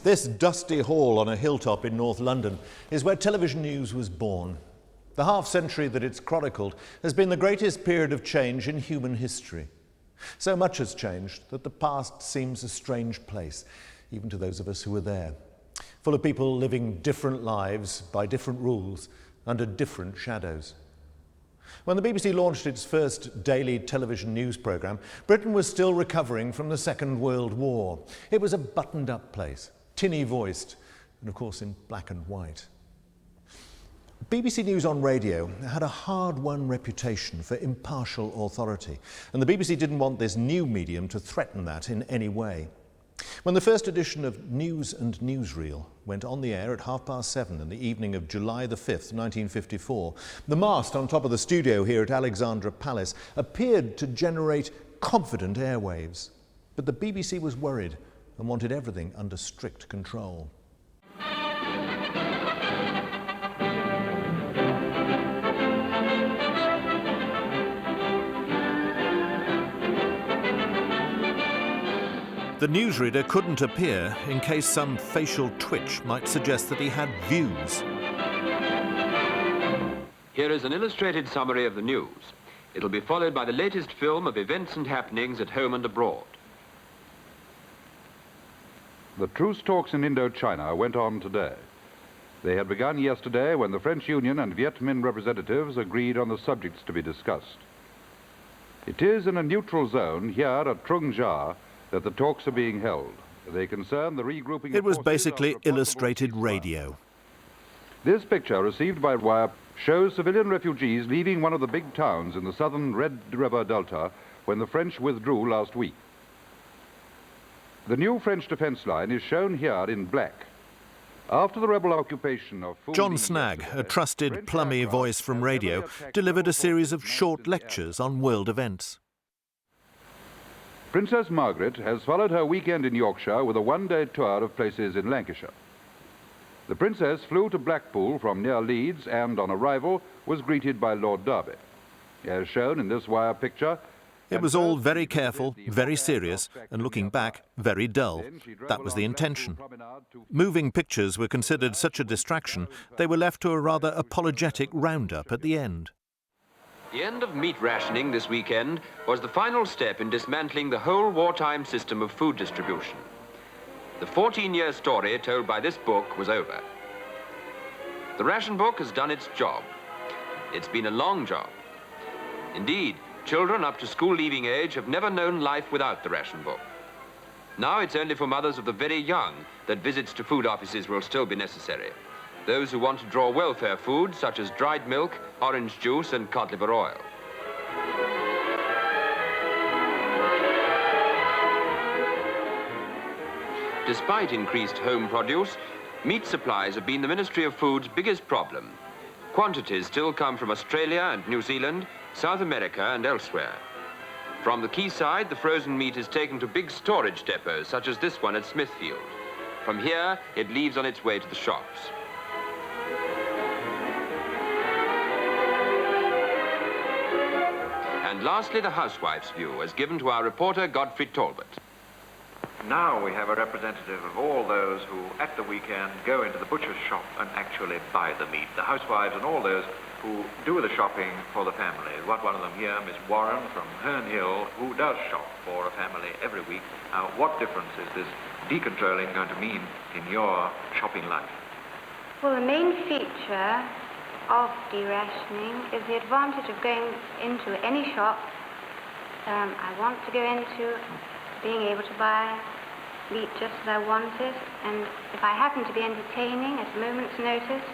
This dusty hall on a hilltop in North London is where television news was born. The half-century that it's chronicled has been the greatest period of change in human history. So much has changed that the past seems a strange place, even to those of us who were there, full of people living different lives by different rules, under different shadows. When the BBC launched its first daily television news programme, Britain was still recovering from the Second World War. It was a buttoned-up place, tinny-voiced, and of course in black and white. BBC News on radio had a hard-won reputation for impartial authority, and the BBC didn't want this new medium to threaten that in any way. When the first edition of News and Newsreel went on the air at 7:30 in the evening of July the 5th, 1954, the mast on top of the studio here at Alexandra Palace appeared to generate confident airwaves. But the BBC was worried and wanted everything under strict control. The newsreader couldn't appear in case some facial twitch might suggest that he had views. Here is an illustrated summary of the news. It'll be followed by the latest film of events and happenings at home and abroad. The truce talks in Indochina went on today. They had begun yesterday when the French Union and Viet Minh representatives agreed on the subjects to be discussed. It is in a neutral zone here at Trung Ja that the talks are being held. They concern the regrouping. It was basically illustrated radio. This picture, received by wire, shows civilian refugees leaving one of the big towns in the southern Red River Delta when the French withdrew last week. The new French defense line is shown here in black. After the rebel occupation of John Snagg, a trusted plummy voice from radio, delivered a series of short lectures on world events. Princess Margaret has followed her weekend in Yorkshire with a one-day tour of places in Lancashire. The Princess flew to Blackpool from near Leeds and, on arrival, was greeted by Lord Derby. As shown in this wire picture, it was all very careful, very serious, and looking back, very dull. That was the intention. Moving pictures were considered such a distraction, they were left to a rather apologetic roundup at the end. The end of meat rationing this weekend was the final step in dismantling the whole wartime system of food distribution. The 14-year story told by this book was over. The ration book has done its job. It's been a long job. Indeed, children up to school-leaving age have never known life without the ration book. Now it's only for mothers of the very young that visits to food offices will still be necessary. Those who want to draw welfare food, such as dried milk, orange juice and cod liver oil. Despite increased home produce, meat supplies have been the Ministry of Food's biggest problem. Quantities still come from Australia and New Zealand, South America and elsewhere. From the quayside, the frozen meat is taken to big storage depots, such as this one at Smithfield. From here, it leaves on its way to the shops. And lastly, the housewife's view, as given to our reporter, Godfrey Talbot. Now we have a representative of all those who, at the weekend, go into the butcher's shop and actually buy the meat. The housewives and all those who do the shopping for the family. We've got one of them here, Miss Warren from Herne Hill, who does shop for a family every week. Now, what difference is this decontrolling going to mean in your shopping life? Well, the main feature of de-rationing is the advantage of going into any shop I want to go into, being able to buy meat just as I want it, and if I happen to be entertaining at a moment's notice,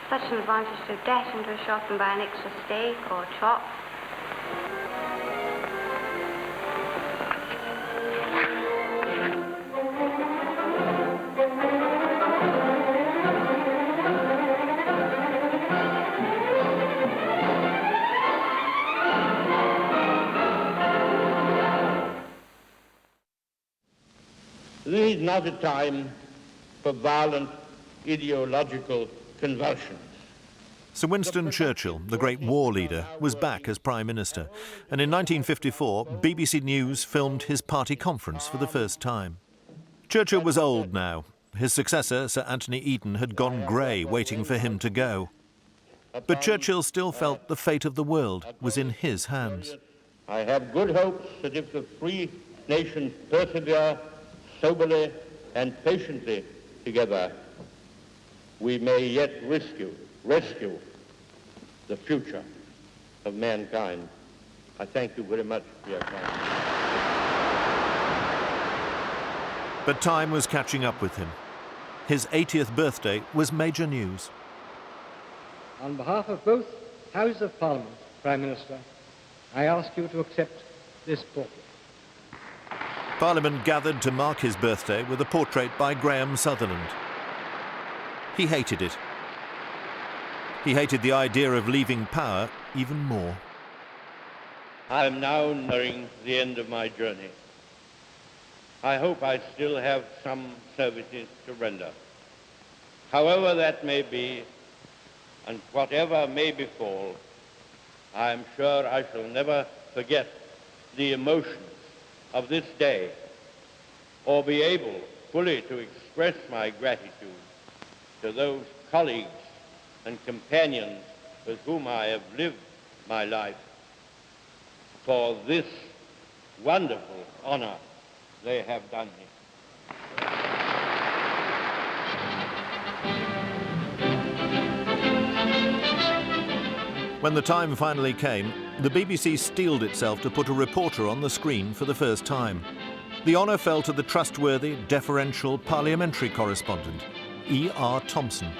such an advantage to dash into a shop and buy an extra steak or chop. This is not a time for violent ideological convulsions. Sir Winston Churchill, the great war leader, was back as Prime Minister, and in 1954, BBC News filmed his party conference for the first time. Churchill was old now. His successor, Sir Anthony Eden, had gone grey, waiting for him to go. But Churchill still felt the fate of the world was in his hands. I have good hopes that if the free nations persevere soberly and patiently together, we may yet rescue the future of mankind. I thank you very much for your time. But time was catching up with him. His 80th birthday was major news. On behalf of both Houses of Parliament, Prime Minister, I ask you to accept this portrait. Parliament gathered to mark his birthday with a portrait by Graham Sutherland. He hated it. He hated the idea of leaving power even more. I am now nearing the end of my journey. I hope I still have some services to render. However that may be, and whatever may befall, I am sure I shall never forget the emotions of this day, or be able fully to express my gratitude to those colleagues and companions with whom I have lived my life for this wonderful honor they have done me. When the time finally came, the BBC steeled itself to put a reporter on the screen for the first time. The honour fell to the trustworthy, deferential parliamentary correspondent, E.R. Thompson.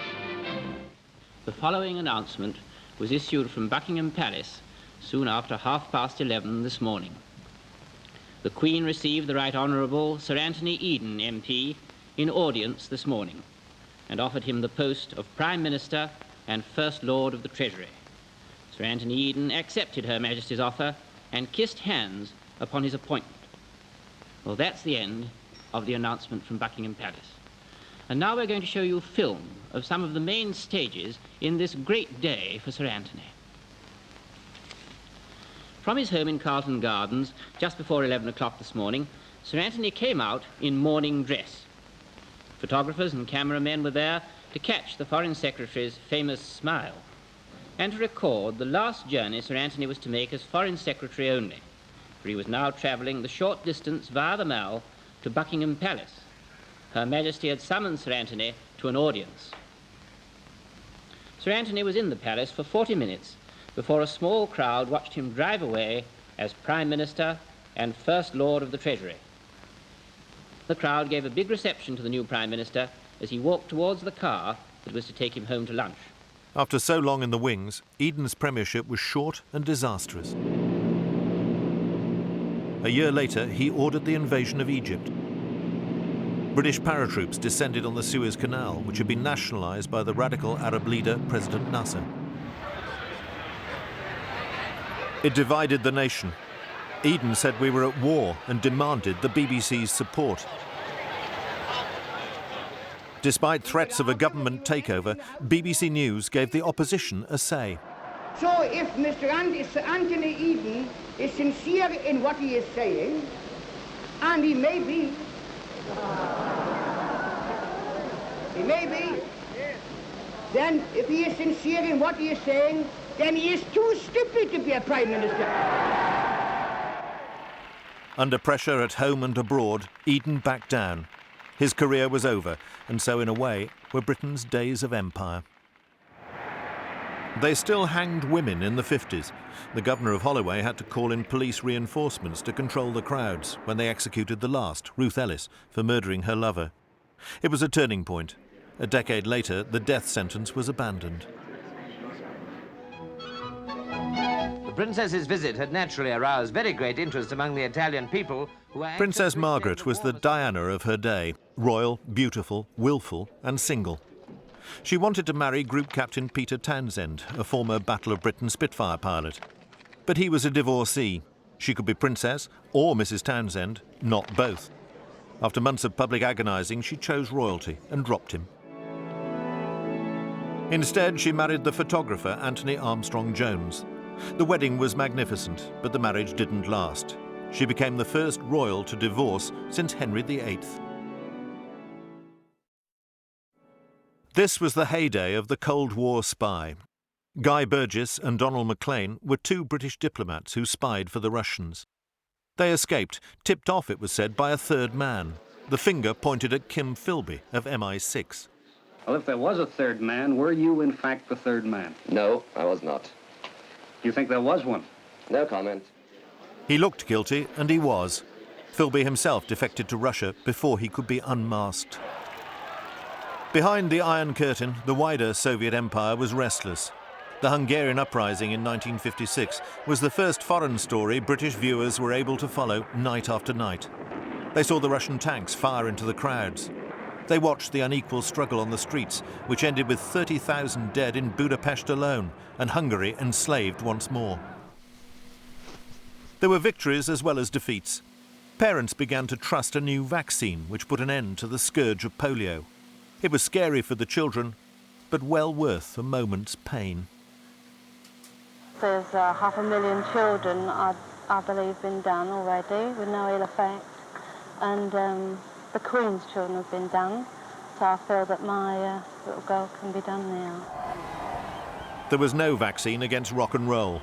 The following announcement was issued from Buckingham Palace soon after 11:30 this morning. The Queen received the Right Honourable Sir Anthony Eden, MP, in audience this morning and offered him the post of Prime Minister and First Lord of the Treasury. Sir Anthony Eden accepted Her Majesty's offer and kissed hands upon his appointment. Well, that's the end of the announcement from Buckingham Palace. And now we're going to show you film of some of the main stages in this great day for Sir Anthony. From his home in Carlton Gardens, just before 11 o'clock this morning, Sir Anthony came out in morning dress. Photographers and cameramen were there to catch the Foreign Secretary's famous smile and to record the last journey Sir Anthony was to make as Foreign Secretary only, for he was now travelling the short distance via the Mall to Buckingham Palace. Her Majesty had summoned Sir Anthony to an audience. Sir Anthony was in the palace for 40 minutes before a small crowd watched him drive away as Prime Minister and First Lord of the Treasury. The crowd gave a big reception to the new Prime Minister as he walked towards the car that was to take him home to lunch. After so long in the wings, Eden's premiership was short and disastrous. A year later, he ordered the invasion of Egypt. British paratroops descended on the Suez Canal, which had been nationalised by the radical Arab leader, President Nasser. It divided the nation. Eden said we were at war and demanded the BBC's support. Despite threats of a government takeover, BBC News gave the opposition a say. So if Mr. Anthony Eden is sincere in what he is saying, and he may be, then if he is sincere in what he is saying, then he is too stupid to be a Prime Minister. Under pressure at home and abroad, Eden backed down. His career was over, and so in a way were Britain's days of empire. They still hanged women in the 50s. The governor of Holloway had to call in police reinforcements to control the crowds when they executed the last, Ruth Ellis, for murdering her lover. It was a turning point. A decade later, the death sentence was abandoned. The Princess's visit had naturally aroused very great interest among the Italian people who were... Princess Margaret was the Diana of her day, royal, beautiful, willful and single. She wanted to marry Group Captain Peter Townsend, a former Battle of Britain Spitfire pilot. But he was a divorcee. She could be Princess or Mrs. Townsend, not both. After months of public agonising, she chose royalty and dropped him. Instead, she married the photographer Anthony Armstrong Jones. The wedding was magnificent, but the marriage didn't last. She became the first royal to divorce since Henry VIII. This was the heyday of the Cold War spy. Guy Burgess and Donald Maclean were two British diplomats who spied for the Russians. They escaped, tipped off, it was said, by a third man. The finger pointed at Kim Philby of MI6. Well, if there was a third man, were you in fact the third man? No, I was not. You think there was one? No comment. He looked guilty, and he was. Philby himself defected to Russia before he could be unmasked. Behind the Iron Curtain, the wider Soviet Empire was restless. The Hungarian uprising in 1956 was the first foreign story British viewers were able to follow night after night. They saw the Russian tanks fire into the crowds. They watched the unequal struggle on the streets, which ended with 30,000 dead in Budapest alone, and Hungary enslaved once more. There were victories as well as defeats. Parents began to trust a new vaccine which put an end to the scourge of polio. It was scary for the children, but well worth a moment's pain. There's 500,000 children, I believe, been done already with no ill effect. And the Queen's children have been done, so I feel that my little girl can be done now. There was no vaccine against rock and roll.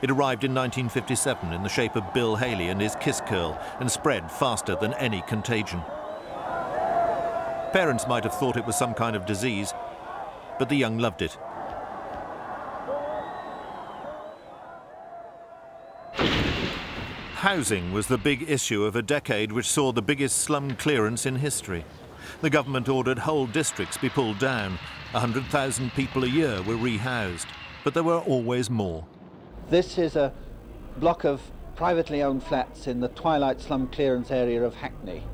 It arrived in 1957 in the shape of Bill Haley and his kiss curl and spread faster than any contagion. Parents might have thought it was some kind of disease, but the young loved it. Housing was the big issue of a decade which saw the biggest slum clearance in history. The government ordered whole districts be pulled down. 100,000 people a year were rehoused, but there were always more. This is a block of privately owned flats in the twilight slum clearance area of Hackney.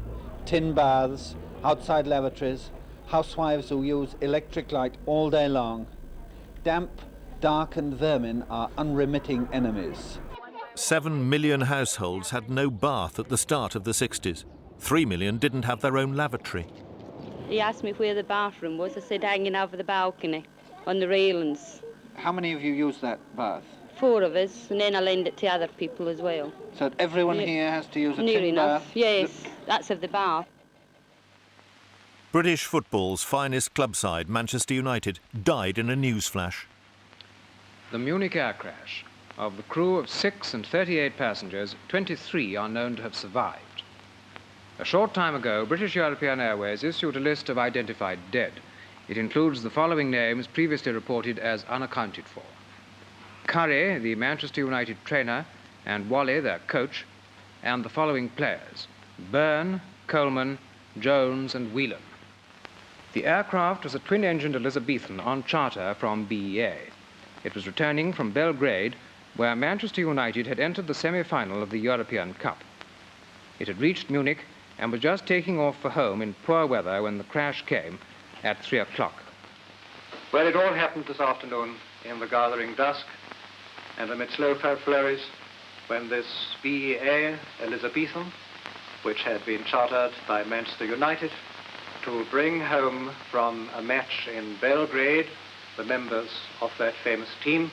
Tin baths, outside lavatories, housewives who use electric light all day long. Damp, dark and vermin are unremitting enemies. 7 million households had no bath at the start of the 60s. 3 million didn't have their own lavatory. He asked me where the bathroom was. I said hanging over the balcony on the railings. How many of you use that bath? 4 of us, and then I lend it to other people as well. So everyone here has to use a Near tin enough, bath? yes, that's of the bath. British football's finest club side, Manchester United, died in a newsflash. The Munich air crash. Of the crew of 6 and 38 passengers, 23 are known to have survived. A short time ago, British European Airways issued a list of identified dead. It includes the following names previously reported as unaccounted for. Curry, the Manchester United trainer, and Wally, their coach, and the following players: Byrne, Coleman, Jones and Whelan. The aircraft was a twin-engined Elizabethan on charter from BEA. It was returning from Belgrade, where Manchester United had entered the semi-final of the European Cup. It had reached Munich and was just taking off for home in poor weather when the crash came at 3 o'clock. Well, it all happened this afternoon in the gathering dusk and amid slow flurries when this BEA Elizabethan, which had been chartered by Manchester United to bring home from a match in Belgrade the members of that famous team,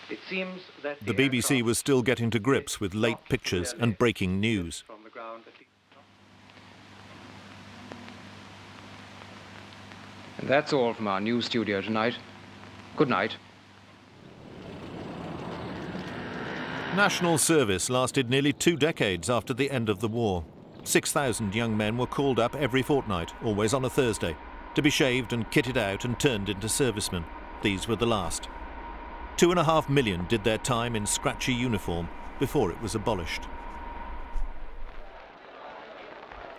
it seems that the BBC was still getting to grips with late pictures and breaking news. And that's all from our news studio tonight. Good night. National service lasted nearly 2 decades after the end of the war. 6,000 young men were called up every fortnight, always on a Thursday, to be shaved and kitted out and turned into servicemen. These were the last. 2.5 million did their time in scratchy uniform before it was abolished.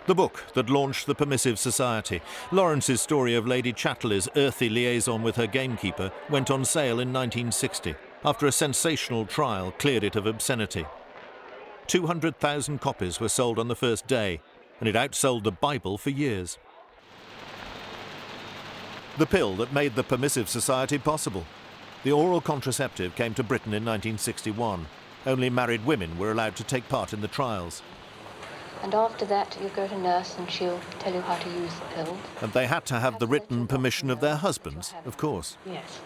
The book that launched the Permissive Society, Lawrence's story of Lady Chatterley's earthy liaison with her gamekeeper, went on sale in 1960 after a sensational trial cleared it of obscenity. 200,000 copies were sold on the first day, and it outsold the Bible for years. The pill that made the Permissive Society possible. The oral contraceptive came to Britain in 1961. Only married women were allowed to take part in the trials. And after that, you go to nurse and she'll tell you how to use the pill. And they had to have the written permission of their husbands, of course. Yes.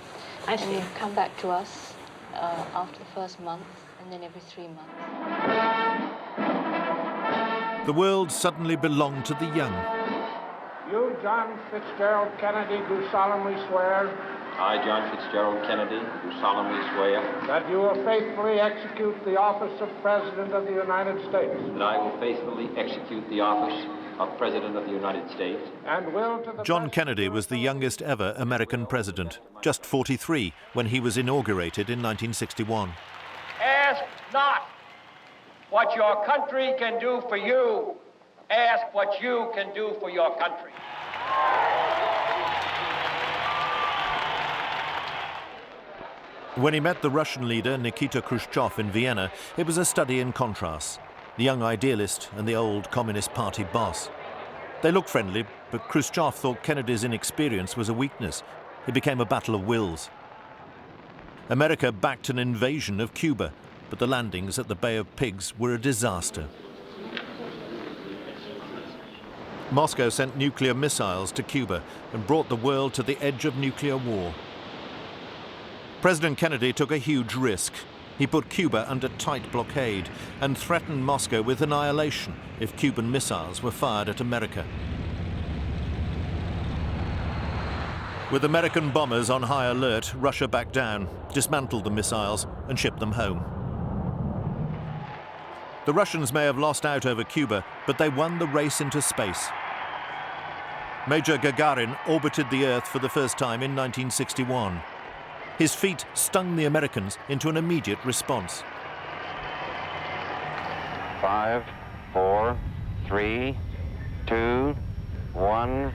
And you come back to us after the first month, and then every 3 months. The world suddenly belonged to the young. You, John Fitzgerald Kennedy, do solemnly swear. I, John Fitzgerald Kennedy, do solemnly swear. That you will faithfully execute the office of President of the United States. That I will faithfully execute the office of President of the United States. And will to the John Kennedy was the youngest ever American president, just 43 when he was inaugurated in 1961. Ask not what your country can do for you. Ask what you can do for your country. When he met the Russian leader Nikita Khrushchev in Vienna, it was a study in contrasts. The young idealist and the old Communist Party boss. They looked friendly, but Khrushchev thought Kennedy's inexperience was a weakness. It became a battle of wills. America backed an invasion of Cuba, but the landings at the Bay of Pigs were a disaster. Moscow sent nuclear missiles to Cuba and brought the world to the edge of nuclear war. President Kennedy took a huge risk. He put Cuba under tight blockade and threatened Moscow with annihilation if Cuban missiles were fired at America. With American bombers on high alert, Russia backed down, dismantled the missiles and shipped them home. The Russians may have lost out over Cuba, but they won the race into space. Major Gagarin orbited the Earth for the first time in 1961. His feat stung the Americans into an immediate response. 5, 4, 3, 2, 1,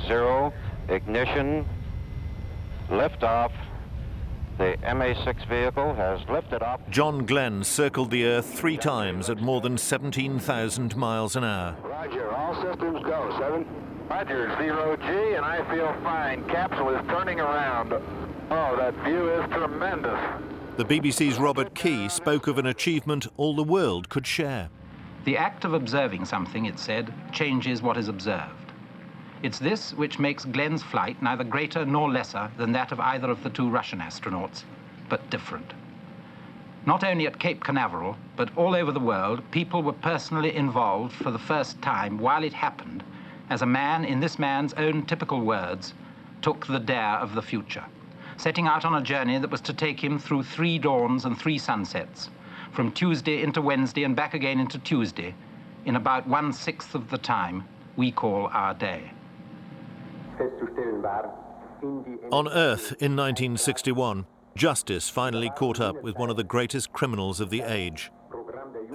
0, ignition, liftoff. The MA-6 vehicle has lifted off. John Glenn circled the Earth 3 times at more than 17,000 miles an hour. Roger, all systems go, 7. Roger, 0G, and I feel fine. Capsule is turning around. Oh, that view is tremendous. The BBC's Robert Key spoke of an achievement all the world could share. The act of observing something, it said, changes what is observed. It's this which makes Glenn's flight neither greater nor lesser than that of either of the 2 Russian astronauts, but different. Not only at Cape Canaveral, but all over the world, people were personally involved for the first time while it happened, as a man, in this man's own typical words, took the dare of the future, setting out on a journey that was to take him through 3 dawns and 3 sunsets, from Tuesday into Wednesday and back again into Tuesday, in about 1/6 of the time we call our day. On Earth in 1961, justice finally caught up with one of the greatest criminals of the age.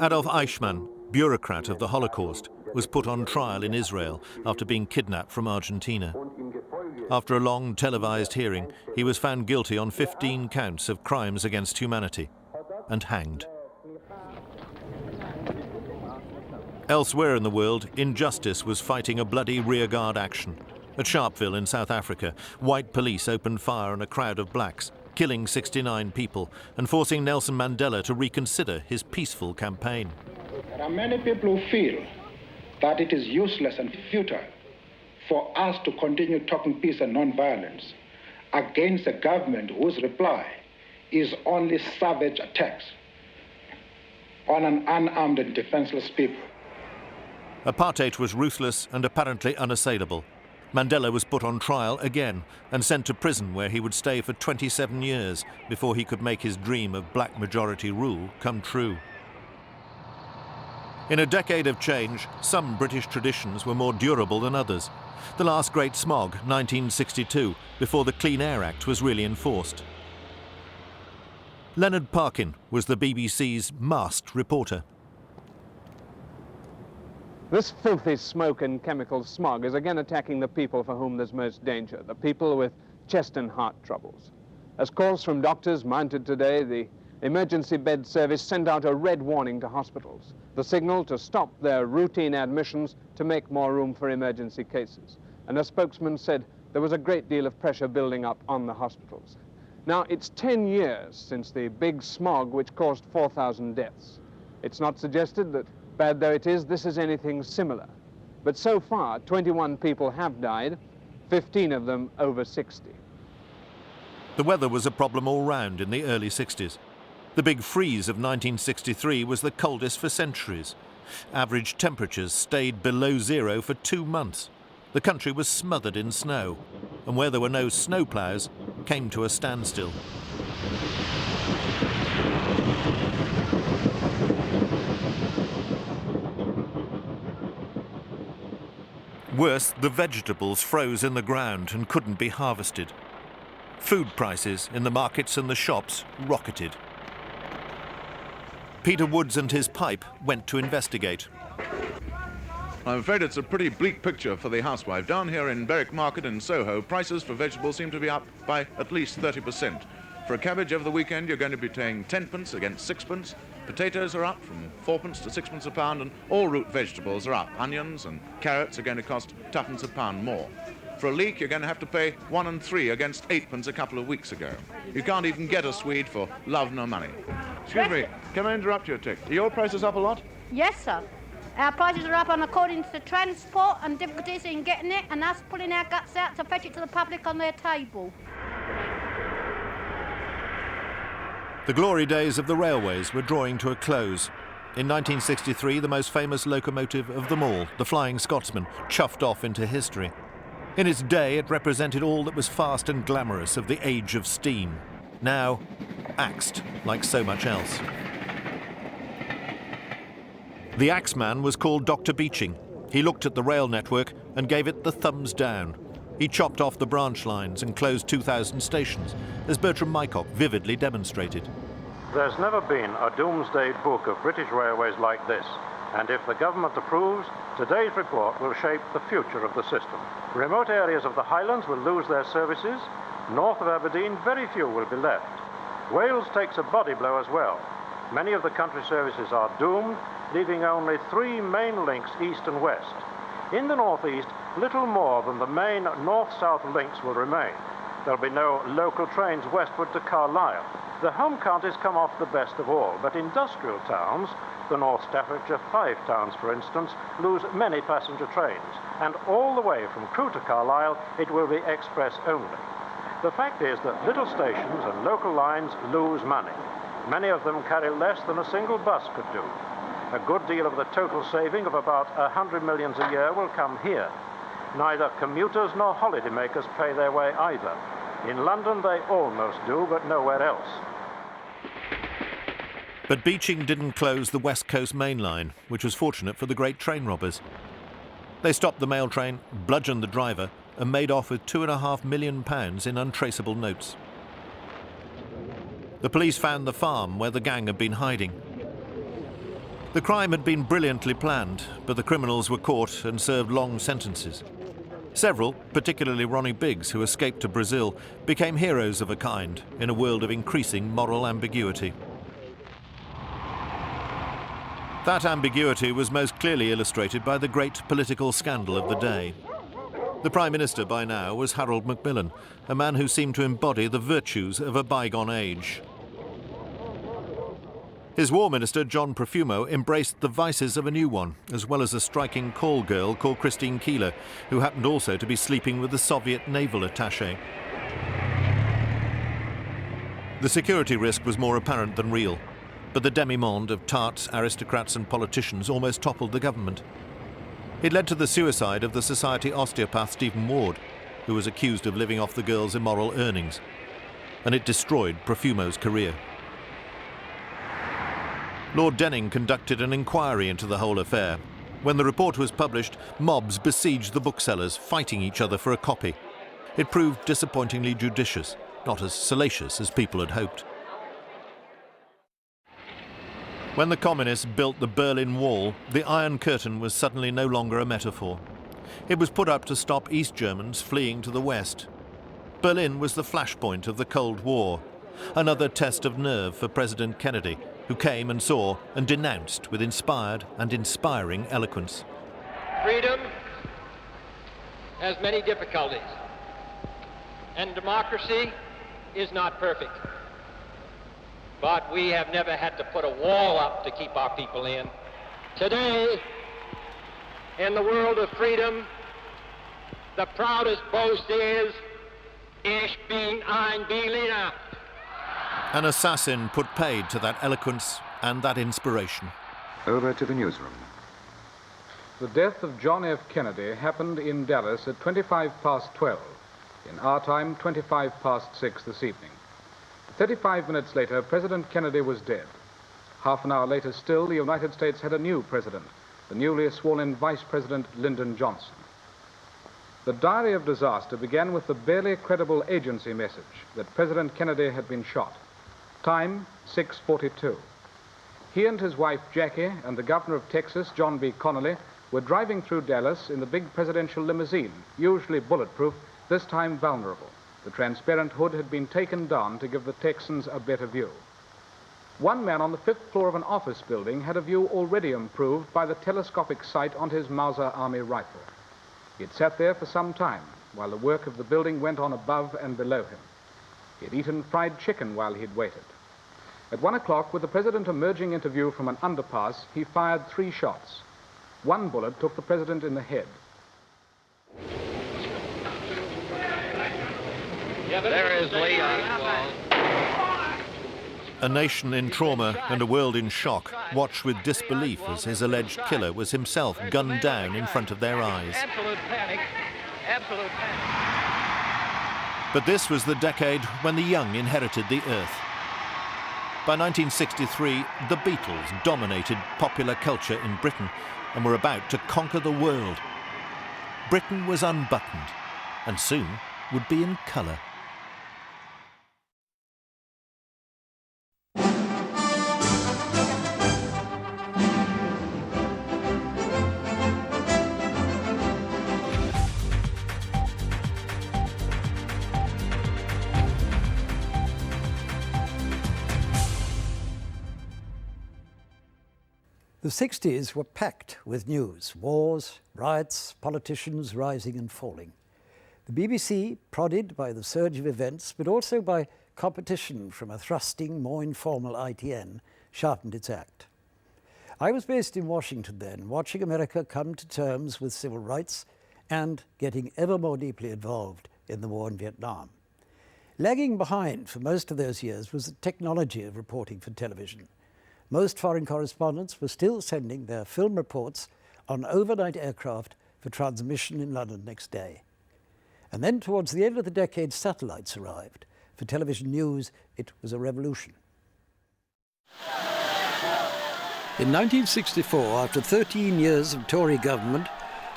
Adolf Eichmann, bureaucrat of the Holocaust, was put on trial in Israel after being kidnapped from Argentina. After a long televised hearing, he was found guilty on 15 counts of crimes against humanity and hanged. Elsewhere in the world, injustice was fighting a bloody rearguard action. At Sharpeville in South Africa, white police opened fire on a crowd of blacks, killing 69 people and forcing Nelson Mandela to reconsider his peaceful campaign. There are many people who feel that it is useless and futile for us to continue talking peace and non-violence against a government whose reply is only savage attacks on an unarmed and defenseless people. Apartheid was ruthless and apparently unassailable. Mandela was put on trial again and sent to prison where he would stay for 27 years before he could make his dream of black majority rule come true. In a decade of change, some British traditions were more durable than others. The last great smog, 1962, before the Clean Air Act was really enforced. Leonard Parkin was the BBC's masked reporter. This filthy smoke and chemical smog is again attacking the people for whom there's most danger, the people with chest and heart troubles. As calls from doctors mounted today, the emergency bed service sent out a red warning to hospitals, the signal to stop their routine admissions to make more room for emergency cases. And a spokesman said there was a great deal of pressure building up on the hospitals. Now, it's 10 years since the big smog which caused 4,000 deaths. It's not suggested that, bad though it is, this is anything similar. But so far, 21 people have died, 15 of them over 60. The weather was a problem all round in the early 60s. The big freeze of 1963 was the coldest for centuries. Average temperatures stayed below 0 for 2 months. The country was smothered in snow, and where there were no snowplows, came to a standstill. Worse, the vegetables froze in the ground and couldn't be harvested. Food prices in the markets and the shops rocketed. Peter Woods and his pipe went to investigate. I'm afraid it's a pretty bleak picture for the housewife. Down here in Berwick Market in Soho, prices for vegetables seem to be up by at least 30%. For a cabbage over the weekend, you're going to be paying 10p against 6p. Potatoes are up from 4p to 6p a pound, and all root vegetables are up. Onions and carrots are going to cost 2p a pound more. For a leek, you're going to have to pay 1 and 3 against 8p a couple of weeks ago. You can't even get a Swede for love nor money. Excuse me, can I interrupt you a tick? Are your prices up a lot? Yes, sir. Our prices are up on according to transport and difficulties in getting it, and us pulling our guts out to fetch it to the public on their table. The glory days of the railways were drawing to a close. In 1963, the most famous locomotive of them all, the Flying Scotsman, chuffed off into history. In its day, it represented all that was fast and glamorous of the age of steam. Now, axed like so much else. The axeman was called Dr. Beeching. He looked at the rail network and gave it the thumbs down. He chopped off the branch lines and closed 2,000 stations, as Bertram Mycock vividly demonstrated. There's never been a doomsday book of British railways like this, and if the government approves, today's report will shape the future of the system. Remote areas of the Highlands will lose their services. North of Aberdeen, very few will be left. Wales takes a body blow as well. Many of the country services are doomed, leaving only 3 main links east and west. In the northeast, little more than the main north-south links will remain. There'll be no local trains westward to Carlisle. The home counties come off the best of all, but industrial towns, the North Staffordshire Five Towns for instance, lose many passenger trains, and all the way from Crewe to Carlisle it will be express only. The fact is that little stations and local lines lose money. Many of them carry less than a single bus could do. A good deal of the total saving of about 100 million a year will come here. Neither commuters nor holidaymakers pay their way either. In London they almost do, but nowhere else. But Beeching didn't close the West Coast main line, which was fortunate for the great train robbers. They stopped the mail train, bludgeoned the driver, and made off with £2.5 million in untraceable notes. The police found the farm where the gang had been hiding. The crime had been brilliantly planned, but the criminals were caught and served long sentences. Several, particularly Ronnie Biggs, who escaped to Brazil, became heroes of a kind in a world of increasing moral ambiguity. That ambiguity was most clearly illustrated by the great political scandal of the day. The Prime Minister by now was Harold Macmillan, a man who seemed to embody the virtues of a bygone age. His War Minister, John Profumo, embraced the vices of a new one, as well as a striking call girl called Christine Keeler, who happened also to be sleeping with the Soviet naval attaché. The security risk was more apparent than real, but the demi-monde of tarts, aristocrats and politicians almost toppled the government. It led to the suicide of the society osteopath Stephen Ward, who was accused of living off the girl's immoral earnings, and it destroyed Profumo's career. Lord Denning conducted an inquiry into the whole affair. When the report was published, mobs besieged the booksellers, fighting each other for a copy. It proved disappointingly judicious, not as salacious as people had hoped. When the communists built the Berlin Wall, the Iron Curtain was suddenly no longer a metaphor. It was put up to stop East Germans fleeing to the West. Berlin was the flashpoint of the Cold War, another test of nerve for President Kennedy, who came and saw and denounced with inspired and inspiring eloquence. Freedom has many difficulties, and democracy is not perfect. But we have never had to put a wall up to keep our people in. Today, in the world of freedom, the proudest boast is, Ich bin ein Berliner. An assassin put paid to that eloquence and that inspiration. Over to the newsroom. the death of John F. Kennedy happened in Dallas at 12:25. In our time, 6:25 this evening. 35 minutes later, President Kennedy was dead. Half an hour later still, the United States had a new president, the newly sworn-in Vice President Lyndon Johnson. The diary of disaster began with the barely credible agency message that President Kennedy had been shot. Time, 6:42. He and his wife, Jackie, and the governor of Texas, John B. Connally, were driving through Dallas in the big presidential limousine, usually bulletproof, this time vulnerable. The transparent hood had been taken down to give the Texans a better view. One man on the 5th floor of an office building had a view already improved by the telescopic sight on his Mauser Army rifle. He had sat there for some time, while the work of the building went on above and below him. He had eaten fried chicken while he'd waited. At 1 o'clock, with the president emerging into view from an underpass, he fired 3 shots. One bullet took the president in the head. There is Lee Oswald. A nation in trauma and a world in shock watched with disbelief as his alleged killer was himself gunned down in front of their eyes. Absolute panic. Absolute panic. But this was the decade when the young inherited the earth. By 1963, the Beatles dominated popular culture in Britain and were about to conquer the world. Britain was unbuttoned and soon would be in colour. The 60s were packed with news, wars, riots, politicians rising and falling. The BBC, prodded by the surge of events, but also by competition from a thrusting, more informal ITN, sharpened its act. I was based in Washington then, watching America come to terms with civil rights and getting ever more deeply involved in the war in Vietnam. Lagging behind for most of those years was the technology of reporting for television. Most foreign correspondents were still sending their film reports on overnight aircraft for transmission in London next day. And then towards the end of the decade, satellites arrived. For television news, it was a revolution. In 1964, after 13 years of Tory government,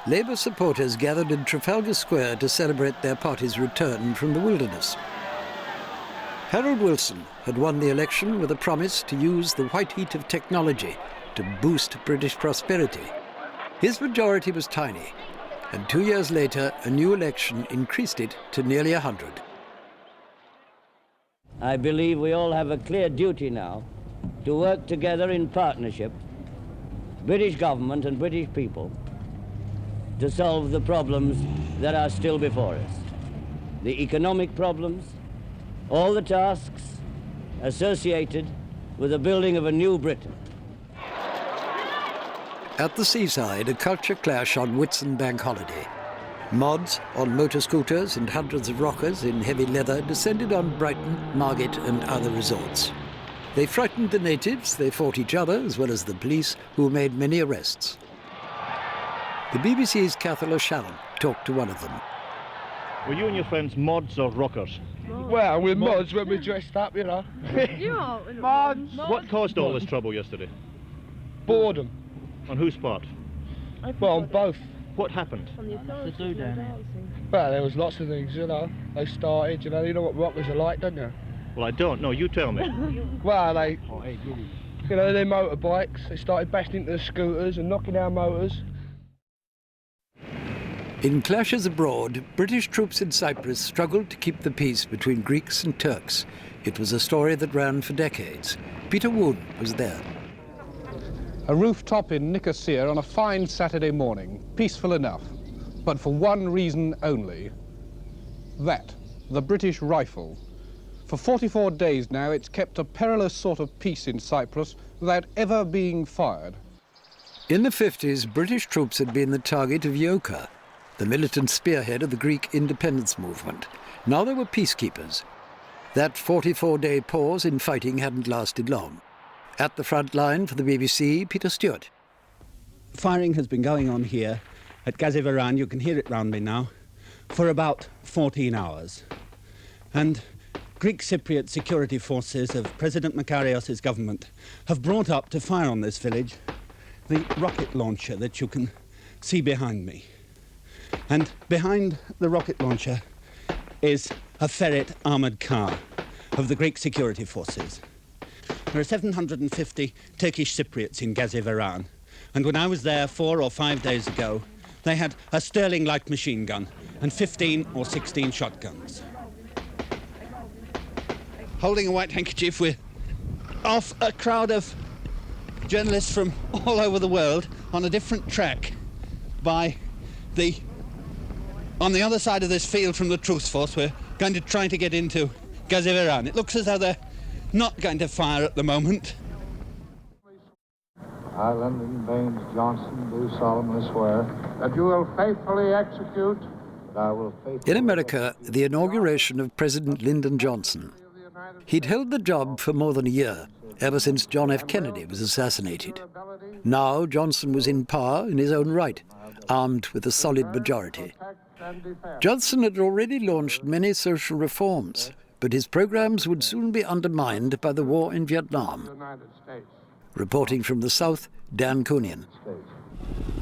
Labour supporters gathered in Trafalgar Square to celebrate their party's return from the wilderness. Harold Wilson had won the election with a promise to use the white heat of technology to boost British prosperity. His majority was tiny, and 2 years later, a new election increased it to nearly 100. I believe we all have a clear duty now to work together in partnership, British government and British people, to solve the problems that are still before us. The economic problems, all the tasks associated with the building of a new Britain. At the seaside, a culture clash on Whitsun Bank Holiday. Mods on motor scooters and hundreds of rockers in heavy leather descended on Brighton, Margate and other resorts. They frightened the natives, they fought each other as well as the police, who made many arrests. The BBC's Cathal O'Shannon talked to one of them. Were you and your friends mods or rockers? Well, we're mods when we're dressed up, you know. Mods! What caused all this trouble yesterday? Boredom. On whose part? Well, on both. What happened? Well, there was lots of things, you know. They started, you know what rockers are like, don't you? Well, I don't know. You tell me. Well, they, you know, their motorbikes. They started bashing into the scooters and knocking our motors. In clashes abroad, British troops in Cyprus struggled to keep the peace between Greeks and Turks. It was a story that ran for decades. Peter Wood was there. A rooftop in Nicosia on a fine Saturday morning, peaceful enough, but for one reason only. That, the British rifle. For 44 days now, it's kept a perilous sort of peace in Cyprus without ever being fired. In the 50s, British troops had been the target of Yoka, the militant spearhead of the Greek independence movement. Now they were peacekeepers. That 44-day pause in fighting hadn't lasted long. At the front line for the BBC, Peter Stewart. firing has been going on here at Gazivaran, you can hear it round me now, for about 14 hours. And Greek Cypriot security forces of President Makarios's government have brought up to fire on this village the rocket launcher that you can see behind me. And behind the rocket launcher is a ferret armoured car of the Greek security forces. There are 750 Turkish Cypriots in Gazivaran, and when I was there 4 or 5 days ago, they had a Sterling light machine gun and 15 or 16 shotguns. Holding a white handkerchief, we're off a crowd of journalists from all over the world on a different track on the other side of this field from the Truce Force. We're going to try to get into Gazivaran. It looks as though they're not going to fire at the moment. I, Lyndon Baines Johnson, do solemnly swear that you will faithfully execute. In America, the inauguration of President Lyndon Johnson. He'd held the job for more than a year, ever since John F. Kennedy was assassinated. Now Johnson was in power in his own right, armed with a solid majority. Johnson had already launched many social reforms, but his programs would soon be undermined by the war in Vietnam. Reporting from the south, Dan Kunian.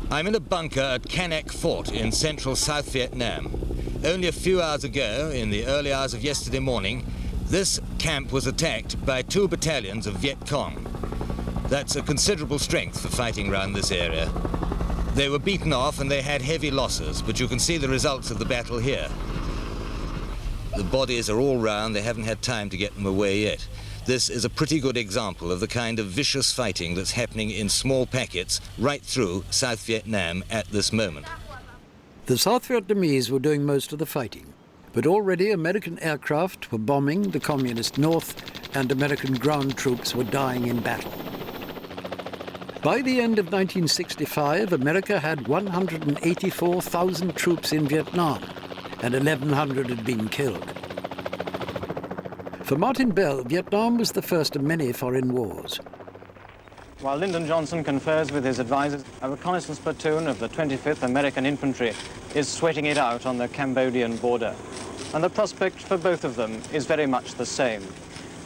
I'm in a bunker at Canek Fort in central South Vietnam. Only a few hours ago, in the early hours of yesterday morning, this camp was attacked by 2 battalions of Viet Cong. That's a considerable strength for fighting around this area. They were beaten off and they had heavy losses, but you can see the results of the battle here. The bodies are all round, they haven't had time to get them away yet. This is a pretty good example of the kind of vicious fighting that's happening in small packets right through South Vietnam at this moment. The South Vietnamese were doing most of the fighting, but already American aircraft were bombing the communist north and American ground troops were dying in battle. By the end of 1965, America had 184,000 troops in Vietnam, and 1,100 had been killed. For Martin Bell, Vietnam was the first of many foreign wars. While Lyndon Johnson confers with his advisors, a reconnaissance platoon of the 25th American Infantry is sweating it out on the Cambodian border. And the prospect for both of them is very much the same.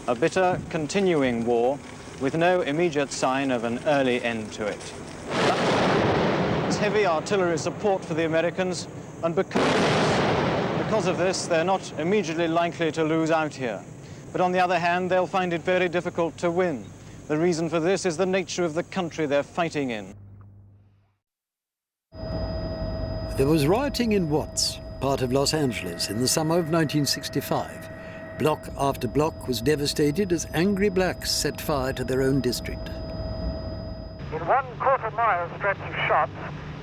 A bitter, continuing war with no immediate sign of an early end to it. It's heavy artillery support for the Americans, and because of this, they're not immediately likely to lose out here. But on the other hand, they'll find it very difficult to win. The reason for this is the nature of the country they're fighting in. There was rioting in Watts, part of Los Angeles, in the summer of 1965. Block after block was devastated as angry blacks set fire to their own district. In 1/4 mile stretch of shots,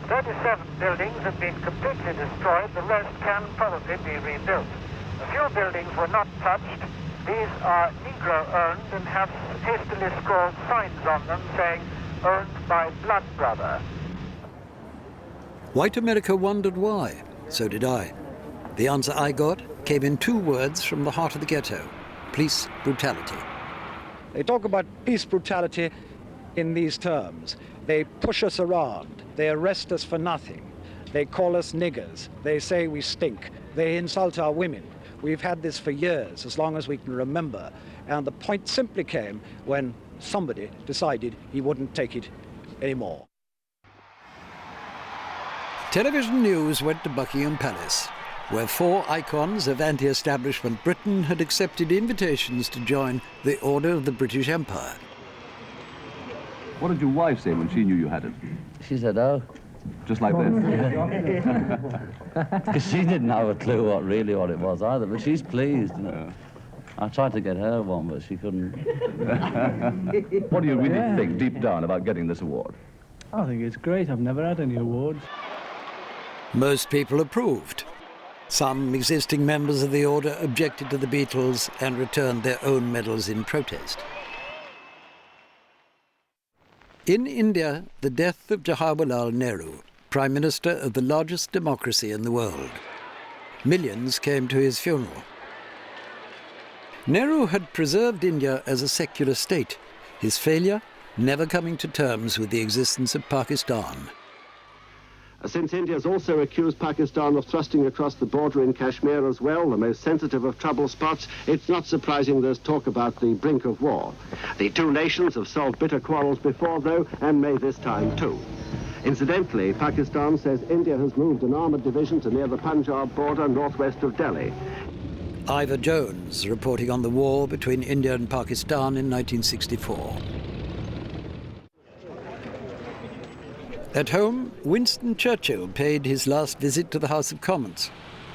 37 buildings have been completely destroyed. The rest can probably be rebuilt. A few buildings were not touched. These are Negro-owned and have hastily scrawled signs on them saying, "Owned by Blood Brother." White America wondered why. So did I. The answer I got came in 2 words from the heart of the ghetto: police brutality. They talk about police brutality in these terms. They push us around. They arrest us for nothing. They call us niggers. They say we stink. They insult our women. We've had this for years, as long as we can remember. And the point simply came when somebody decided he wouldn't take it anymore. Television news went to Buckingham Palace, where 4 icons of anti-establishment Britain had accepted invitations to join the Order of the British Empire. What did your wife say when she knew you had it? She said, oh. Just like this? Because she didn't have a clue what it was either, but she's pleased. You know? I tried to get her one, but she couldn't. What do you really think, deep down, about getting this award? I think it's great. I've never had any awards. Most people approved. Some existing members of the order objected to the Beatles and returned their own medals in protest. In India, the death of Jawaharlal Nehru, Prime Minister of the largest democracy in the world. Millions came to his funeral. Nehru had preserved India as a secular state. His failure, never coming to terms with the existence of Pakistan. Since India's also accused Pakistan of thrusting across the border in Kashmir as well, the most sensitive of trouble spots, it's not surprising there's talk about the brink of war. The two nations have solved bitter quarrels before, though, and may this time too. Incidentally, Pakistan says India has moved an armoured division to near the Punjab border northwest of Delhi. Ivor Jones reporting on the war between India and Pakistan in 1964. At home, Winston Churchill paid his last visit to the House of Commons.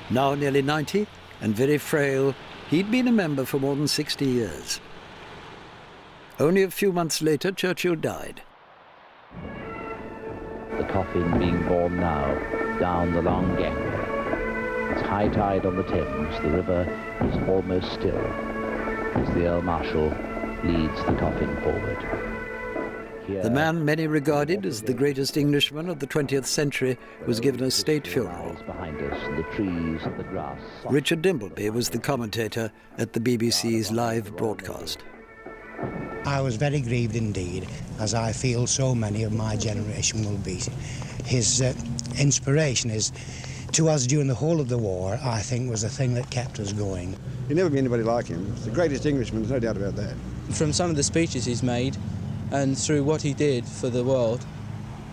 Now nearly 90 and very frail, he'd been a member for more than 60 years. Only a few months later, Churchill died. The coffin being borne now down the long gangway. It's high tide on the Thames. The river is almost still as the Earl Marshal leads the coffin forward. The man many regarded as the greatest Englishman of the 20th century was given a state funeral. Behind us, the trees and the grass. Richard Dimbleby was the commentator at the BBC's live broadcast. I was very grieved indeed, as I feel so many of my generation will be. His inspiration is to us during the whole of the war, I think, was the thing that kept us going. You'll never be anybody like him. He's the greatest Englishman, there's no doubt about that. From some of the speeches he's made, and through what he did for the world,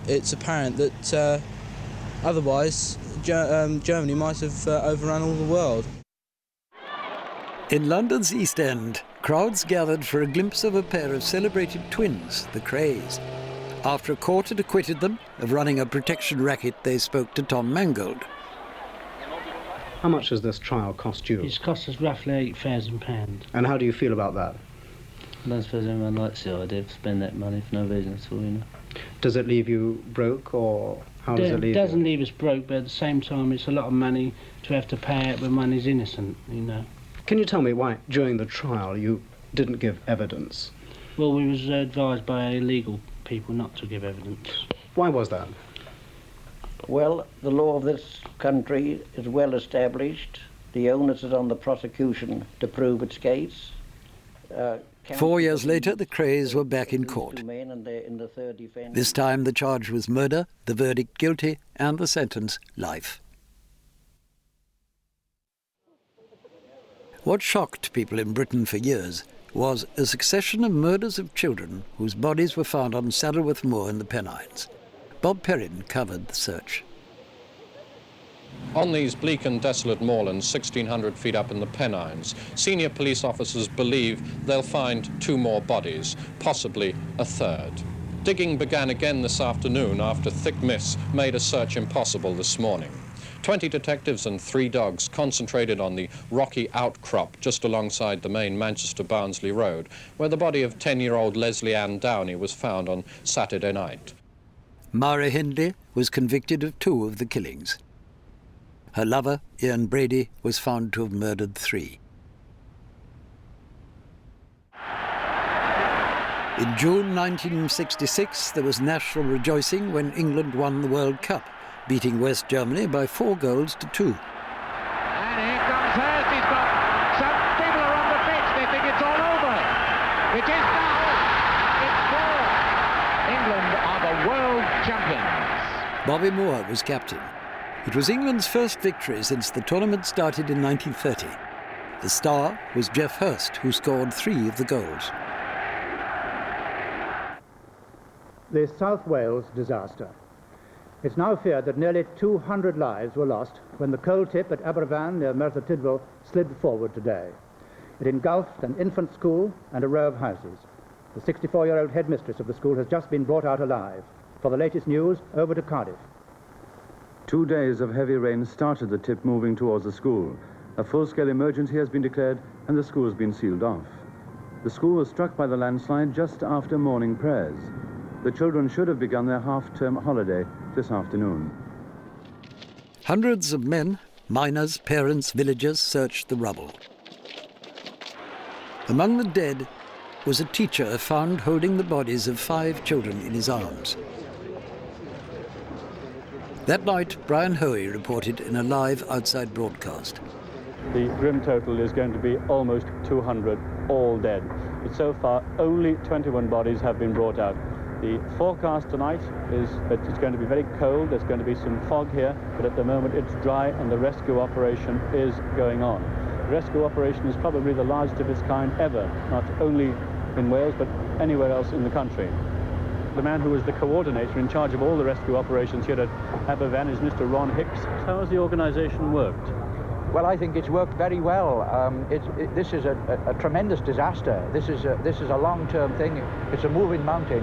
it's apparent that otherwise Germany might have overrun all the world. In London's East End, crowds gathered for a glimpse of a pair of celebrated twins, the Krays. After a court had acquitted them of running a protection racket, they spoke to Tom Mangold. How much has this trial cost you? It's cost us roughly £8,000. And how do you feel about that? I don't suppose anyone likes the idea of spending that money for no reason at all, you know. Does it leave you broke, or how does it leave you? It doesn't leave us broke, but at the same time it's a lot of money to have to pay out when one is innocent, you know. Can you tell me why, during the trial, you didn't give evidence? Well, we was advised by legal people not to give evidence. Why was that? Well, the law of this country is well established. The onus is on the prosecution to prove its case. 4 years later, the Krays were back in court. This time the charge was murder, the verdict guilty, and the sentence life. What shocked people in Britain for years was a succession of murders of children whose bodies were found on Saddleworth Moor in the Pennines. Bob Perrin covered the search. On these bleak and desolate moorlands, 1,600 feet up in the Pennines, senior police officers believe they'll find 2 more bodies, possibly a third. Digging began again this afternoon after thick mists made a search impossible this morning. 20 detectives and 3 dogs concentrated on the rocky outcrop just alongside the main Manchester-Barnsley Road, where the body of 10-year-old Leslie Ann Downey was found on Saturday night. Mara Hindley was convicted of 2 of the killings. Her lover, Ian Brady, was found to have murdered 3. In June 1966, there was national rejoicing when England won the World Cup, beating West Germany by 4 goals to 2. And here comes Hurst. He's got some people are on the pitch. They think it's all over. It is now. It's 4. England are the world champions. Bobby Moore was captain. It was England's first victory since the tournament started in 1930. The star was Geoff Hurst, who scored 3 of the goals. The South Wales disaster. It's now feared that nearly 200 lives were lost when the coal tip at Aberfan near Merthyr Tydfil slid forward today. It engulfed an infant school and a row of houses. The 64-year-old headmistress of the school has just been brought out alive. For the latest news, over to Cardiff. 2 days of heavy rain started the tip moving towards the school. A full-scale emergency has been declared and the school has been sealed off. The school was struck by the landslide just after morning prayers. The children should have begun their half-term holiday this afternoon. Hundreds of men, miners, parents, villagers searched the rubble. Among the dead was a teacher found holding the bodies of 5 children in his arms. That night, Brian Hoey reported in a live outside broadcast. The grim total is going to be almost 200, all dead. but so far only 21 bodies have been brought out. The forecast tonight is that it's going to be very cold, there's going to be some fog here, but at the moment it's dry and the rescue operation is going on. The rescue operation is probably the largest of its kind ever, not only in Wales but anywhere else in the country. The man who was the coordinator in charge of all the rescue operations here at Aberfan is Mr. Ron Hicks. How has the organisation worked? Well, I think it's worked very well. This is a tremendous disaster. This is a long-term thing. It's a moving mountain,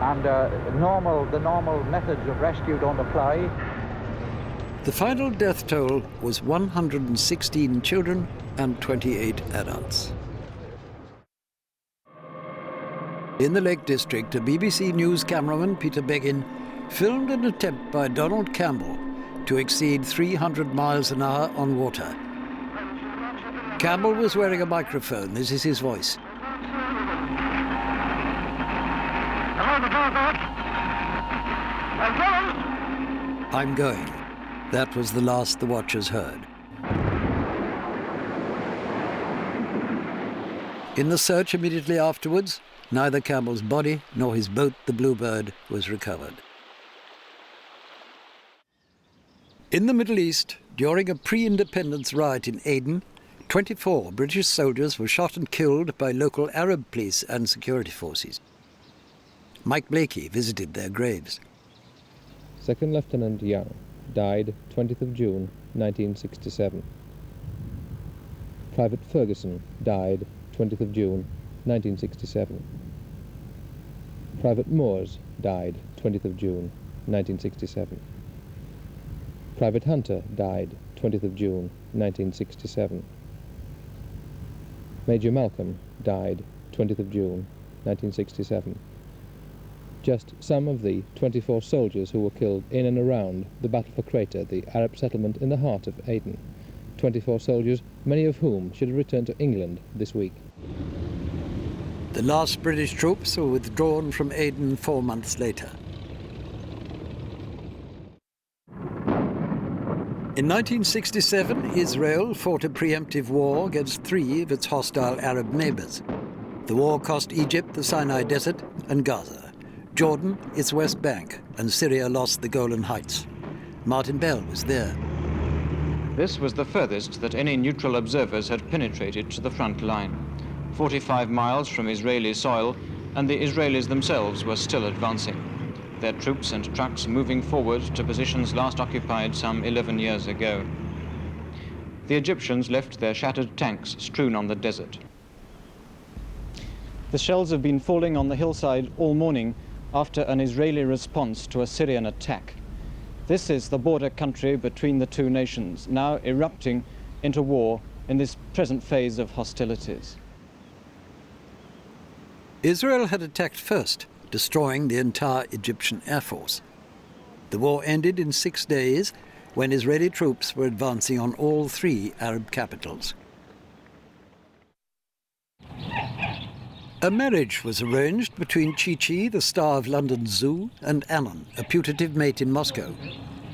and the normal methods of rescue don't apply. The final death toll was 116 children and 28 adults. In the Lake District, a BBC News cameraman, Peter Beggin, filmed an attempt by Donald Campbell to exceed 300 miles an hour on water. Campbell was wearing a microphone. This is his voice. I'm going. That was the last the watchers heard. In the search immediately afterwards, neither Campbell's body nor his boat, the Bluebird, was recovered. In the Middle East, during a pre-independence riot in Aden, 24 British soldiers were shot and killed by local Arab police and security forces. Mike Blakey visited their graves. Second Lieutenant Young died 20th of June 1967. Private Ferguson died 20th of June 1967. Private Moores died 20th of June 1967. Private Hunter died 20th of June 1967. Major Malcolm died 20th of June 1967. Just some of the 24 soldiers who were killed in and around the Battle for Crater, the Arab settlement in the heart of Aden. 24 soldiers, many of whom should have returned to England this week. The last British troops were withdrawn from Aden 4 months later. In 1967, Israel fought a preemptive war against 3 of its hostile Arab neighbors. The war cost Egypt the Sinai Desert and Gaza, Jordan its West Bank, and Syria lost the Golan Heights. Martin Bell was there. This was the furthest that any neutral observers had penetrated to the front line. 45 miles from Israeli soil, and the Israelis themselves were still advancing, their troops and trucks moving forward to positions last occupied some 11 years ago. The Egyptians left their shattered tanks strewn on the desert. The shells have been falling on the hillside all morning after an Israeli response to a Syrian attack. This is the border country between the two nations, now erupting into war in this present phase of hostilities. Israel had attacked first, destroying the entire Egyptian Air Force. The war ended in 6 days when Israeli troops were advancing on all 3 Arab capitals. A marriage was arranged between Chi-Chi, the star of London's Zoo, and Annan, a putative mate in Moscow.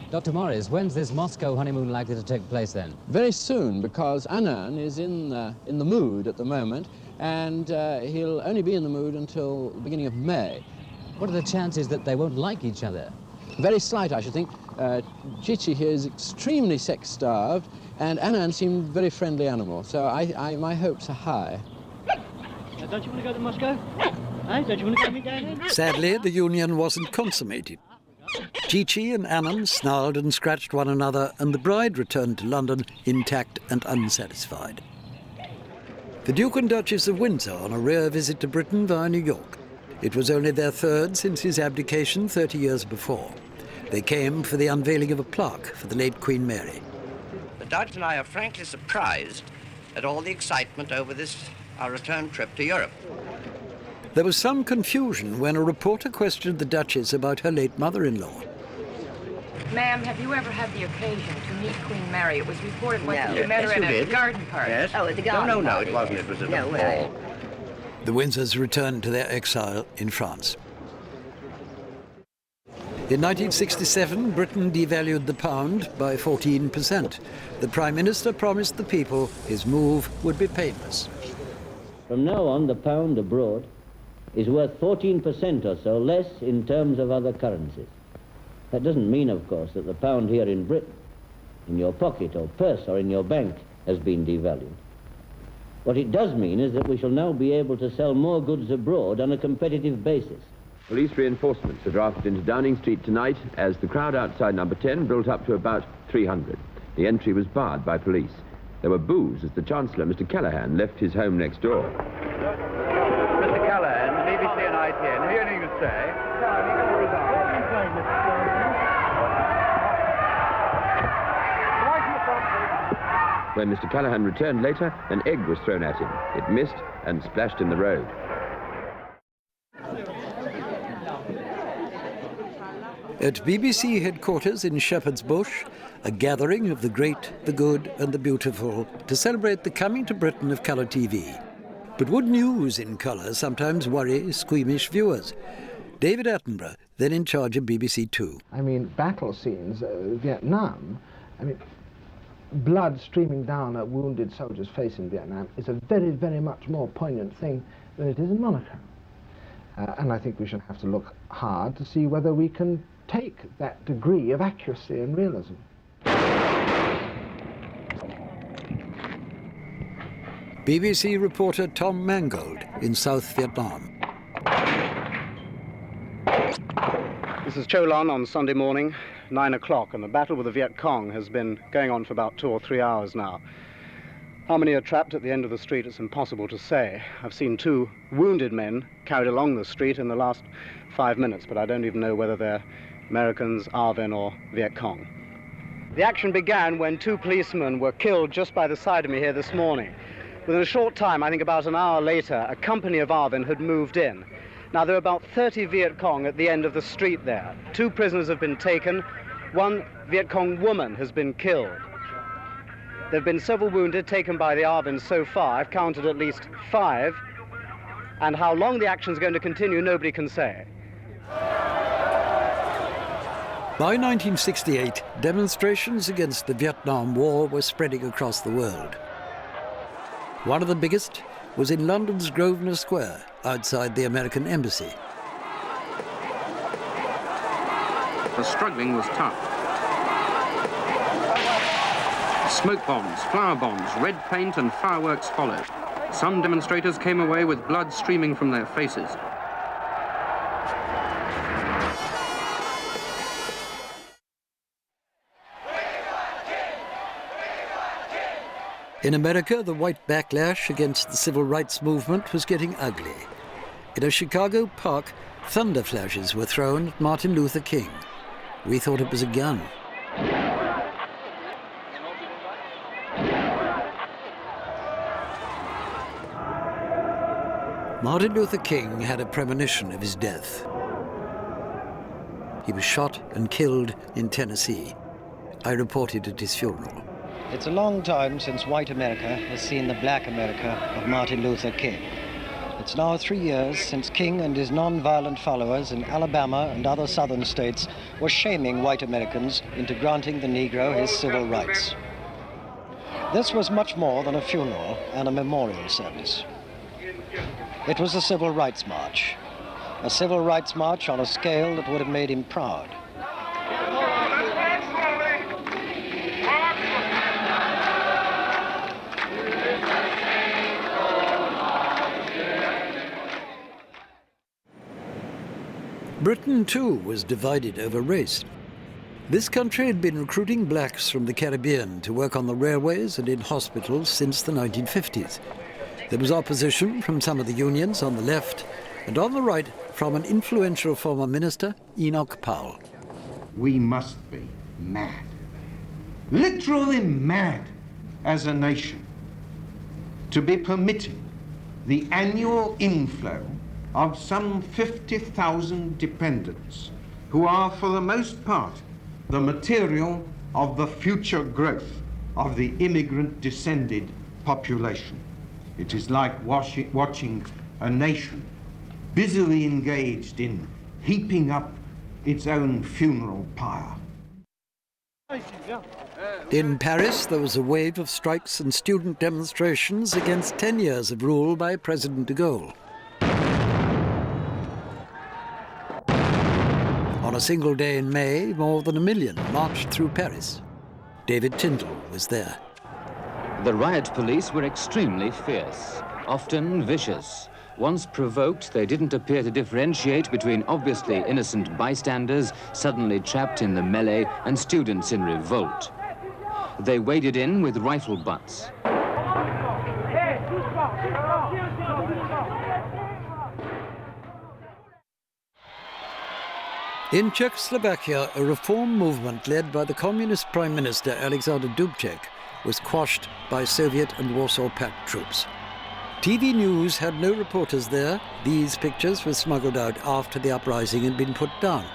Dr. Morris, when's this Moscow honeymoon likely to take place then? Very soon, because Annan is in the mood at the moment, and he'll only be in the mood until the beginning of May. What are the chances that they won't like each other? Very slight, I should think. Chi-Chi here is extremely sex-starved, and Annan seemed a very friendly animal, so my hopes are high. Don't you want to go to Moscow? Hey, don't you want to go me down? Sadly, the union wasn't consummated. Chi-Chi and Annan snarled and scratched one another, and the bride returned to London intact and unsatisfied. The Duke and Duchess of Windsor on a rare visit to Britain via New York. It was only their 3rd since his abdication 30 years before. They came for the unveiling of a plaque for the late Queen Mary. The Dutch and I are frankly surprised at all the excitement over our return trip to Europe. There was some confusion when a reporter questioned the Duchess about her late mother-in-law. Ma'am, have you ever had the occasion to meet Queen Mary? It was reported once that No. you met her Yes, at you a did. garden party. Yes. Oh, at the garden No, party. it wasn't. It was at No a way. ball. The Windsors returned to their exile in France. In 1967, Britain devalued the pound by 14%. The Prime Minister promised the people his move would be painless. From now on, the pound abroad is worth 14% or so less in terms of other currencies. That doesn't mean, of course, that the pound here in Britain, in your pocket or purse or in your bank, has been devalued. What it does mean is that we shall now be able to sell more goods abroad on a competitive basis. Police reinforcements are drafted into Downing Street tonight as the crowd outside number 10 built up to about 300. The entry was barred by police. There were boos as the Chancellor, Mr. Callaghan, left his home next door. Mr. Callaghan, BBC and ITN, hearing you say... When Mr. Callaghan returned later, an egg was thrown at him. It missed and splashed in the road. At BBC headquarters in Shepherd's Bush, a gathering of the great, the good and the beautiful to celebrate the coming to Britain of colour TV. But would news in colour sometimes worry squeamish viewers? David Attenborough, then in charge of BBC Two. I mean, battle scenes, Vietnam, I mean, blood streaming down a wounded soldier's face in Vietnam is a very, very much more poignant thing than it is in Monaco. And I think we should have to look hard to see whether we can take that degree of accuracy and realism. BBC reporter Tom Mangold in South Vietnam. This is Cho Lon on Sunday morning, 9 o'clock, and the battle with the Viet Cong has been going on for about 2 or 3 hours now. How many are trapped at the end of the street, it's impossible to say. I've seen 2 wounded men carried along the street in the last 5 minutes, but I don't even know whether they're Americans, ARVN or Viet Cong. The action began when 2 policemen were killed just by the side of me here this morning. Within a short time, I think about an hour later, a company of ARVN had moved in. Now, there are about 30 Viet Cong at the end of the street there. 2 prisoners have been taken. 1 Viet Cong woman has been killed. There have been several wounded taken by the ARVN so far. I've counted at least 5. And how long the action is going to continue, nobody can say. By 1968, demonstrations against the Vietnam War were spreading across the world. One of the biggest was in London's Grosvenor Square, outside the American Embassy. The struggling was tough. Smoke bombs, flower bombs, red paint and fireworks followed. Some demonstrators came away with blood streaming from their faces. In America, the white backlash against the civil rights movement was getting ugly. In a Chicago park, thunder flashes were thrown at Martin Luther King. We thought it was a gun. Martin Luther King had a premonition of his death. He was shot and killed in Tennessee. I reported at his funeral. It's a long time since white America has seen the black America of Martin Luther King. It's now 3 years since King and his non-violent followers in Alabama and other southern states were shaming white Americans into granting the Negro his civil rights. This was much more than a funeral and a memorial service. It was a civil rights march. A civil rights march on a scale that would have made him proud. Britain, too, was divided over race. This country had been recruiting blacks from the Caribbean to work on the railways and in hospitals since the 1950s. There was opposition from some of the unions on the left, and on the right from an influential former minister, Enoch Powell. We must be mad, literally mad as a nation, to be permitting the annual inflow of some 50,000 dependents who are, for the most part, the material of the future growth of the immigrant-descended population. It is like watching a nation busily engaged in heaping up its own funeral pyre. In Paris, there was a wave of strikes and student demonstrations against 10 years of rule by President de Gaulle. On a single day in May, more than 1 million marched through Paris. David Tyndall was there. The riot police were extremely fierce, often vicious. Once provoked, they didn't appear to differentiate between obviously innocent bystanders suddenly trapped in the melee and students in revolt. They waded in with rifle butts. In Czechoslovakia, a reform movement led by the Communist Prime Minister Alexander Dubček was quashed by Soviet and Warsaw Pact troops. TV news had no reporters there. These pictures were smuggled out after the uprising had been put down.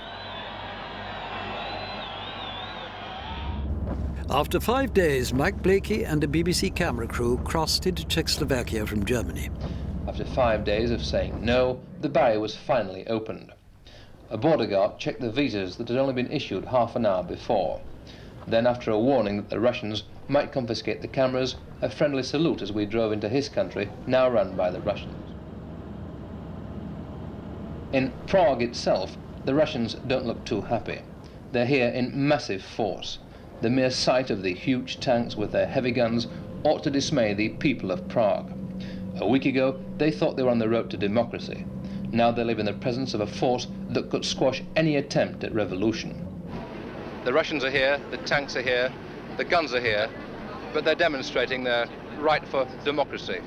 After 5 days, Mike Blakey and a BBC camera crew crossed into Czechoslovakia from Germany. After 5 days of saying no, the barrier was finally opened. A border guard checked the visas that had only been issued half an hour before. Then, after a warning that the Russians might confiscate the cameras, a friendly salute as we drove into his country, now run by the Russians. In Prague itself, the Russians don't look too happy. They're here in massive force. The mere sight of the huge tanks with their heavy guns ought to dismay the people of Prague. A week ago, they thought they were on the road to democracy. Now they live in the presence of a force that could squash any attempt at revolution. The Russians are here, the tanks are here, the guns are here, but they're demonstrating their right for democracy.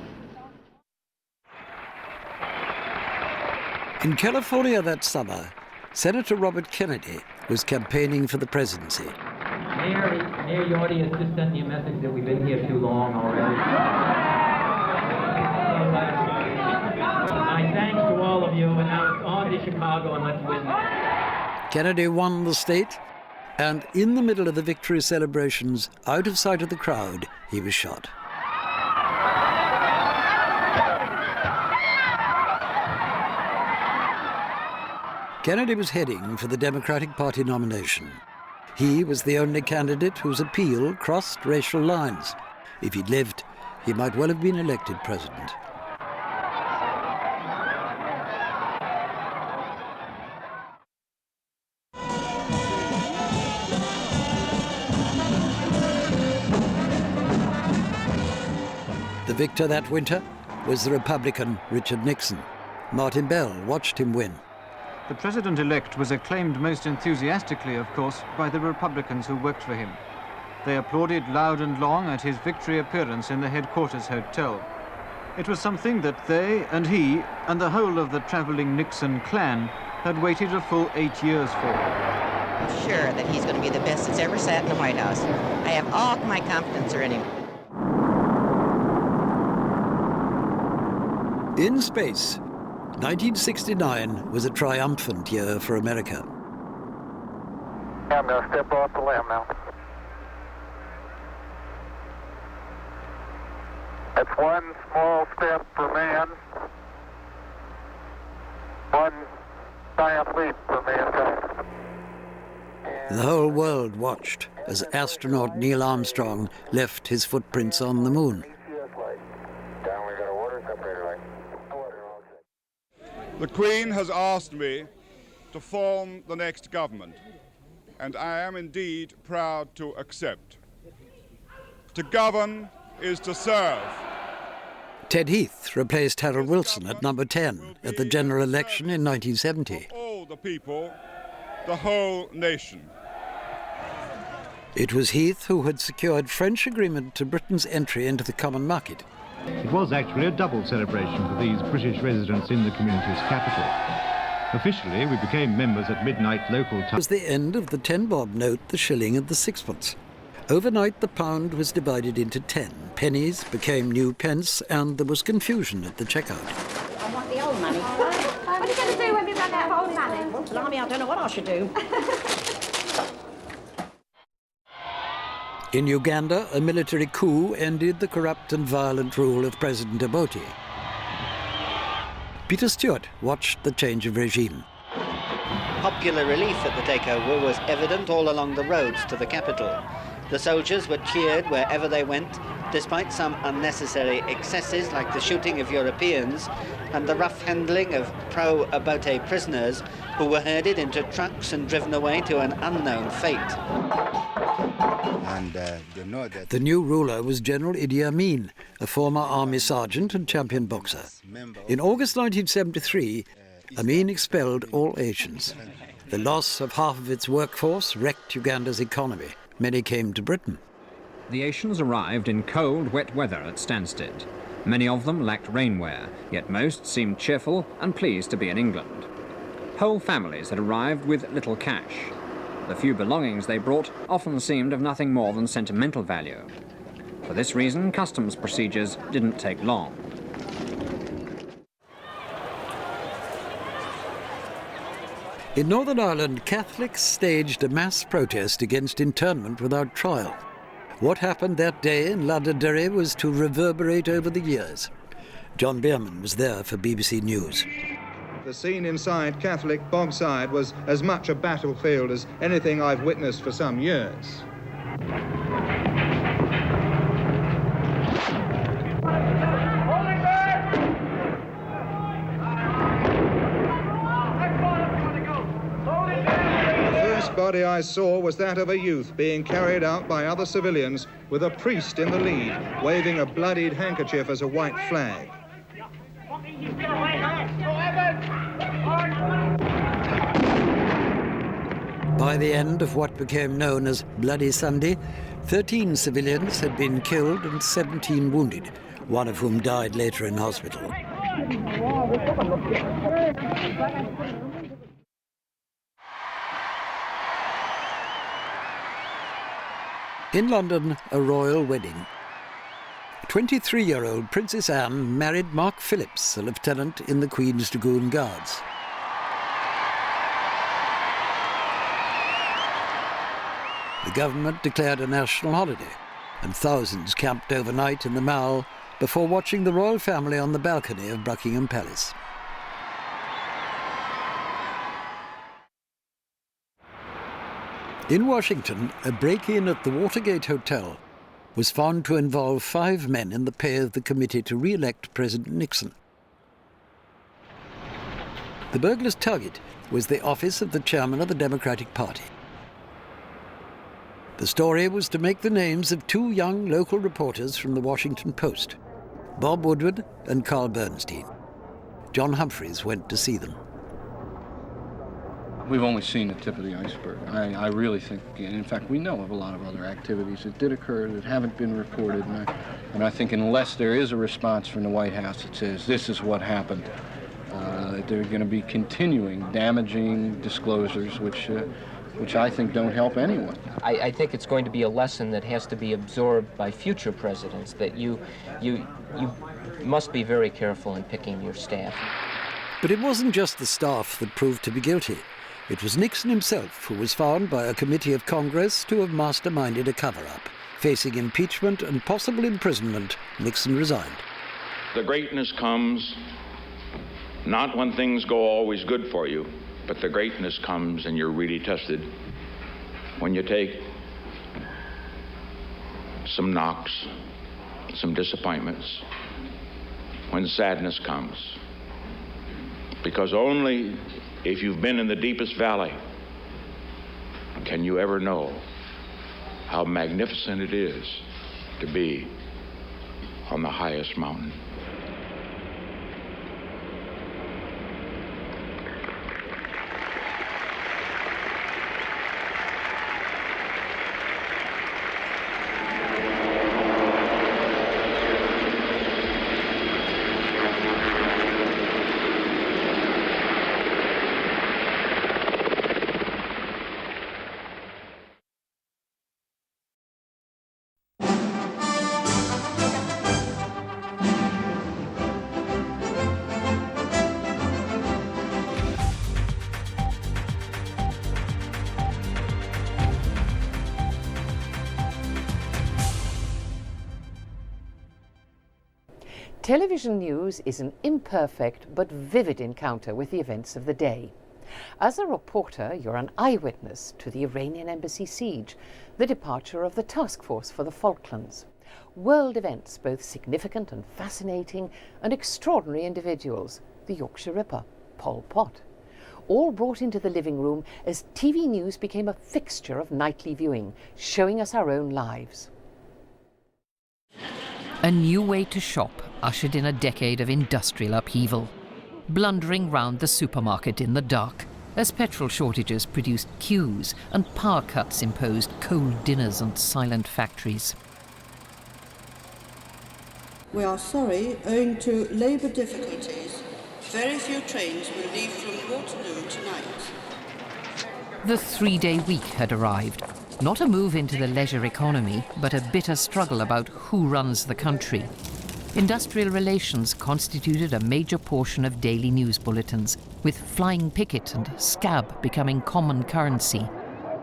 In California that summer, Senator Robert Kennedy was campaigning for the presidency. Mayor, your audience just sent me a message that we've been here too long already. My thanks to all of you, and now it's on to Chicago, and let's win. Kennedy won the state, and in the middle of the victory celebrations, out of sight of the crowd, he was shot. Kennedy was heading for the Democratic Party nomination. He was the only candidate whose appeal crossed racial lines. If he'd lived, he might well have been elected president. The victor that winter was the Republican Richard Nixon. Martin Bell watched him win. The president-elect was acclaimed most enthusiastically, of course, by the Republicans who worked for him. They applauded loud and long at his victory appearance in the headquarters hotel. It was something that they and he and the whole of the traveling Nixon clan had waited a full 8 years for. I'm sure that he's going to be the best that's ever sat in the White House. I have all my confidence in him. In space, 1969 was a triumphant year for America. I'm going to step off the limb now. That's one small step for man, one giant leap for mankind. The whole world watched as astronaut Neil Armstrong left his footprints on the moon. The Queen has asked me to form the next government, and I am indeed proud to accept. To govern is to serve. Ted Heath replaced Harold Wilson at number 10 at the general election in 1970. All the people, the whole nation. It was Heath who had secured French agreement to Britain's entry into the common market. It was actually a double celebration for these British residents in the community's capital. Officially, we became members at midnight local time. It was the end of the 10-bob note, the shilling and the sixpence. Overnight, the pound was divided into 10. Pennies became new pence, and there was confusion at the checkout. I want the old money. What are you going to do when we run out of old money? Well, blimey, I don't know what I should do. In Uganda, a military coup ended the corrupt and violent rule of President Obote. Peter Stewart watched the change of regime. Popular relief at the takeover was evident all along the roads to the capital. The soldiers were cheered wherever they went, despite some unnecessary excesses like the shooting of Europeans and the rough handling of pro-Obote prisoners who were herded into trucks and driven away to an unknown fate. And you know that the new ruler was General Idi Amin, a former army sergeant and champion boxer. In August 1973, Amin expelled all Asians. The loss of half of its workforce wrecked Uganda's economy. Many came to Britain. The Asians arrived in cold, wet weather at Stansted. Many of them lacked rainwear, yet most seemed cheerful and pleased to be in England. Whole families had arrived with little cash. The few belongings they brought often seemed of nothing more than sentimental value. For this reason, customs procedures didn't take long. In Northern Ireland, Catholics staged a mass protest against internment without trial. What happened that day in Londonderry was to reverberate over the years. John Bierman was there for BBC News. The scene inside Catholic Bogside was as much a battlefield as anything I've witnessed for some years. The body I saw was that of a youth being carried out by other civilians with a priest in the lead, waving a bloodied handkerchief as a white flag. By the end of what became known as Bloody Sunday, 13 civilians had been killed and 17 wounded, one of whom died later in hospital. In London, a royal wedding. 23-year-old Princess Anne married Mark Phillips, a lieutenant in the Queen's Dragoon Guards. The government declared a national holiday, and thousands camped overnight in the Mall before watching the royal family on the balcony of Buckingham Palace. In Washington, a break-in at the Watergate Hotel was found to involve 5 men in the pay of the committee to re-elect President Nixon. The burglars' target was the office of the chairman of the Democratic Party. The story was to make the names of 2 young local reporters from the Washington Post, Bob Woodward and Carl Bernstein. John Humphreys went to see them. We've only seen the tip of the iceberg. I really think, and in fact, we know of a lot of other activities that did occur that haven't been reported, and I think unless there is a response from the White House that says this is what happened, there are going to be continuing damaging disclosures which I think don't help anyone. I think it's going to be a lesson that has to be absorbed by future presidents, that you must be very careful in picking your staff. But it wasn't just the staff that proved to be guilty. It was Nixon himself who was found by a committee of Congress to have masterminded a cover-up. Facing impeachment and possible imprisonment, Nixon resigned. The greatness comes not when things go always good for you, but the greatness comes and you're really tested when you take some knocks, some disappointments, when sadness comes. Because only if you've been in the deepest valley can you ever know how magnificent it is to be on the highest mountain. Television news is an imperfect but vivid encounter with the events of the day. As a reporter, you're an eyewitness to the Iranian embassy siege, the departure of the task force for the Falklands. World events, both significant and fascinating, and extraordinary individuals, the Yorkshire Ripper, Pol Pot, all brought into the living room as TV news became a fixture of nightly viewing, showing us our own lives. A new way to shop ushered in a decade of industrial upheaval, blundering round the supermarket in the dark, as petrol shortages produced queues and power cuts imposed cold dinners and silent factories. We are sorry, owing to labour difficulties, very few trains will leave from Waterloo tonight. The three-day week had arrived. Not a move into the leisure economy, but a bitter struggle about who runs the country. Industrial relations constituted a major portion of daily news bulletins, with flying picket and scab becoming common currency.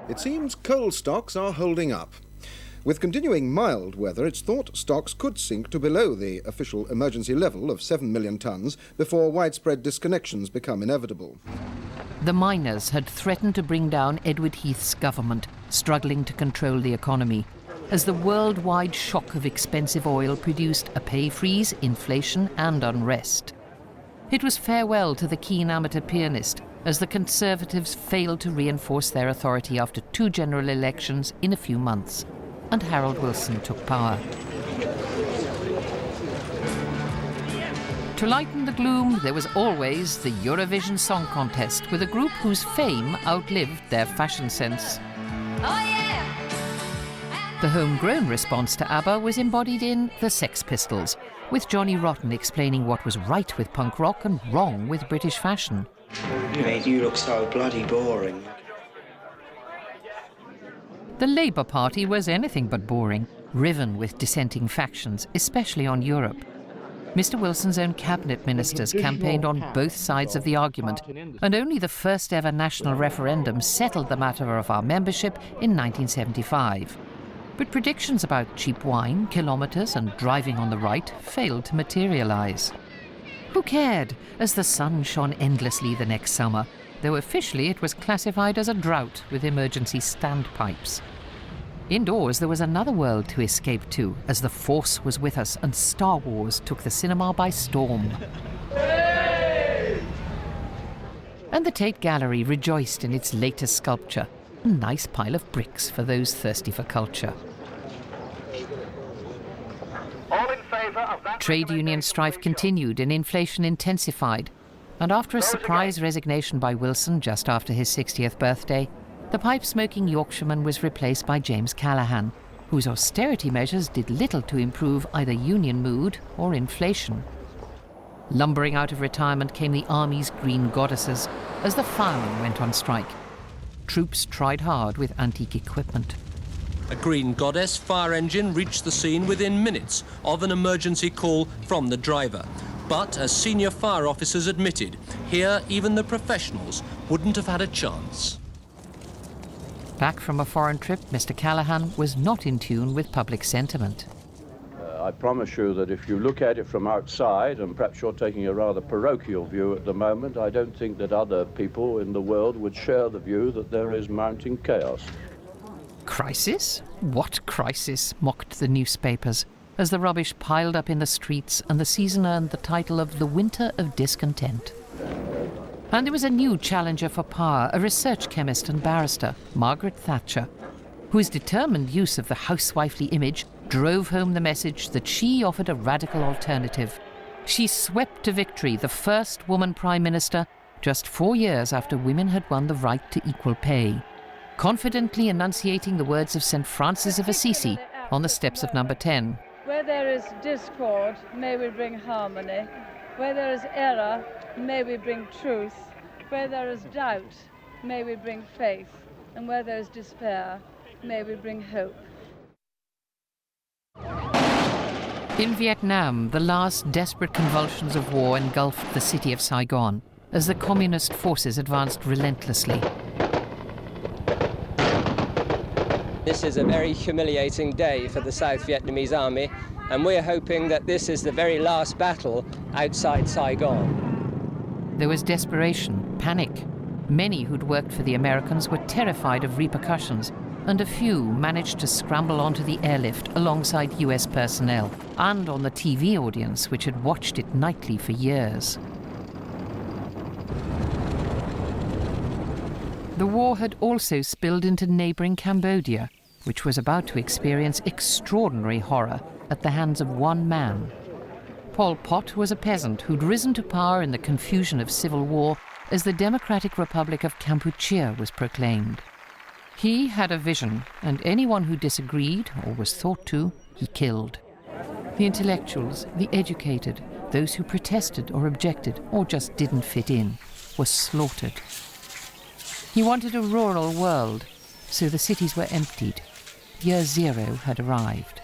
It seems coal stocks are holding up. With continuing mild weather, it's thought stocks could sink to below the official emergency level of 7 million tonnes before widespread disconnections become inevitable. The miners had threatened to bring down Edward Heath's government, struggling to control the economy, as the worldwide shock of expensive oil produced a pay freeze, inflation and unrest. It was farewell to the keen amateur pianist, as the Conservatives failed to reinforce their authority after 2 general elections in a few months, and Harold Wilson took power. To lighten the gloom, there was always the Eurovision Song Contest, with a group whose fame outlived their fashion sense. The homegrown response to ABBA was embodied in the Sex Pistols, with Johnny Rotten explaining what was right with punk rock and wrong with British fashion. You made you look so bloody boring. The Labour Party was anything but boring, riven with dissenting factions, especially on Europe. Mr. Wilson's own cabinet ministers campaigned on both sides of the argument, and only the first ever national referendum settled the matter of our membership in 1975. But predictions about cheap wine, kilometres and driving on the right failed to materialise. Who cared, as the sun shone endlessly the next summer, though officially it was classified as a drought with emergency standpipes. Indoors there was another world to escape to, as the Force was with us and Star Wars took the cinema by storm. And the Tate Gallery rejoiced in its latest sculpture, a nice pile of bricks for those thirsty for culture. Trade union strife continued and inflation intensified, and after a surprise resignation by Wilson just after his 60th birthday, the pipe-smoking Yorkshireman was replaced by James Callaghan, whose austerity measures did little to improve either union mood or inflation. Lumbering out of retirement came the Army's Green Goddesses as the firemen went on strike. Troops tried hard with antique equipment. A Green Goddess fire engine reached the scene within minutes of an emergency call from the driver. But, as senior fire officers admitted, here even the professionals wouldn't have had a chance. Back from a foreign trip, Mr. Callaghan was not in tune with public sentiment. I promise you that if you look at it from outside, and perhaps you're taking a rather parochial view at the moment, I don't think that other people in the world would share the view that there is mounting chaos. Crisis? What crisis? Mocked the newspapers, as the rubbish piled up in the streets and the season earned the title of the Winter of Discontent. And there was a new challenger for power, a research chemist and barrister, Margaret Thatcher, whose determined use of the housewifely image drove home the message that she offered a radical alternative. She swept to victory the first woman Prime Minister just 4 years after women had won the right to equal pay, confidently enunciating the words of St. Francis of Assisi on the steps of Number 10. Where there is discord, may we bring harmony. Where there is error, may we bring truth. Where there is doubt, may we bring faith. And where there is despair, may we bring hope. In Vietnam, the last desperate convulsions of war engulfed the city of Saigon as the communist forces advanced relentlessly. This is a very humiliating day for the South Vietnamese army, and we're hoping that this is the very last battle outside Saigon. There was desperation, panic, Many who'd worked for the Americans were terrified of repercussions, and a few managed to scramble onto the airlift alongside US personnel and on the TV audience which had watched it nightly for years. The war had also spilled into neighbouring Cambodia, which was about to experience extraordinary horror at the hands of one man. Pol Pot was a peasant who'd risen to power in the confusion of civil war as the Democratic Republic of Kampuchea was proclaimed. He had a vision, and anyone who disagreed, or was thought to, he killed. The intellectuals, the educated, those who protested or objected, or just didn't fit in, were slaughtered. He wanted a rural world, so the cities were emptied. Year zero had arrived.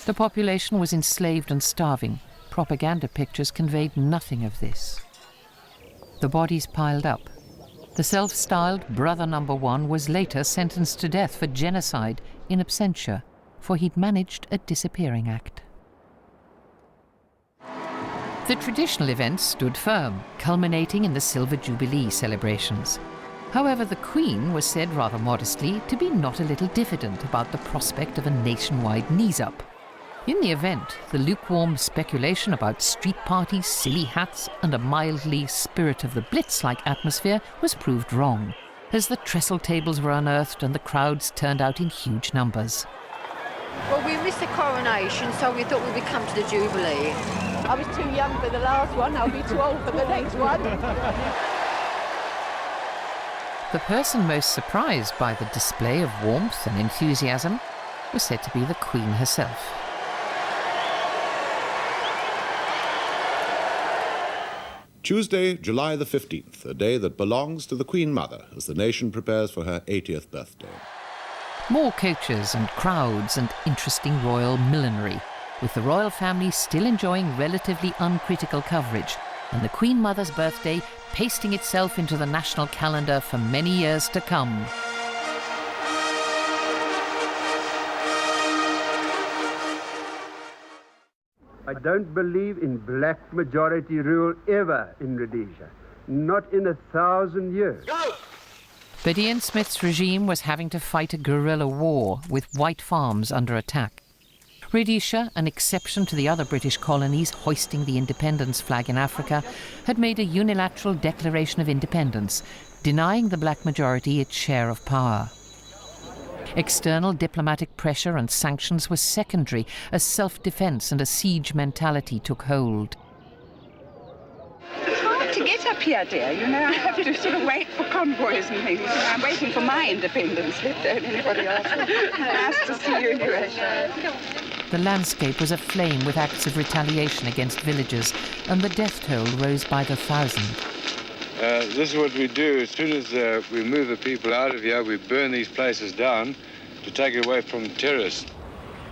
The population was enslaved and starving. Propaganda pictures conveyed nothing of this. The bodies piled up. The self-styled Brother Number One was later sentenced to death for genocide in absentia, for he'd managed a disappearing act. The traditional events stood firm, culminating in the Silver Jubilee celebrations. However, the Queen was said rather modestly to be not a little diffident about the prospect of a nationwide knees-up. In the event, the lukewarm speculation about street parties, silly hats, and a mildly spirit-of-the-blitz-like atmosphere was proved wrong, as the trestle tables were unearthed and the crowds turned out in huge numbers. Well, we missed the coronation, so we thought we'd come to the Jubilee. I was too young for the last one, I'll be too old for the next one. The person most surprised by the display of warmth and enthusiasm was said to be the Queen herself. Tuesday, July the 15th, a day that belongs to the Queen Mother as the nation prepares for her 80th birthday. More coaches and crowds and interesting royal millinery, with the royal family still enjoying relatively uncritical coverage, and the Queen Mother's birthday pasting itself into the national calendar for many years to come. I don't believe in black majority rule ever in Rhodesia. Not in 1,000 years. But Ian Smith's regime was having to fight a guerrilla war with white farms under attack. Rhodesia, an exception to the other British colonies hoisting the independence flag in Africa, had made a unilateral declaration of independence, denying the black majority its share of power. External diplomatic pressure and sanctions were secondary as self-defense and a siege mentality took hold. It's hard to get up here, dear. You know, I have to sort of wait for convoys and things. I'm waiting for my independence, let alone anybody else. Nice to see you anyway. The landscape was aflame with acts of retaliation against villagers, and the death toll rose by the thousand. This is what we do. As soon as we move the people out of here, we burn these places down to take it away from terrorists.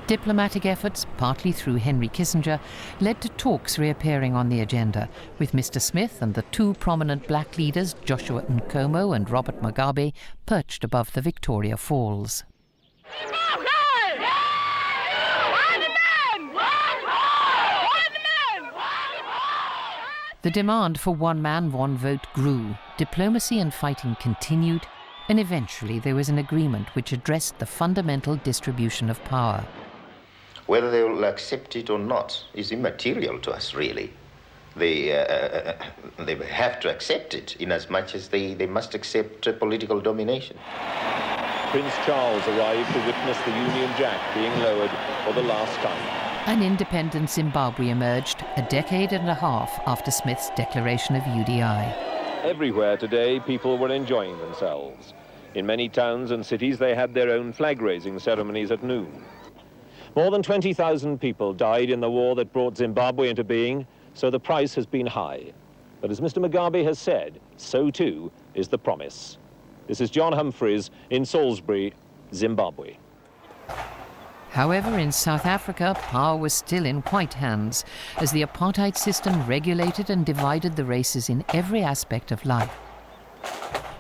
Diplomatic efforts, partly through Henry Kissinger, led to talks reappearing on the agenda, with Mr. Smith and the two prominent black leaders, Joshua Nkomo and Robert Mugabe, perched above the Victoria Falls. The demand for one man, one vote grew. Diplomacy and fighting continued, and eventually there was an agreement which addressed the fundamental distribution of power. Whether they will accept it or not is immaterial to us, really. They have to accept it in as much as they must accept political domination. Prince Charles arrived to witness the Union Jack being lowered for the last time. An independent Zimbabwe emerged a decade and a half after Smith's declaration of UDI. Everywhere today, people were enjoying themselves. In many towns and cities, they had their own flag-raising ceremonies at noon. More than 20,000 people died in the war that brought Zimbabwe into being, so the price has been high. But as Mr. Mugabe has said, so too is the promise. This is John Humphreys in Salisbury, Zimbabwe. However, in South Africa, power was still in white hands, as the apartheid system regulated and divided the races in every aspect of life.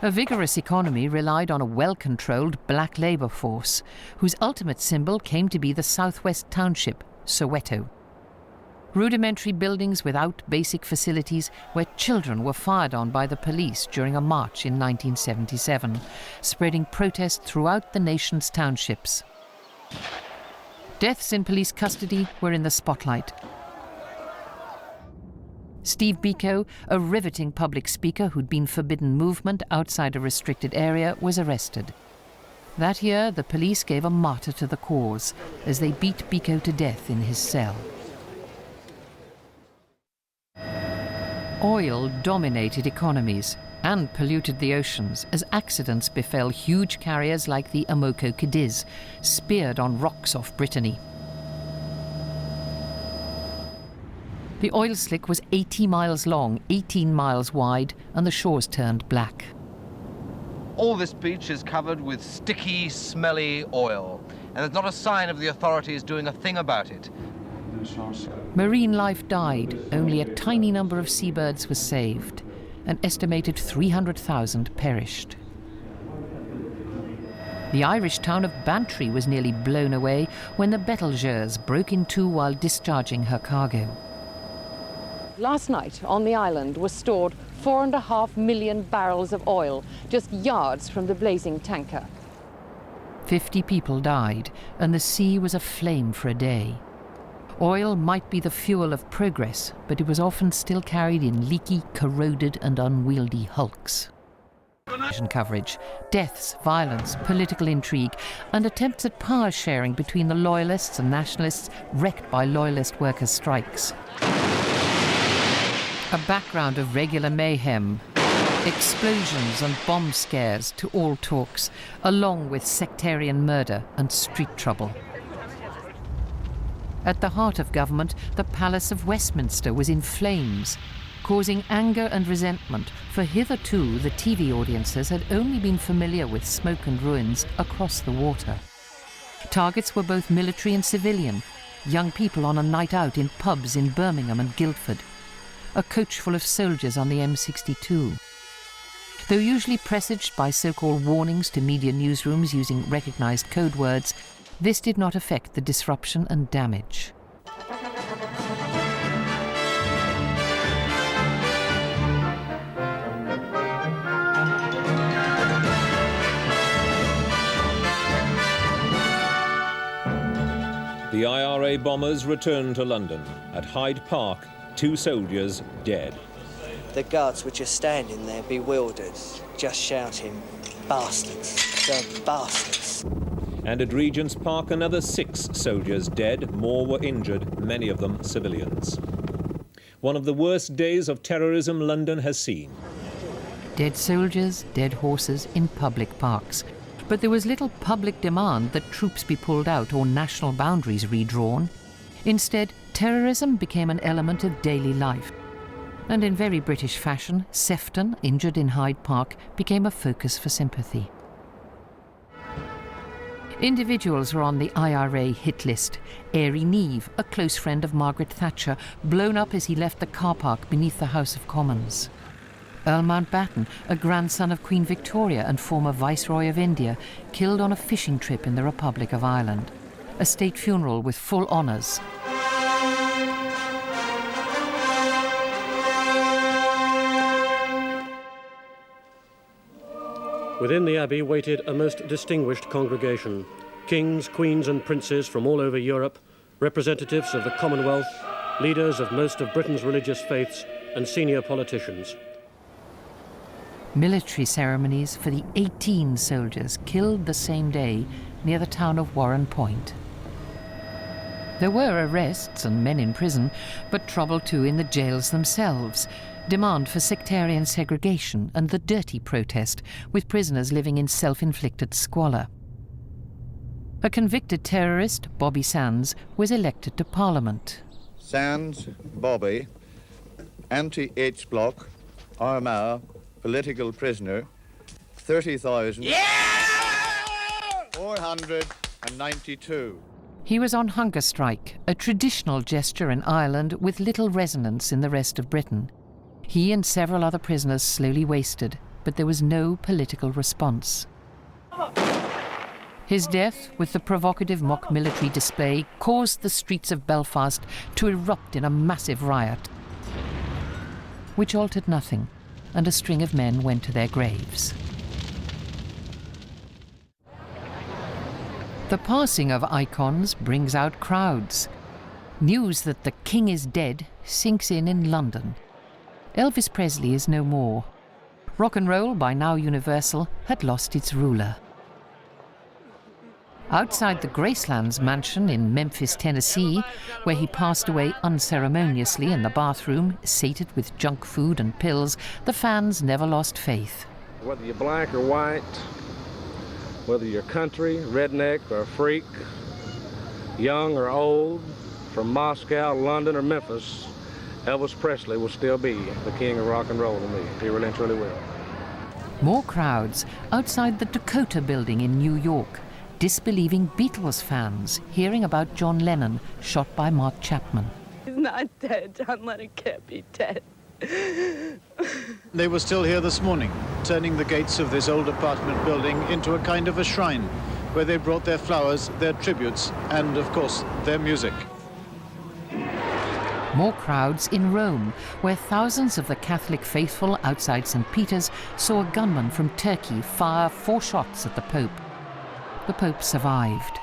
A vigorous economy relied on a well-controlled black labour force, whose ultimate symbol came to be the southwest township, Soweto. Rudimentary buildings without basic facilities where children were fired on by the police during a march in 1977, spreading protest throughout the nation's townships. Deaths in police custody were in the spotlight. Steve Biko, a riveting public speaker who'd been forbidden movement outside a restricted area, was arrested. That year, the police gave a martyr to the cause as they beat Biko to death in his cell. Oil dominated economies and polluted the oceans as accidents befell huge carriers like the Amoco Cadiz, speared on rocks off Brittany. The oil slick was 80 miles long, 18 miles wide, and the shores turned black. All this beach is covered with sticky, smelly oil, and there's not a sign of the authorities doing a thing about it. Marine life died. Only a tiny number of seabirds was saved. An estimated 300,000 perished. The Irish town of Bantry was nearly blown away when the Betelgeuse broke in two while discharging her cargo. Last night on the island was stored 4.5 million barrels of oil, just yards from the blazing tanker. 50 people died, and the sea was aflame for a day. Oil might be the fuel of progress, but it was often still carried in leaky, corroded and unwieldy hulks. Coverage, deaths, violence, political intrigue, and attempts at power sharing between the loyalists and nationalists wrecked by loyalist workers' strikes. A background of regular mayhem, explosions and bomb scares to all talks, along with sectarian murder and street trouble. At the heart of government, the Palace of Westminster was in flames, causing anger and resentment, for hitherto the TV audiences had only been familiar with smoke and ruins across the water. Targets were both military and civilian, young people on a night out in pubs in Birmingham and Guildford, a coach full of soldiers on the M62. Though usually presaged by so-called warnings to media newsrooms using recognised code words, this did not affect the disruption and damage. The IRA bombers returned to London. At Hyde Park, 2 soldiers dead. The guards were just standing there, bewildered, just shouting, "Bastards, the bastards." And at Regent's Park, another 6 soldiers dead, more were injured, many of them civilians. One of the worst days of terrorism London has seen. Dead soldiers, dead horses in public parks. But there was little public demand that troops be pulled out or national boundaries redrawn. Instead, terrorism became an element of daily life. And in very British fashion, Sefton, injured in Hyde Park, became a focus for sympathy. Individuals were on the IRA hit list. Airy Neave, a close friend of Margaret Thatcher, blown up as he left the car park beneath the House of Commons. Earl Mountbatten, a grandson of Queen Victoria and former Viceroy of India, killed on a fishing trip in the Republic of Ireland. A state funeral with full honours. Within the abbey waited a most distinguished congregation. Kings, queens and princes from all over Europe, representatives of the Commonwealth, leaders of most of Britain's religious faiths and senior politicians. Military ceremonies for the 18 soldiers killed the same day near the town of Warren Point. There were arrests and men in prison, but trouble too in the jails themselves. Demand for sectarian segregation and the dirty protest, with prisoners living in self-inflicted squalor. A convicted terrorist, Bobby Sands, was elected to Parliament. Sands, Bobby, anti-H block, Armagh, political prisoner, 30,492. He was on hunger strike, a traditional gesture in Ireland with little resonance in the rest of Britain. He and several other prisoners slowly wasted, but there was no political response. His death, with the provocative mock military display, caused the streets of Belfast to erupt in a massive riot, which altered nothing, and a string of men went to their graves. The passing of icons brings out crowds. News that the king is dead sinks in London. Elvis Presley is no more. Rock and roll, by now universal, had lost its ruler. Outside the Gracelands mansion in Memphis, Tennessee, where he passed away unceremoniously in the bathroom, sated with junk food and pills, the fans never lost faith. Whether you're black or white, whether you're country, redneck, or freak, young or old, from Moscow, London, or Memphis, Elvis Presley will still be the king of rock and roll to me. He really and truly will. More crowds outside the Dakota Building in New York, disbelieving Beatles fans hearing about John Lennon shot by Mark Chapman. He's not dead. John Lennon can't be dead. They were still here this morning, turning the gates of this old apartment building into a kind of a shrine, where they brought their flowers, their tributes, and, of course, their music. More crowds in Rome, where thousands of the Catholic faithful outside St. Peter's saw a gunman from Turkey fire 4 shots at the Pope. The Pope survived.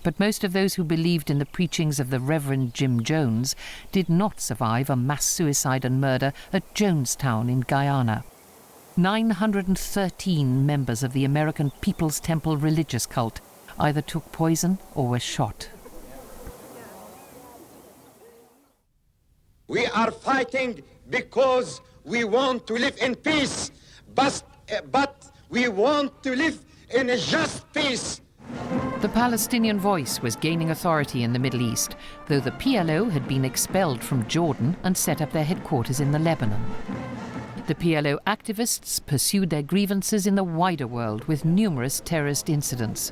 But most of those who believed in the preachings of the Reverend Jim Jones did not survive a mass suicide and murder at Jonestown in Guyana. 913 members of the American People's Temple religious cult either took poison or were shot. We are fighting because we want to live in peace, but we want to live in a just peace. The Palestinian Voice was gaining authority in the Middle East, though the PLO had been expelled from Jordan and set up their headquarters in the Lebanon. The PLO activists pursued their grievances in the wider world with numerous terrorist incidents,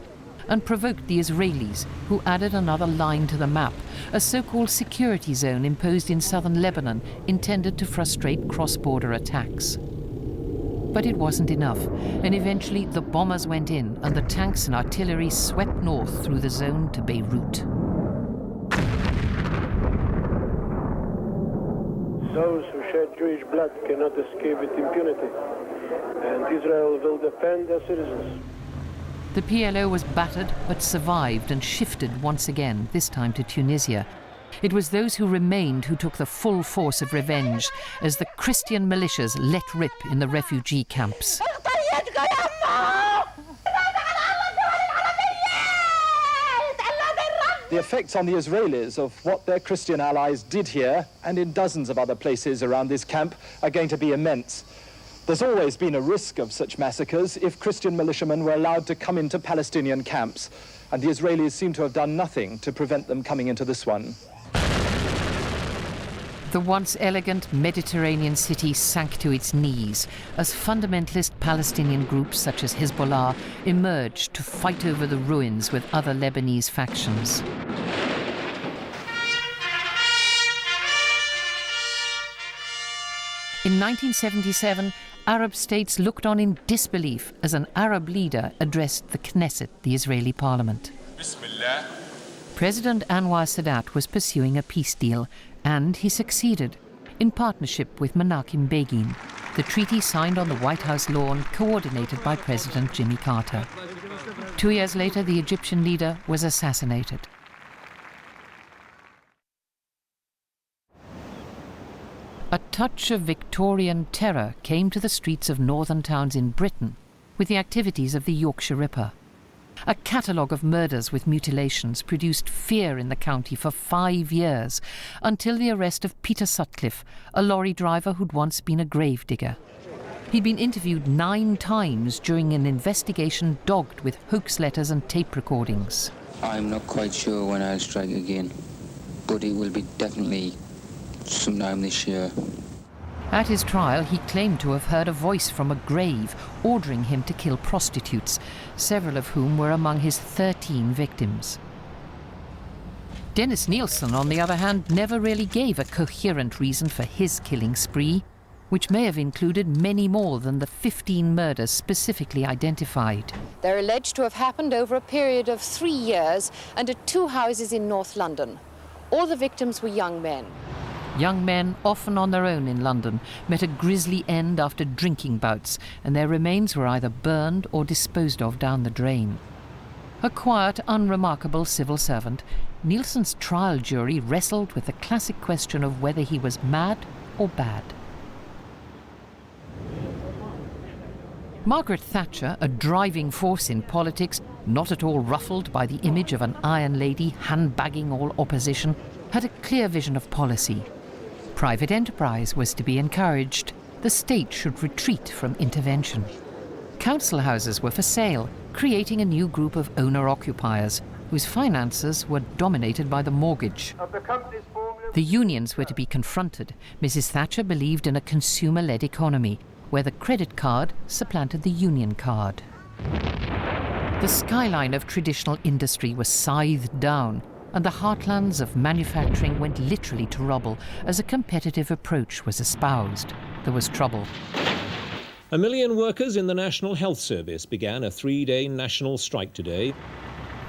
and provoked the Israelis, who added another line to the map, a so-called security zone imposed in southern Lebanon intended to frustrate cross-border attacks. But it wasn't enough, and eventually the bombers went in and the tanks and artillery swept north through the zone to Beirut. Those who shed Jewish blood cannot escape with impunity, and Israel will defend their citizens. The PLO was battered but survived and shifted once again, this time to Tunisia. It was those who remained who took the full force of revenge as the Christian militias let rip in the refugee camps. The effects on the Israelis of what their Christian allies did here and in dozens of other places around this camp are going to be immense. There's always been a risk of such massacres if Christian militiamen were allowed to come into Palestinian camps, and the Israelis seem to have done nothing to prevent them coming into this one. The once elegant Mediterranean city sank to its knees as fundamentalist Palestinian groups such as Hezbollah emerged to fight over the ruins with other Lebanese factions. In 1977, Arab states looked on in disbelief as an Arab leader addressed the Knesset, the Israeli parliament. Bismillah. President Anwar Sadat was pursuing a peace deal, and he succeeded, in partnership with Menachem Begin, the treaty signed on the White House lawn, coordinated by President Jimmy Carter. 2 years later, the Egyptian leader was assassinated. A touch of Victorian terror came to the streets of northern towns in Britain with the activities of the Yorkshire Ripper. A catalogue of murders with mutilations produced fear in the county for 5 years, until the arrest of Peter Sutcliffe, a lorry driver who'd once been a gravedigger. He'd been interviewed 9 times during an investigation dogged with hoax letters and tape recordings. I'm not quite sure when I'll strike again, but it will be definitely sometime this year. At his trial, he claimed to have heard a voice from a grave ordering him to kill prostitutes, several of whom were among his 13 victims. Dennis Nielsen, on the other hand, never really gave a coherent reason for his killing spree. which may have included many more than the 15 murders specifically identified. They're alleged to have happened over a period of 3 years and at 2 houses in North London. All the victims were young men. Young men, often on their own in London, met a grisly end after drinking bouts, and their remains were either burned or disposed of down the drain. A quiet, unremarkable civil servant, Nielsen's trial jury wrestled with the classic question of whether he was mad or bad. Margaret Thatcher, a driving force in politics, not at all ruffled by the image of an iron lady handbagging all opposition, had a clear vision of policy. Private enterprise was to be encouraged. The state should retreat from intervention. Council houses were for sale, creating a new group of owner-occupiers whose finances were dominated by the mortgage. The unions were to be confronted. Mrs. Thatcher believed in a consumer-led economy, where the credit card supplanted the union card. The skyline of traditional industry was scythed down, and the heartlands of manufacturing went literally to rubble as a competitive approach was espoused. There was trouble. 1 million workers in the National Health Service began a 3-day national strike today.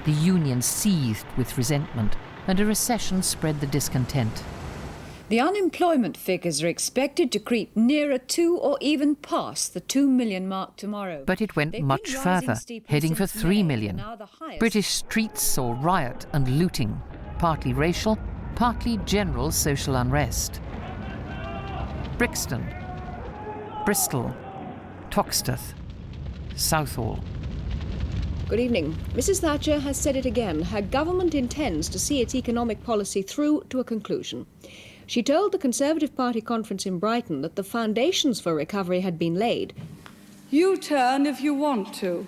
The union seethed with resentment, and a recession spread the discontent. The unemployment figures are expected to creep nearer to or even past the 2 million mark tomorrow. But it went much further, heading for 3 million. British streets saw riot and looting, partly racial, partly general social unrest. Brixton, Bristol, Toxteth, Southall. Good evening. Mrs. Thatcher has said it again. Her government intends to see its economic policy through to a conclusion. She told the Conservative Party conference in Brighton that the foundations for recovery had been laid. You turn if you want to.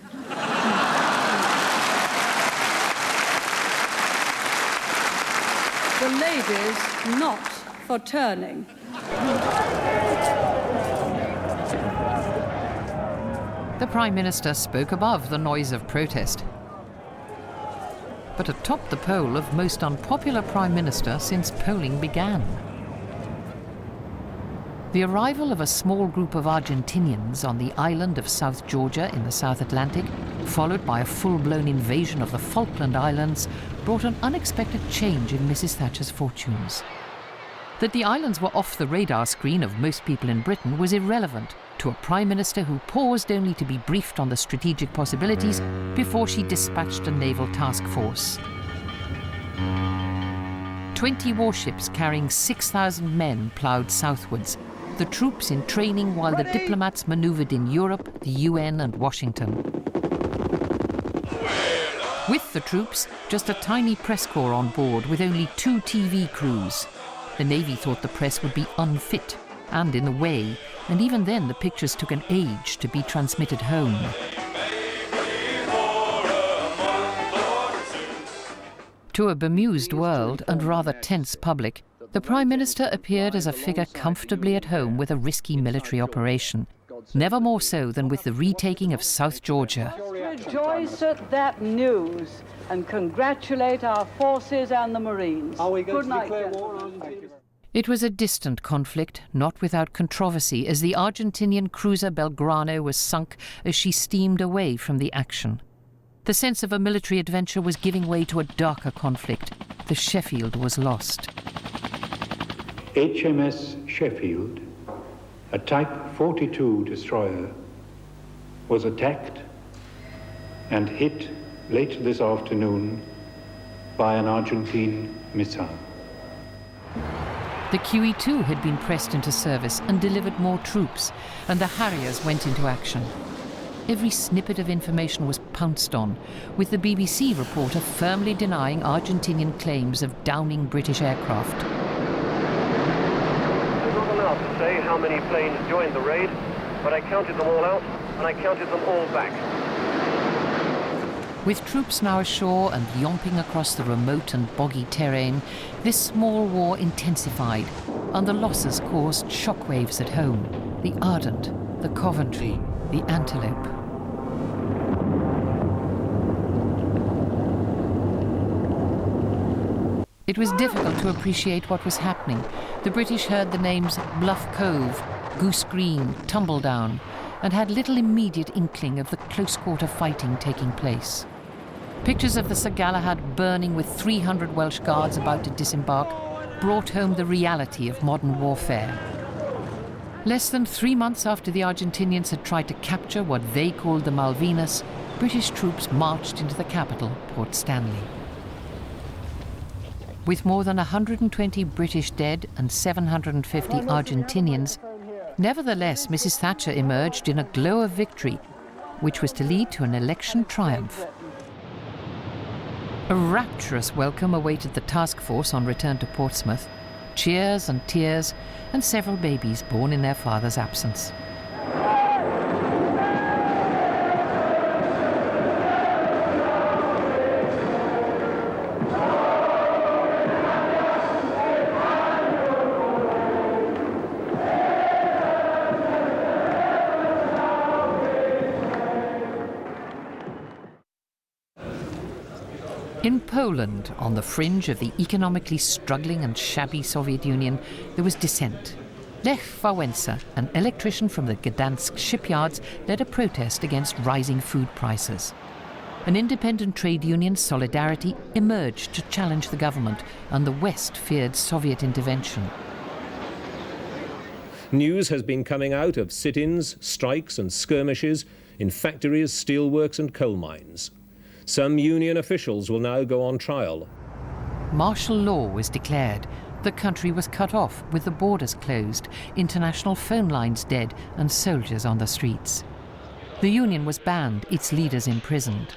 The ladies not for turning. The Prime Minister spoke above the noise of protest, but atop the poll of most unpopular Prime Minister since polling began. The arrival of a small group of Argentinians on the island of South Georgia in the South Atlantic, followed by a full-blown invasion of the Falkland Islands, brought an unexpected change in Mrs. Thatcher's fortunes. That the islands were off the radar screen of most people in Britain was irrelevant to a Prime Minister who paused only to be briefed on the strategic possibilities before she dispatched a naval task force. 20 warships carrying 6,000 men ploughed southwards, the troops in training while the diplomats manoeuvred in Europe, the UN and Washington. With the troops, just a tiny press corps on board with only 2 TV crews. The Navy thought the press would be unfit and in the way, and even then the pictures took an age to be transmitted home. To a bemused world and rather tense public, the Prime Minister appeared as a figure comfortably at home with a risky military operation, never more so than with the retaking of South Georgia. Rejoice at that news and congratulate our forces and the Marines. Are we going Good to night, declare gentlemen. war on... It was a distant conflict, not without controversy, as the Argentinian cruiser Belgrano was sunk as she steamed away from the action. The sense of a military adventure was giving way to a darker conflict. The Sheffield was lost. HMS Sheffield, a Type 42 destroyer, was attacked and hit late this afternoon by an Argentine missile. The QE2 had been pressed into service and delivered more troops, and the Harriers went into action. Every snippet of information was pounced on, with the BBC reporter firmly denying Argentinian claims of downing British aircraft. I'm not allowed to say how many planes joined the raid, but I counted them all out, and I counted them all back. With troops now ashore and yomping across the remote and boggy terrain, this small war intensified, and the losses caused shockwaves at home. The Ardent, the Coventry, the Antelope. It was difficult to appreciate what was happening. The British heard the names Bluff Cove, Goose Green, Tumbledown, and had little immediate inkling of the close-quarter fighting taking place. Pictures of the Sir Galahad burning with 300 Welsh guards about to disembark brought home the reality of modern warfare. Less than 3 months after the Argentinians had tried to capture what they called the Malvinas, British troops marched into the capital, Port Stanley. With more than 120 British dead and 750 Argentinians, nevertheless, Mrs. Thatcher emerged in a glow of victory, which was to lead to an election triumph. A rapturous welcome awaited the task force on return to Portsmouth, cheers and tears, and several babies born in their father's absence. In Poland, on the fringe of the economically struggling and shabby Soviet Union, there was dissent. Lech Wałęsa, an electrician from the Gdansk shipyards, led a protest against rising food prices. An independent trade union, Solidarity, emerged to challenge the government, and the West feared Soviet intervention. News has been coming out of sit-ins, strikes and skirmishes in factories, steelworks and coal mines. Some union officials will now go on trial. Martial law was declared. The country was cut off, with the borders closed, international phone lines dead, and soldiers on the streets. The union was banned, its leaders imprisoned.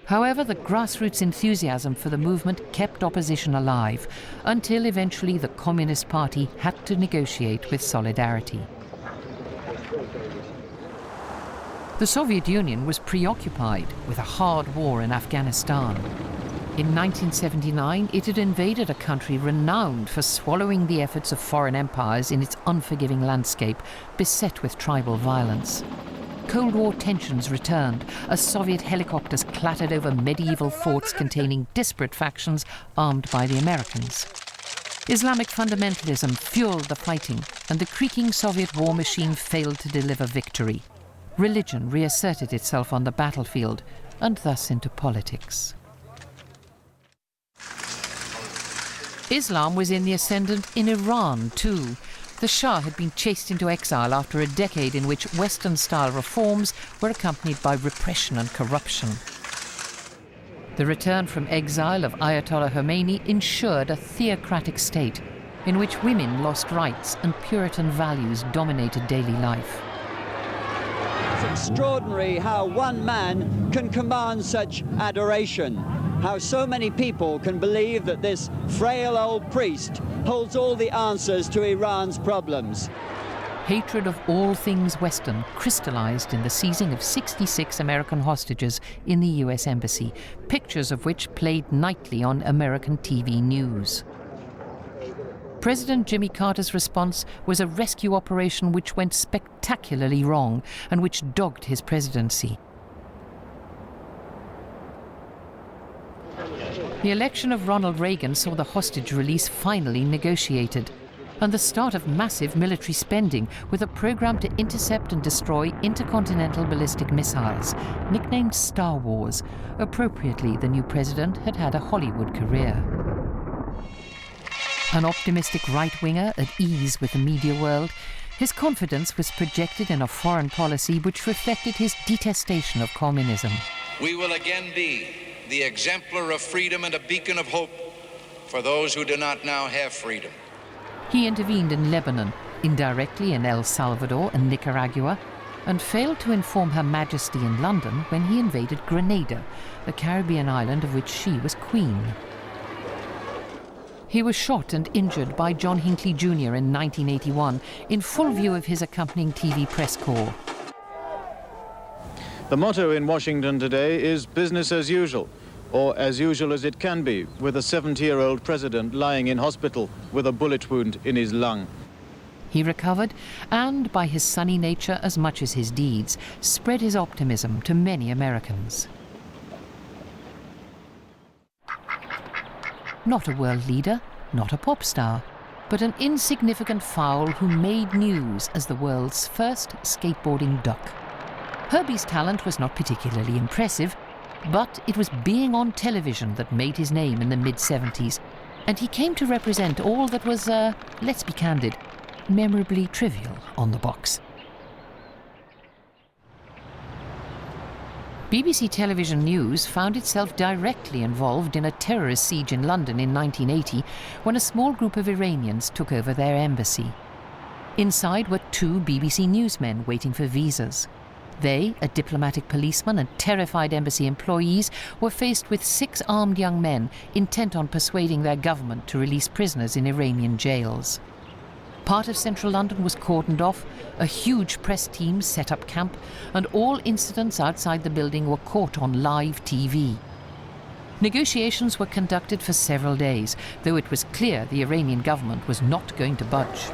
However, the grassroots enthusiasm for the movement kept opposition alive, until eventually the Communist Party had to negotiate with Solidarity. The Soviet Union was preoccupied with a hard war in Afghanistan. In 1979, it had invaded a country renowned for swallowing the efforts of foreign empires in its unforgiving landscape, beset with tribal violence. Cold War tensions returned as Soviet helicopters clattered over medieval forts containing disparate factions armed by the Americans. Islamic fundamentalism fueled the fighting, and the creaking Soviet war machine failed to deliver victory. Religion reasserted itself on the battlefield, and thus into politics. Islam was in the ascendant in Iran, too. The Shah had been chased into exile after a decade in which Western-style reforms were accompanied by repression and corruption. The return from exile of Ayatollah Khomeini ensured a theocratic state in which women lost rights and Puritan values dominated daily life. It's extraordinary how one man can command such adoration, how so many people can believe that this frail old priest holds all the answers to Iran's problems. Hatred of all things Western crystallized in the seizing of 66 American hostages in the US Embassy, pictures of which played nightly on American TV news. President Jimmy Carter's response was a rescue operation which went spectacularly wrong and which dogged his presidency. The election of Ronald Reagan saw the hostage release finally negotiated, and the start of massive military spending with a program to intercept and destroy intercontinental ballistic missiles, nicknamed Star Wars. Appropriately, the new president had had a Hollywood career. An optimistic right-winger at ease with the media world, his confidence was projected in a foreign policy which reflected his detestation of communism. We will again be the exemplar of freedom and a beacon of hope for those who do not now have freedom. He intervened in Lebanon, indirectly in El Salvador and Nicaragua, and failed to inform Her Majesty in London when he invaded Grenada, the Caribbean island of which she was queen. He was shot and injured by John Hinckley Jr. in 1981, in full view of his accompanying TV press corps. The motto in Washington today is business as usual, or as usual as it can be, with a 70-year-old president lying in hospital with a bullet wound in his lung. He recovered, and by his sunny nature as much as his deeds, spread his optimism to many Americans. Not a world leader, not a pop star, but an insignificant fowl who made news as the world's first skateboarding duck. Herbie's talent was not particularly impressive, but it was being on television that made his name in the mid-70s, and he came to represent all that was, let's be candid, memorably trivial on the box. BBC Television News found itself directly involved in a terrorist siege in London in 1980 when a small group of Iranians took over their embassy. Inside were 2 BBC newsmen waiting for visas. They, a diplomatic policeman and terrified embassy employees, were faced with 6 armed young men intent on persuading their government to release prisoners in Iranian jails. Part of central London was cordoned off, a huge press team set up camp, and all incidents outside the building were caught on live TV. Negotiations were conducted for several days, though it was clear the Iranian government was not going to budge.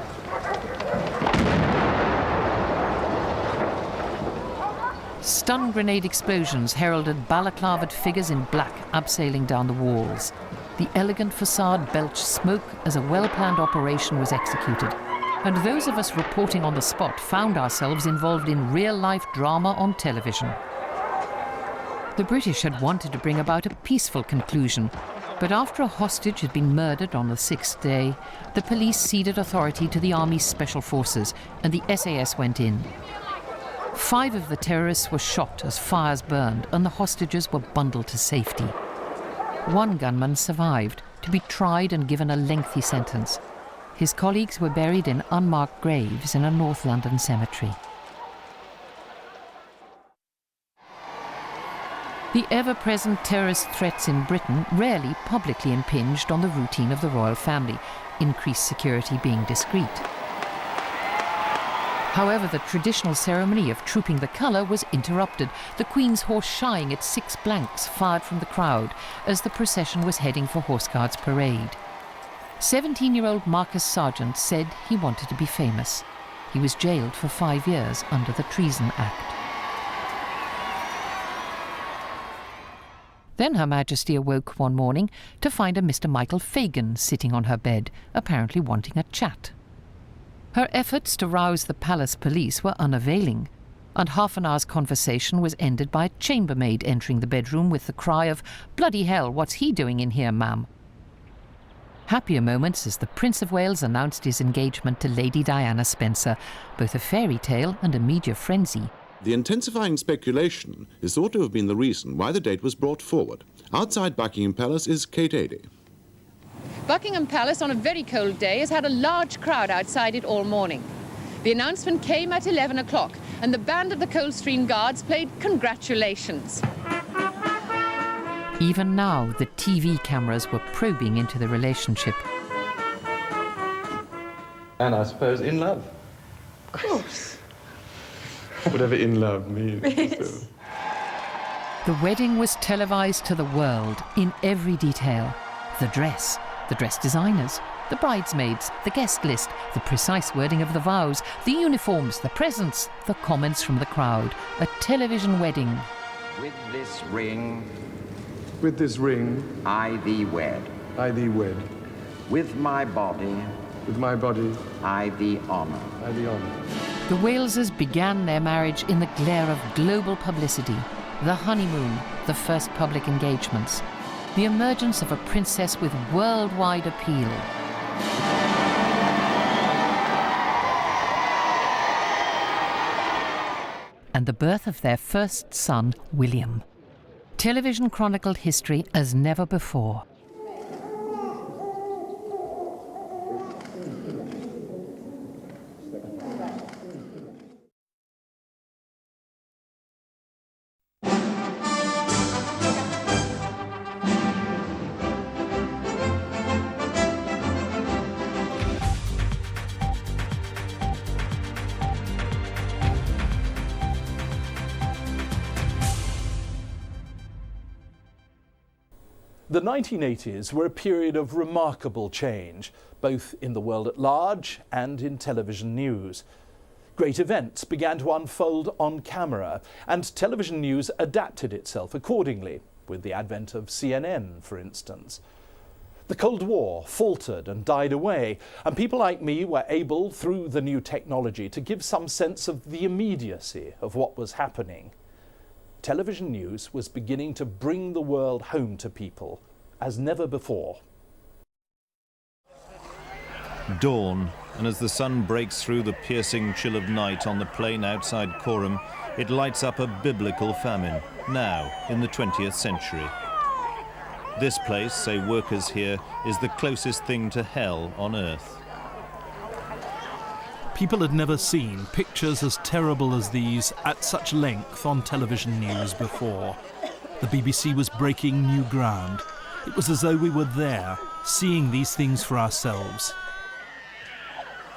Stun grenade explosions heralded balaclavaed figures in black abseiling down the walls. The elegant facade belched smoke as a well-planned operation was executed, and those of us reporting on the spot found ourselves involved in real-life drama on television. The British had wanted to bring about a peaceful conclusion, but after a hostage had been murdered on the 6th day, the police ceded authority to the Army's Special Forces, and the SAS went in. 5 of the terrorists were shot as fires burned, and the hostages were bundled to safety. 1 gunman survived, to be tried and given a lengthy sentence. His colleagues were buried in unmarked graves in a North London cemetery. The ever-present terrorist threats in Britain rarely publicly impinged on the routine of the royal family, increased security being discreet. However, the traditional ceremony of trooping the colour was interrupted, the Queen's horse shying at 6 blanks fired from the crowd as the procession was heading for Horse Guards Parade. 17-year-old Marcus Sargent said he wanted to be famous. He was jailed for 5 years under the Treason Act. Then Her Majesty awoke one morning to find a Mr. Michael Fagan sitting on her bed, apparently wanting a chat. Her efforts to rouse the palace police were unavailing, and half an hour's conversation was ended by a chambermaid entering the bedroom with the cry of, "Bloody hell, what's he doing in here, ma'am?" Happier moments as the Prince of Wales announced his engagement to Lady Diana Spencer, both a fairy tale and a media frenzy. The intensifying speculation is thought to have been the reason why the date was brought forward. Outside Buckingham Palace is Kate Adie. Buckingham Palace on a very cold day has had a large crowd outside it all morning. The announcement came at 11 o'clock and the band of the Coldstream Guards played Congratulations. Even now, the TV cameras were probing into the relationship. And I suppose in love. Of course. Whatever in love means. Yes. The wedding was televised to the world in every detail. The dress designers, the bridesmaids, the guest list, the precise wording of the vows, the uniforms, the presents, the comments from the crowd. A television wedding. With this ring, I thee wed. I thee wed. With my body, I thee honour. The Waleses began their marriage in the glare of global publicity. The honeymoon, the first public engagements. The emergence of a princess with worldwide appeal. And the birth of their first son, William. Television chronicled history as never before. The 1980s were a period of remarkable change, both in the world at large and in television news. Great events began to unfold on camera, and television news adapted itself accordingly, with the advent of CNN, for instance. The Cold War faltered and died away, and people like me were able, through the new technology, to give some sense of the immediacy of what was happening. Television news was beginning to bring the world home to people as never before. Dawn, and as the sun breaks through the piercing chill of night on the plain outside Coram, it lights up a biblical famine, now in the 20th century. This place, say workers here, is the closest thing to hell on earth. People had never seen pictures as terrible as these at such length on television news before. The BBC was breaking new ground. It was as though we were there, seeing these things for ourselves.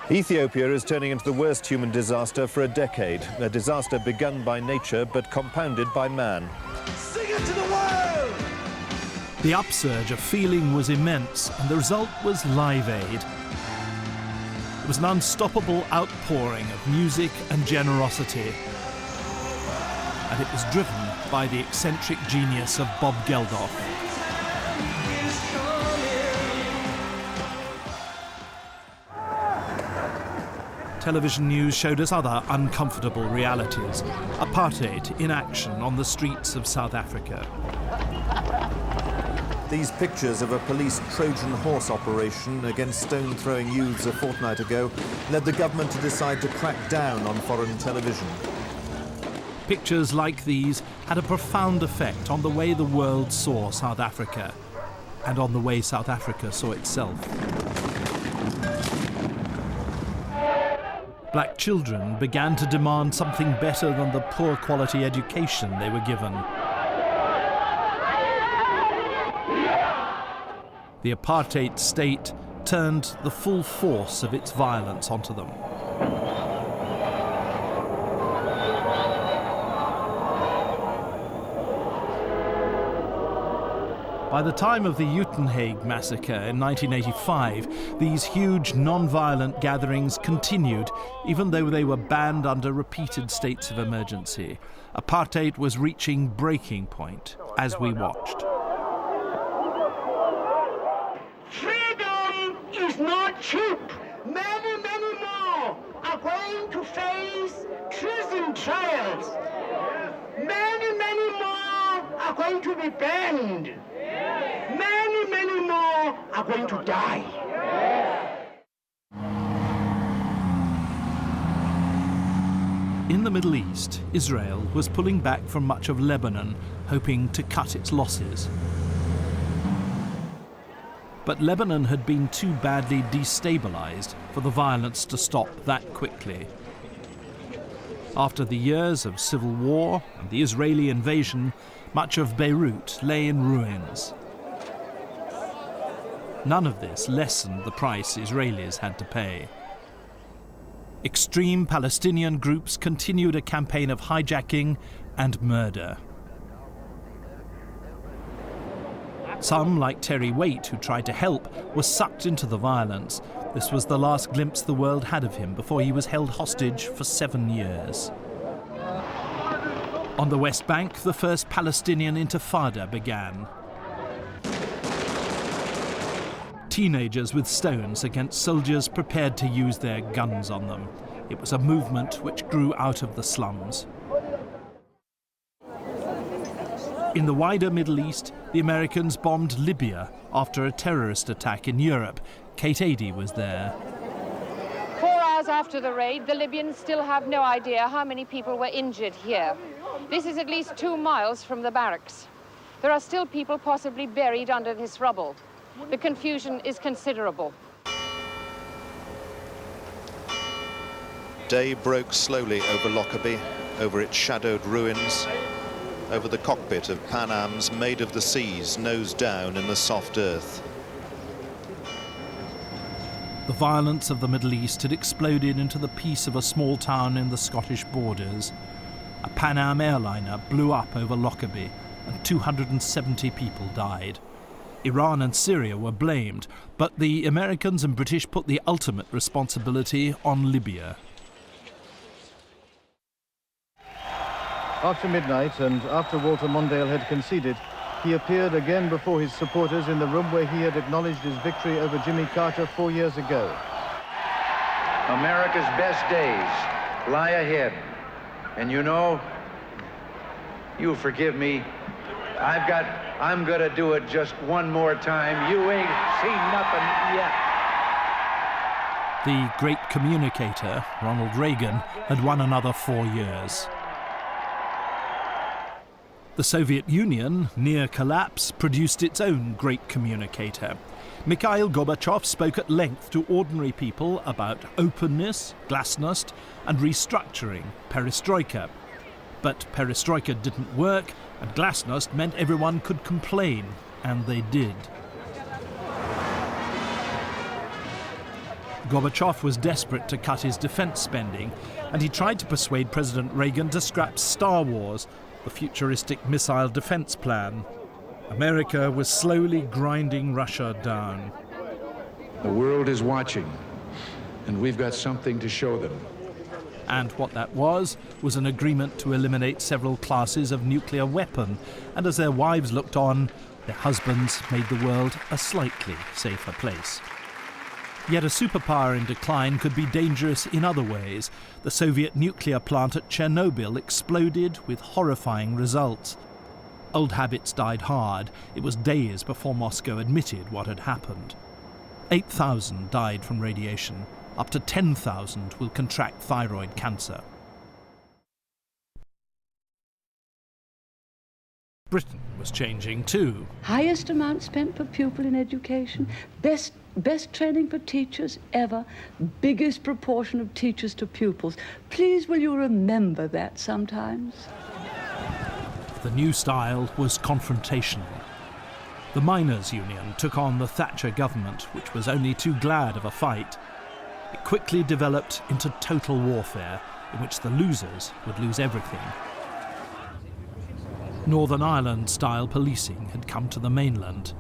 Ethiopia is turning into the worst human disaster for a decade, a disaster begun by nature but compounded by man. Sing it to the world! The upsurge of feeling was immense, and the result was Live Aid. It was an unstoppable outpouring of music and generosity. And it was driven by the eccentric genius of Bob Geldof. Television news showed us other uncomfortable realities. Apartheid in action on the streets of South Africa. These pictures of a police Trojan horse operation against stone-throwing youths a fortnight ago led the government to decide to crack down on foreign television. Pictures like these had a profound effect on the way the world saw South Africa, and on the way South Africa saw itself. Black children began to demand something better than the poor quality education they were given. The apartheid state turned the full force of its violence onto them. By the time of the Uitenhage massacre in 1985, these huge non-violent gatherings continued, even though they were banned under repeated states of emergency. Apartheid was reaching breaking point as we watched. Freedom is not cheap. Many more are going to face treason trials. Many more are going to be banned. Many more are going to die. In the Middle East, Israel was pulling back from much of Lebanon, hoping to cut its losses. But Lebanon had been too badly destabilized for the violence to stop that quickly. After the years of civil war and the Israeli invasion, much of Beirut lay in ruins. None of this lessened the price Israelis had to pay. Extreme Palestinian groups continued a campaign of hijacking and murder. Some, like Terry Waite, who tried to help, were sucked into the violence. This was the last glimpse the world had of him before he was held hostage for 7 years. On the West Bank, the first Palestinian Intifada began. Teenagers with stones against soldiers prepared to use their guns on them. It was a movement which grew out of the slums. In the wider Middle East, the Americans bombed Libya after a terrorist attack in Europe. Kate Adie was there. 4 hours after the raid, the Libyans still have no idea how many people were injured here. This is at least 2 miles from the barracks. There are still people possibly buried under this rubble. The confusion is considerable. Day broke slowly over Lockerbie, over its shadowed ruins, over the cockpit of Pan Am's Maid of the Seas, nose down in the soft earth. The violence of the Middle East had exploded into the peace of a small town in the Scottish borders. A Pan Am airliner blew up over Lockerbie and 270 people died. Iran and Syria were blamed, but the Americans and British put the ultimate responsibility on Libya. After midnight and after Walter Mondale had conceded, he appeared again before his supporters in the room where he had acknowledged his victory over Jimmy Carter 4 years ago. America's best days lie ahead. And you know, you forgive me, I'm gonna do it just one more time. You ain't seen nothing yet. The great communicator, Ronald Reagan, had won another 4 years. The Soviet Union, near collapse, produced its own great communicator. Mikhail Gorbachev spoke at length to ordinary people about openness, glasnost, and restructuring, perestroika. But perestroika didn't work, and glasnost meant everyone could complain, and they did. Gorbachev was desperate to cut his defense spending, and he tried to persuade President Reagan to scrap Star Wars, the futuristic missile defense plan. America was slowly grinding Russia down. The world is watching, and we've got something to show them. And what that was an agreement to eliminate several classes of nuclear weapon, and as their wives looked on, their husbands made the world a slightly safer place. Yet a superpower in decline could be dangerous in other ways. The Soviet nuclear plant at Chernobyl exploded with horrifying results. Old habits died hard. It was days before Moscow admitted what had happened. 8,000 died from radiation. Up to 10,000 will contract thyroid cancer. Britain was changing too. Highest amount spent per pupil in education, best training for teachers ever, biggest proportion of teachers to pupils. Please, will you remember that sometimes? The new style was confrontational. The miners' union took on the Thatcher government, which was only too glad of a fight. It quickly developed into total warfare, in which the losers would lose everything. Northern Ireland-style policing had come to the mainland.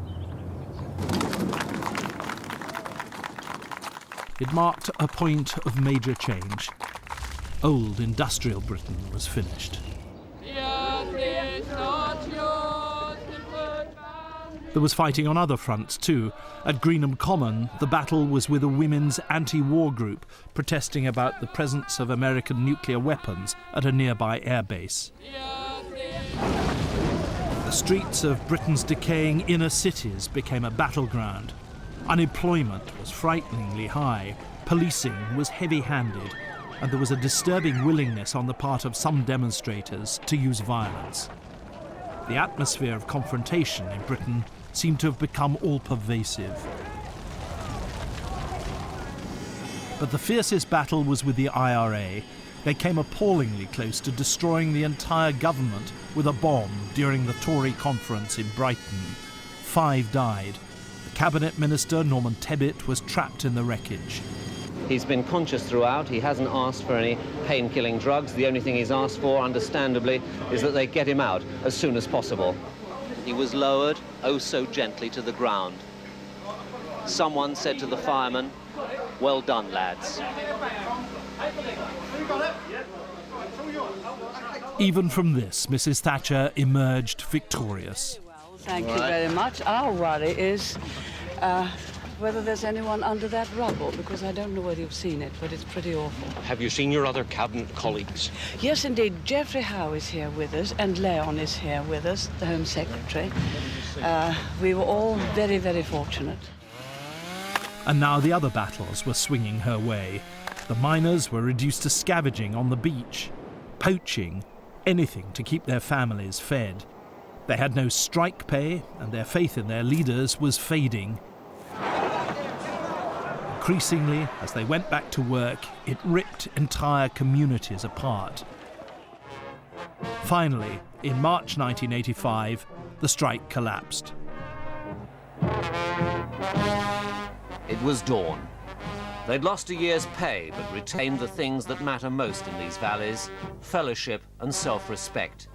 It marked a point of major change. Old industrial Britain was finished. There was fighting on other fronts too. At Greenham Common, the battle was with a women's anti-war group protesting about the presence of American nuclear weapons at a nearby airbase. The streets of Britain's decaying inner cities became a battleground. Unemployment was frighteningly high, policing was heavy-handed, and there was a disturbing willingness on the part of some demonstrators to use violence. The atmosphere of confrontation in Britain seemed to have become all-pervasive. But the fiercest battle was with the IRA. They came appallingly close to destroying the entire government with a bomb during the Tory conference in Brighton. 5 died. The cabinet minister, Norman Tebbit, was trapped in the wreckage. He's been conscious throughout. He hasn't asked for any pain-killing drugs. The only thing he's asked for, understandably, is that they get him out as soon as possible. He was lowered, oh so gently, to the ground. Someone said to the firemen, "Well done, lads." Even from this, Mrs. Thatcher emerged victorious. Thank you very much. Our worry is whether there's anyone under that rubble, because I don't know whether you've seen it, but it's pretty awful. Have you seen your other cabinet colleagues? Yes, indeed. Geoffrey Howe is here with us, and Leon is here with us, the Home Secretary. We were all very, very fortunate. And now the other battles were swinging her way. The miners were reduced to scavenging on the beach, poaching, anything to keep their families fed. They had no strike pay, and their faith in their leaders was fading. Increasingly, as they went back to work, it ripped entire communities apart. Finally, in March 1985, the strike collapsed. It was dawn. They'd lost a year's pay, but retained the things that matter most in these valleys: fellowship and self-respect.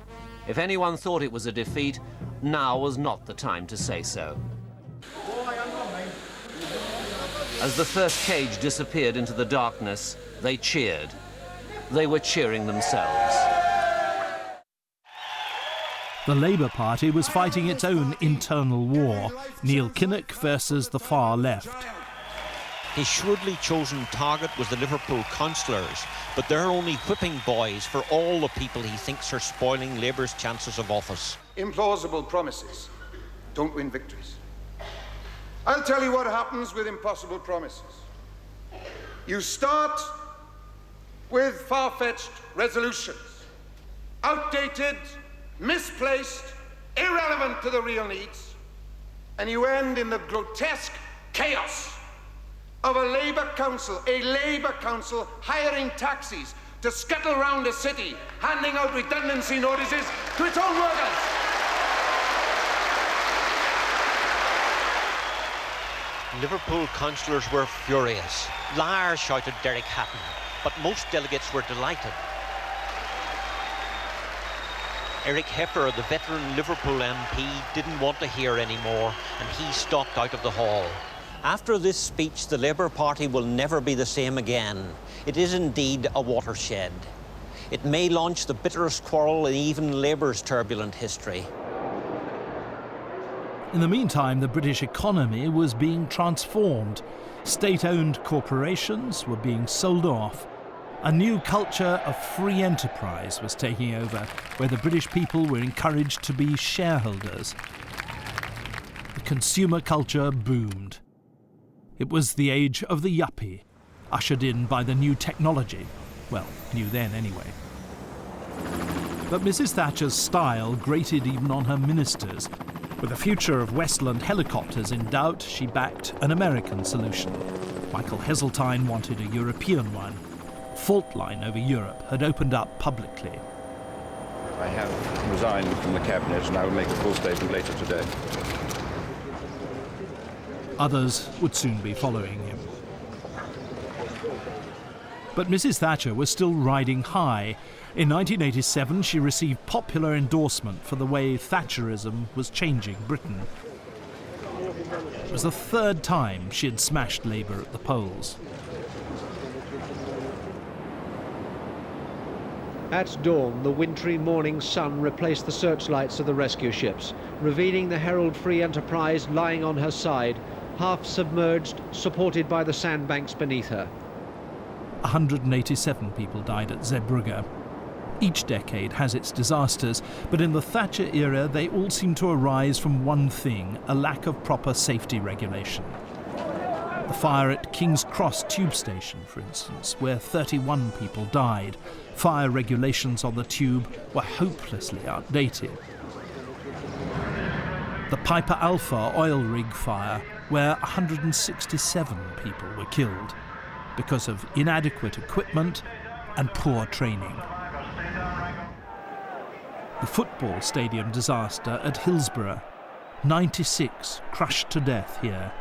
If anyone thought it was a defeat, now was not the time to say so. As the first cage disappeared into the darkness, they cheered. They were cheering themselves. The Labour Party was fighting its own internal war, Neil Kinnock versus the far left. His shrewdly chosen target was the Liverpool councillors, but they're only whipping boys for all the people he thinks are spoiling Labour's chances of office. Implausible promises don't win victories. I'll tell you what happens with impossible promises. You start with far-fetched resolutions, outdated, misplaced, irrelevant to the real needs, and you end in the grotesque chaos of a Labour council hiring taxis to scuttle around the city, handing out redundancy notices to its own workers. Liverpool councillors were furious. Liar, shouted Derek Hatton, but most delegates were delighted. Eric Heffer, the veteran Liverpool MP, didn't want to hear any more, and he stalked out of the hall. After this speech, the Labour Party will never be the same again. It is indeed a watershed. It may launch the bitterest quarrel in even Labour's turbulent history. In the meantime, the British economy was being transformed. State-owned corporations were being sold off. A new culture of free enterprise was taking over, where the British people were encouraged to be shareholders. The consumer culture boomed. It was the age of the yuppie, ushered in by the new technology. Well, new then anyway. But Mrs. Thatcher's style grated even on her ministers. With the future of Westland helicopters in doubt, she backed an American solution. Michael Heseltine wanted a European one. Fault line over Europe had opened up publicly. I have resigned from the cabinet and I will make a full statement later today. Others would soon be following him. But Mrs. Thatcher was still riding high. In 1987, she received popular endorsement for the way Thatcherism was changing Britain. It was the third time she had smashed Labour at the polls. At dawn, the wintry morning sun replaced the searchlights of the rescue ships, revealing the Herald Free Enterprise lying on her side, half submerged, supported by the sandbanks beneath her. 187 people died at Zeebrugge. Each decade has its disasters, but in the Thatcher era they all seem to arise from one thing: a lack of proper safety regulation. The fire at King's Cross tube station, for instance, where 31 people died. Fire regulations on the tube were hopelessly outdated. The Piper Alpha oil rig fire, where 167 people were killed because of inadequate equipment and poor training. The football stadium disaster at Hillsborough, 96 crushed to death here.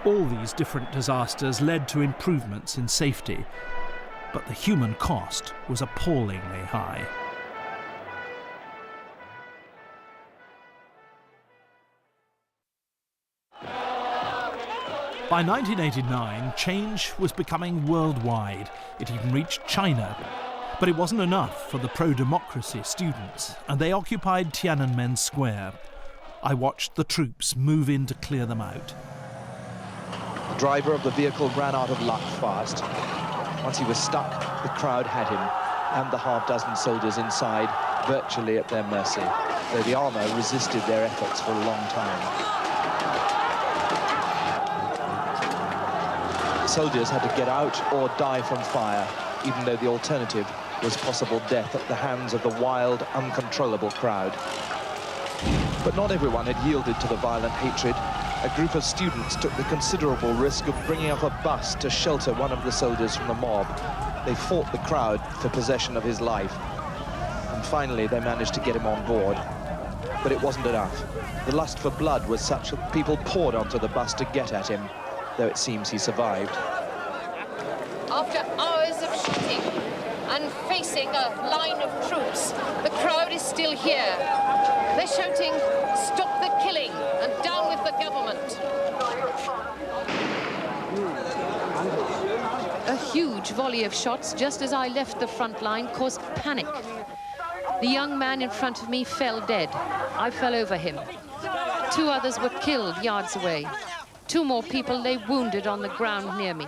All these different disasters led to improvements in safety, but the human cost was appallingly high. By 1989, change was becoming worldwide. It even reached China. But it wasn't enough for the pro-democracy students, and they occupied Tiananmen Square. I watched the troops move in to clear them out. The driver of the vehicle ran out of luck fast. Once he was stuck, the crowd had him, and the half-dozen soldiers inside virtually at their mercy, though the armour resisted their efforts for a long time. The soldiers had to get out or die from fire, even though the alternative was possible death at the hands of the wild, uncontrollable crowd. But not everyone had yielded to the violent hatred. A group of students took the considerable risk of bringing up a bus to shelter one of the soldiers from the mob. They fought the crowd for possession of his life. And finally, they managed to get him on board. But it wasn't enough. The lust for blood was such that people poured onto the bus to get at him, though it seems he survived. After hours of shooting and facing a line of troops, the crowd is still here. They're shouting, "Stop the killing and down with the government." A huge volley of shots just as I left the front line caused panic. The young man in front of me fell dead. I fell over him. 2 others were killed yards away. 2 more people lay wounded on the ground near me.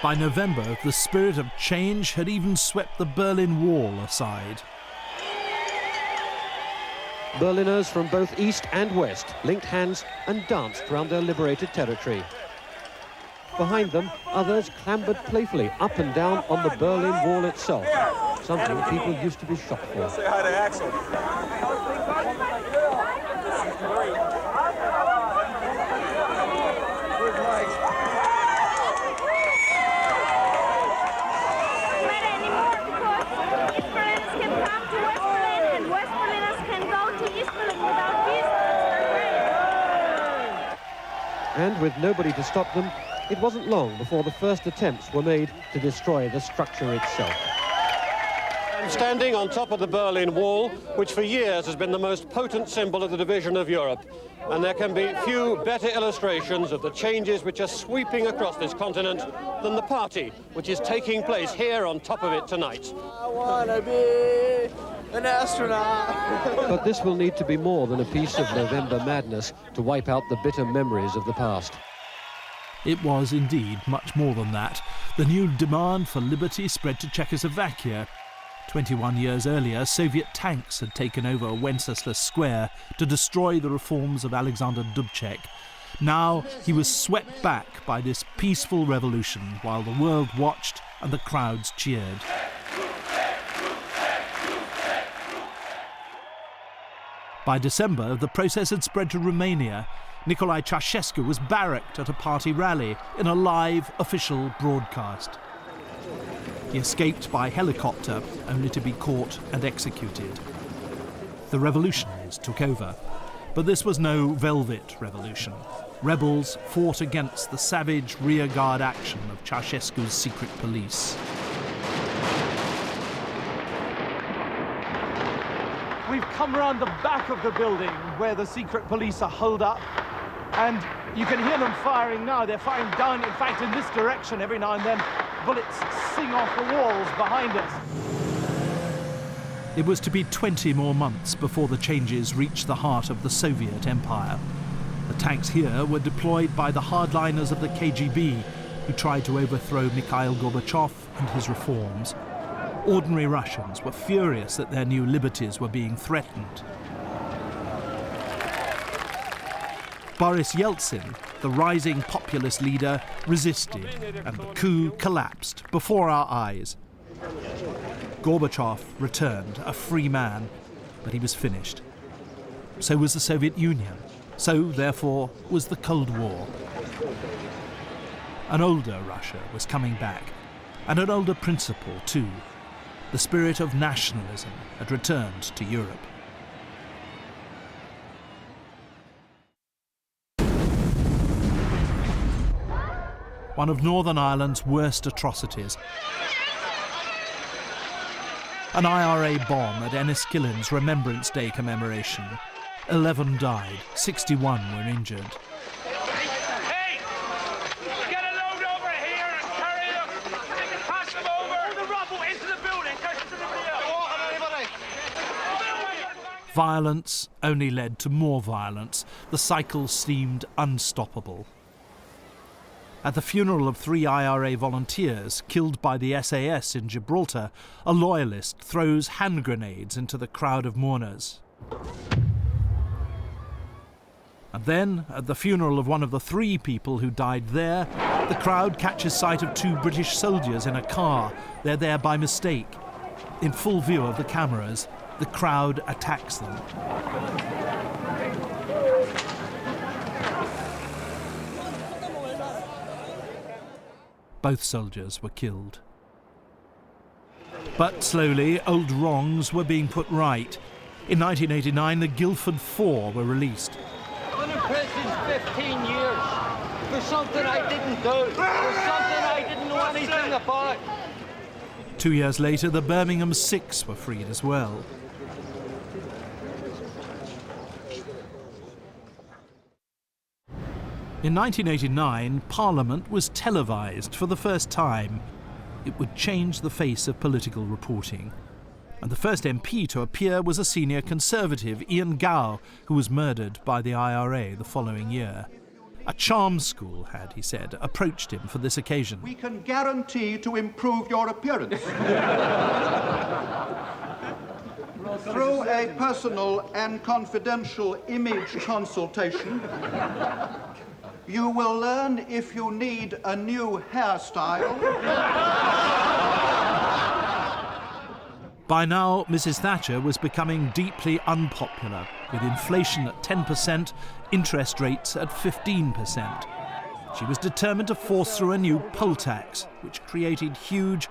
By November, the spirit of change had even swept the Berlin Wall aside. Berliners from both east and west linked hands and danced round their liberated territory. Behind them, others clambered playfully up and down on the Berlin Wall itself, something people used to be shocked for. Say hi to Axel. And with nobody to stop them, it wasn't long before the first attempts were made to destroy the structure itself. I'm standing on top of the Berlin Wall, which for years has been the most potent symbol of the division of Europe. And there can be few better illustrations of the changes which are sweeping across this continent than the party which is taking place here on top of it tonight. I want to be an astronaut. But this will need to be more than a piece of November madness to wipe out the bitter memories of the past. It was indeed much more than that. The new demand for liberty spread to Czechoslovakia. 21 years earlier, Soviet tanks had taken over Wenceslas Square to destroy the reforms of Alexander Dubček. Now he was swept back by this peaceful revolution while the world watched and the crowds cheered. By December, the process had spread to Romania. Nicolae Ceausescu was barracked at a party rally in a live official broadcast. He escaped by helicopter, only to be caught and executed. The revolutionaries took over, but this was no velvet revolution. Rebels fought against the savage rearguard action of Ceausescu's secret police. We've come around the back of the building where the secret police are holed up, and you can hear them firing now. They're firing down, in fact, in this direction every now and then. Bullets sing off the walls behind us. It was to be 20 more months before the changes reached the heart of the Soviet Empire. The tanks here were deployed by the hardliners of the KGB, who tried to overthrow Mikhail Gorbachev and his reforms. Ordinary Russians were furious that their new liberties were being threatened. Boris Yeltsin, the rising populist leader, resisted, and the coup collapsed before our eyes. Gorbachev returned, a free man, but he was finished. So was the Soviet Union. So, therefore, was the Cold War. An older Russia was coming back, and an older principle, too. The spirit of nationalism had returned to Europe. One of Northern Ireland's worst atrocities. An IRA bomb at Enniskillen's Remembrance Day commemoration. 11 died, 61 were injured. Hey! Get a load over here and carry them! Pass them over! All the rubble into the building! Violence only led to more violence. The cycle seemed unstoppable. At the funeral of 3 IRA volunteers killed by the SAS in Gibraltar, a loyalist throws hand grenades into the crowd of mourners. And then, at the funeral of one of the 3 people who died there, the crowd catches sight of 2 British soldiers in a car. They're there by mistake. In full view of the cameras, the crowd attacks them. Both soldiers were killed. But slowly, old wrongs were being put right. In 1989, the Guildford Four were released. I'm in prison 15 years for something I didn't do, for something I didn't know anything about. 2 years later, the Birmingham Six were freed as well. In 1989, Parliament was televised for the first time. It would change the face of political reporting. And the first MP to appear was a senior Conservative, Ian Gow, who was murdered by the IRA the following year. A charm school had, he said, approached him for this occasion. We can guarantee to improve your appearance. Through a personal and confidential image consultation, you will learn if you need a new hairstyle. By now, Mrs. Thatcher was becoming deeply unpopular, with inflation at 10%, interest rates at 15%. She was determined to force through a new poll tax, which created huge,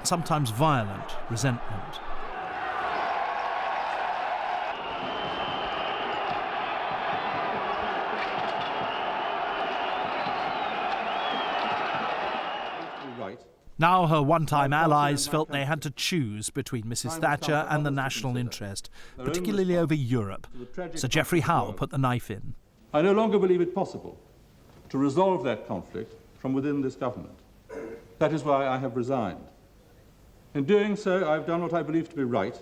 sometimes violent, resentment. Now her one-time allies felt they had to choose between Mrs. Thatcher and the national interest, particularly over Europe. Sir Geoffrey Howe put the knife in. I no longer believe it possible to resolve that conflict from within this government. That is why I have resigned. In doing so, I've done what I believe to be right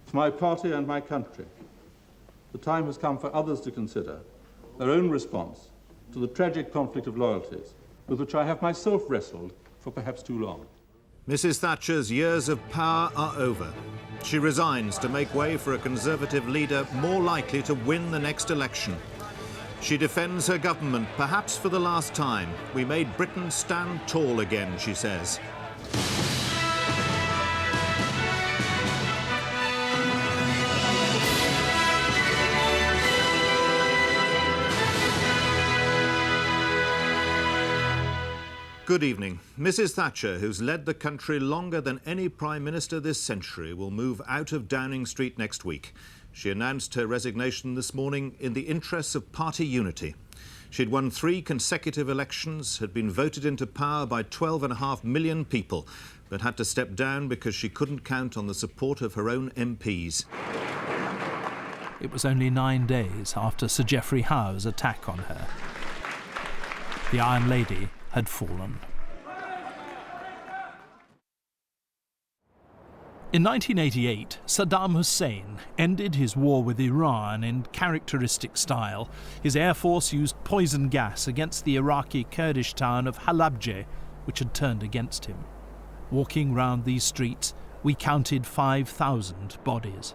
for my party and my country. The time has come for others to consider their own response to the tragic conflict of loyalties with which I have myself wrestled for perhaps too long. Mrs. Thatcher's years of power are over. She resigns to make way for a Conservative leader more likely to win the next election. She defends her government, perhaps for the last time. We made Britain stand tall again, she says. Good evening. Mrs. Thatcher, who's led the country longer than any Prime Minister this century, will move out of Downing Street next week. She announced her resignation this morning in the interests of party unity. She'd won 3 consecutive elections, had been voted into power by 12.5 million people, but had to step down because she couldn't count on the support of her own MPs. It was only 9 days after Sir Geoffrey Howe's attack on her. The Iron Lady had fallen. In 1988, Saddam Hussein ended his war with Iran in characteristic style. His air force used poison gas against the Iraqi Kurdish town of Halabja, which had turned against him. Walking round these streets, we counted 5,000 bodies.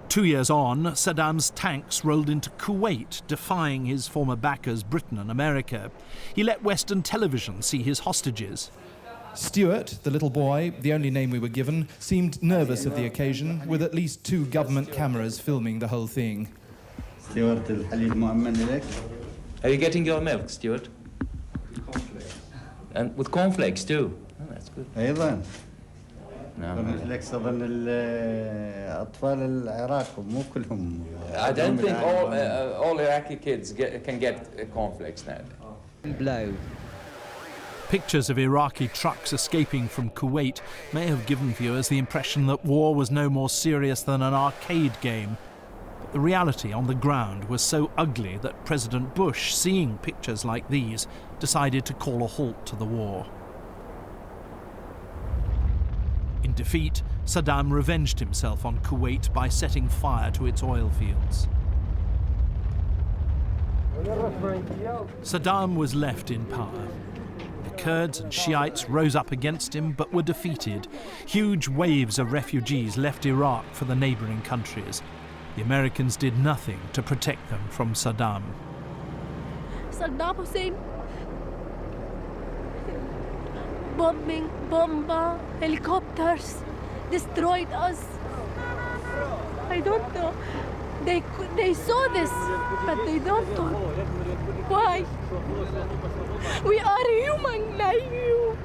2 years on, Saddam's tanks rolled into Kuwait, defying his former backers Britain and America. He let Western television see his hostages. Stuart, the little boy, the only name we were given, seemed nervous of the occasion, with at least 2 government cameras filming the whole thing. Stuart, are you getting your milk, Stuart? And with cornflakes too? Oh, that's good. أيضا. I don't think all Iraqi kids can get cornflakes now. Blow. Pictures of Iraqi trucks escaping from Kuwait may have given viewers the impression that war was no more serious than an arcade game. But the reality on the ground was so ugly that President Bush, seeing pictures like these, decided to call a halt to the war. In defeat, Saddam revenged himself on Kuwait by setting fire to its oil fields. Saddam was left in power. The Kurds and Shiites rose up against him but were defeated. Huge waves of refugees left Iraq for the neighbouring countries. The Americans did nothing to protect them from Saddam. Saddam Hussein bombing, bomba, helicopters, destroyed us. I don't know. They saw this, but they don't know. Why? We are human like you.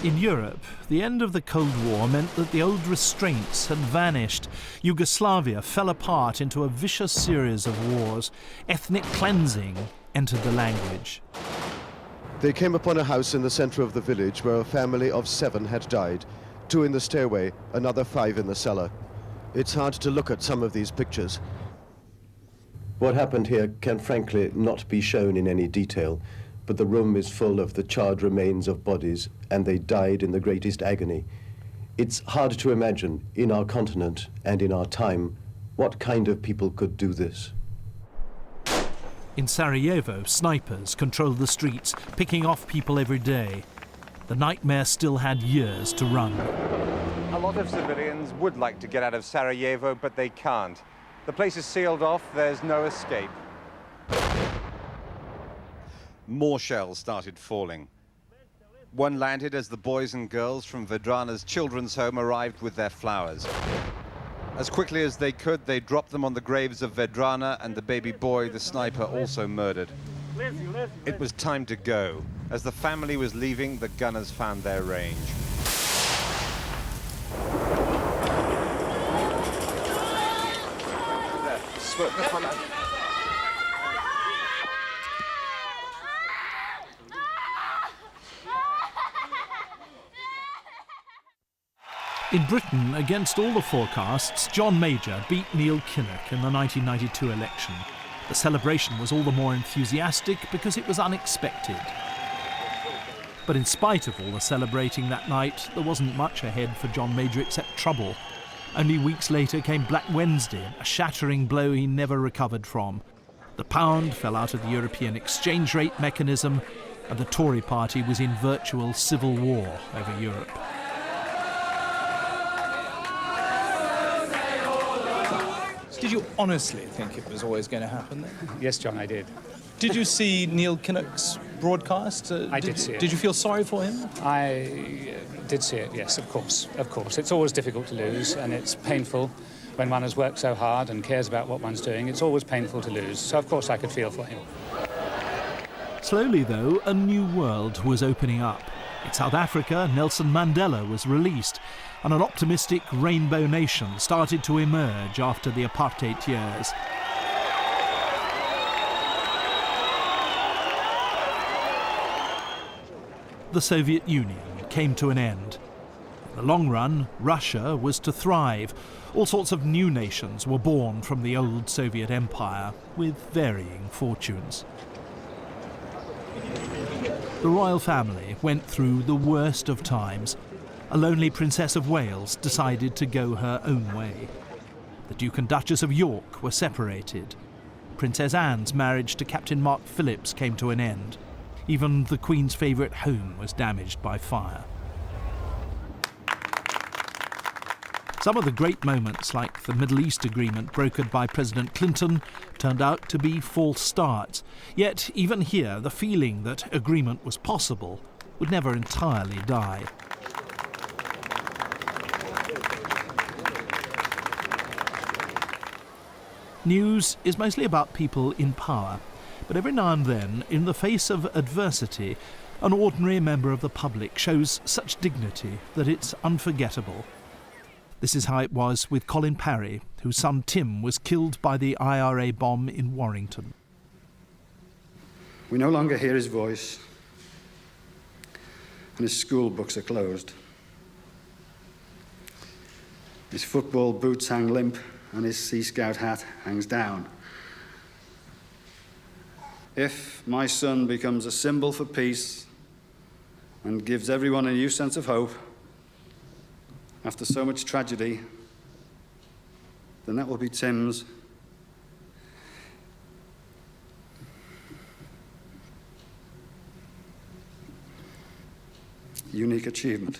In Europe, the end of the Cold War meant that the old restraints had vanished. Yugoslavia fell apart into a vicious series of wars. Ethnic cleansing entered the language. They came upon a house in the centre of the village where a family of 7 had died. 2 in the stairway, another 5 in the cellar. It's hard to look at some of these pictures. What happened here can frankly not be shown in any detail, but the room is full of the charred remains of bodies, and they died in the greatest agony. It's hard to imagine, in our continent and in our time, what kind of people could do this. In Sarajevo, snipers controlled the streets, picking off people every day. The nightmare still had years to run. A lot of civilians would like to get out of Sarajevo, but they can't. The place is sealed off, there's no escape. More shells started falling. One landed as the boys and girls from Vedrana's children's home arrived with their flowers. As quickly as they could, they dropped them on the graves of Vedrana and the baby boy the sniper also murdered. It was time to go. As the family was leaving, the gunners found their range. In Britain, against all the forecasts, John Major beat Neil Kinnock in the 1992 election. The celebration was all the more enthusiastic because it was unexpected. But in spite of all the celebrating that night, there wasn't much ahead for John Major except trouble. Only weeks later came Black Wednesday, a shattering blow he never recovered from. The pound fell out of the European exchange rate mechanism, and the Tory party was in virtual civil war over Europe. Did you honestly think it was always going to happen then? Yes, John, I did. Did you see Neil Kinnock's broadcast? I did see it. Did you feel sorry for him? I did see it, yes, of course, of course. It's always difficult to lose, and it's painful when one has worked so hard and cares about what one's doing. It's always painful to lose, so of course I could feel for him. Slowly, though, a new world was opening up. In South Africa, Nelson Mandela was released, and an optimistic rainbow nation started to emerge after the apartheid years. The Soviet Union came to an end. In the long run, Russia was to thrive. All sorts of new nations were born from the old Soviet Empire, with varying fortunes. The royal family went through the worst of times. A lonely Princess of Wales decided to go her own way. The Duke and Duchess of York were separated. Princess Anne's marriage to Captain Mark Phillips came to an end. Even the Queen's favourite home was damaged by fire. Some of the great moments, like the Middle East agreement brokered by President Clinton, turned out to be false starts. Yet, even here, the feeling that agreement was possible would never entirely die. News is mostly about people in power, but every now and then, in the face of adversity, an ordinary member of the public shows such dignity that it's unforgettable. This is how it was with Colin Parry, whose son Tim was killed by the IRA bomb in Warrington. We no longer hear his voice, and his school books are closed. His football boots hang limp, and his Sea Scout hat hangs down. If my son becomes a symbol for peace and gives everyone a new sense of hope after so much tragedy, then that will be Tim's unique achievement.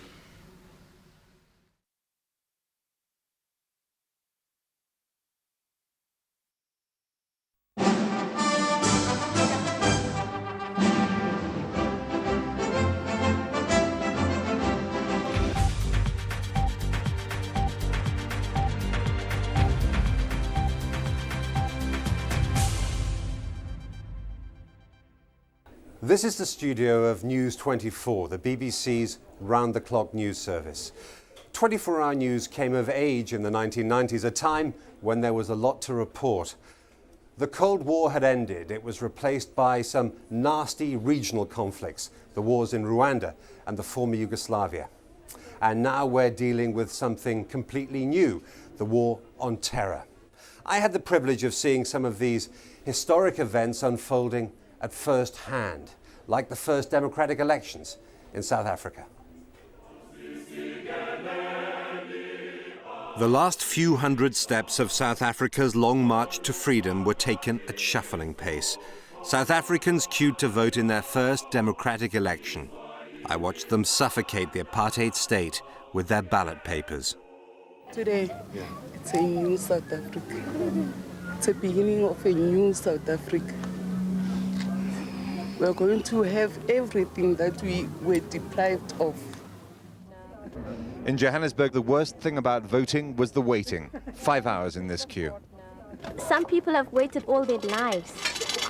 This is the studio of News 24, the BBC's round-the-clock news service. 24-hour news came of age in the 1990s, a time when there was a lot to report. The Cold War had ended. It was replaced by some nasty regional conflicts, the wars in Rwanda and the former Yugoslavia. And now we're dealing with something completely new, the war on terror. I had the privilege of seeing some of these historic events unfolding at first hand, like the first democratic elections in South Africa. The last few hundred steps of South Africa's long march to freedom were taken at shuffling pace. South Africans queued to vote in their first democratic election. I watched them suffocate the apartheid state with their ballot papers. Today, it's a new South Africa. It's the beginning of a new South Africa. We're going to have everything that we were deprived of. In Johannesburg, the worst thing about voting was the waiting. 5 hours in this queue. Some people have waited all their lives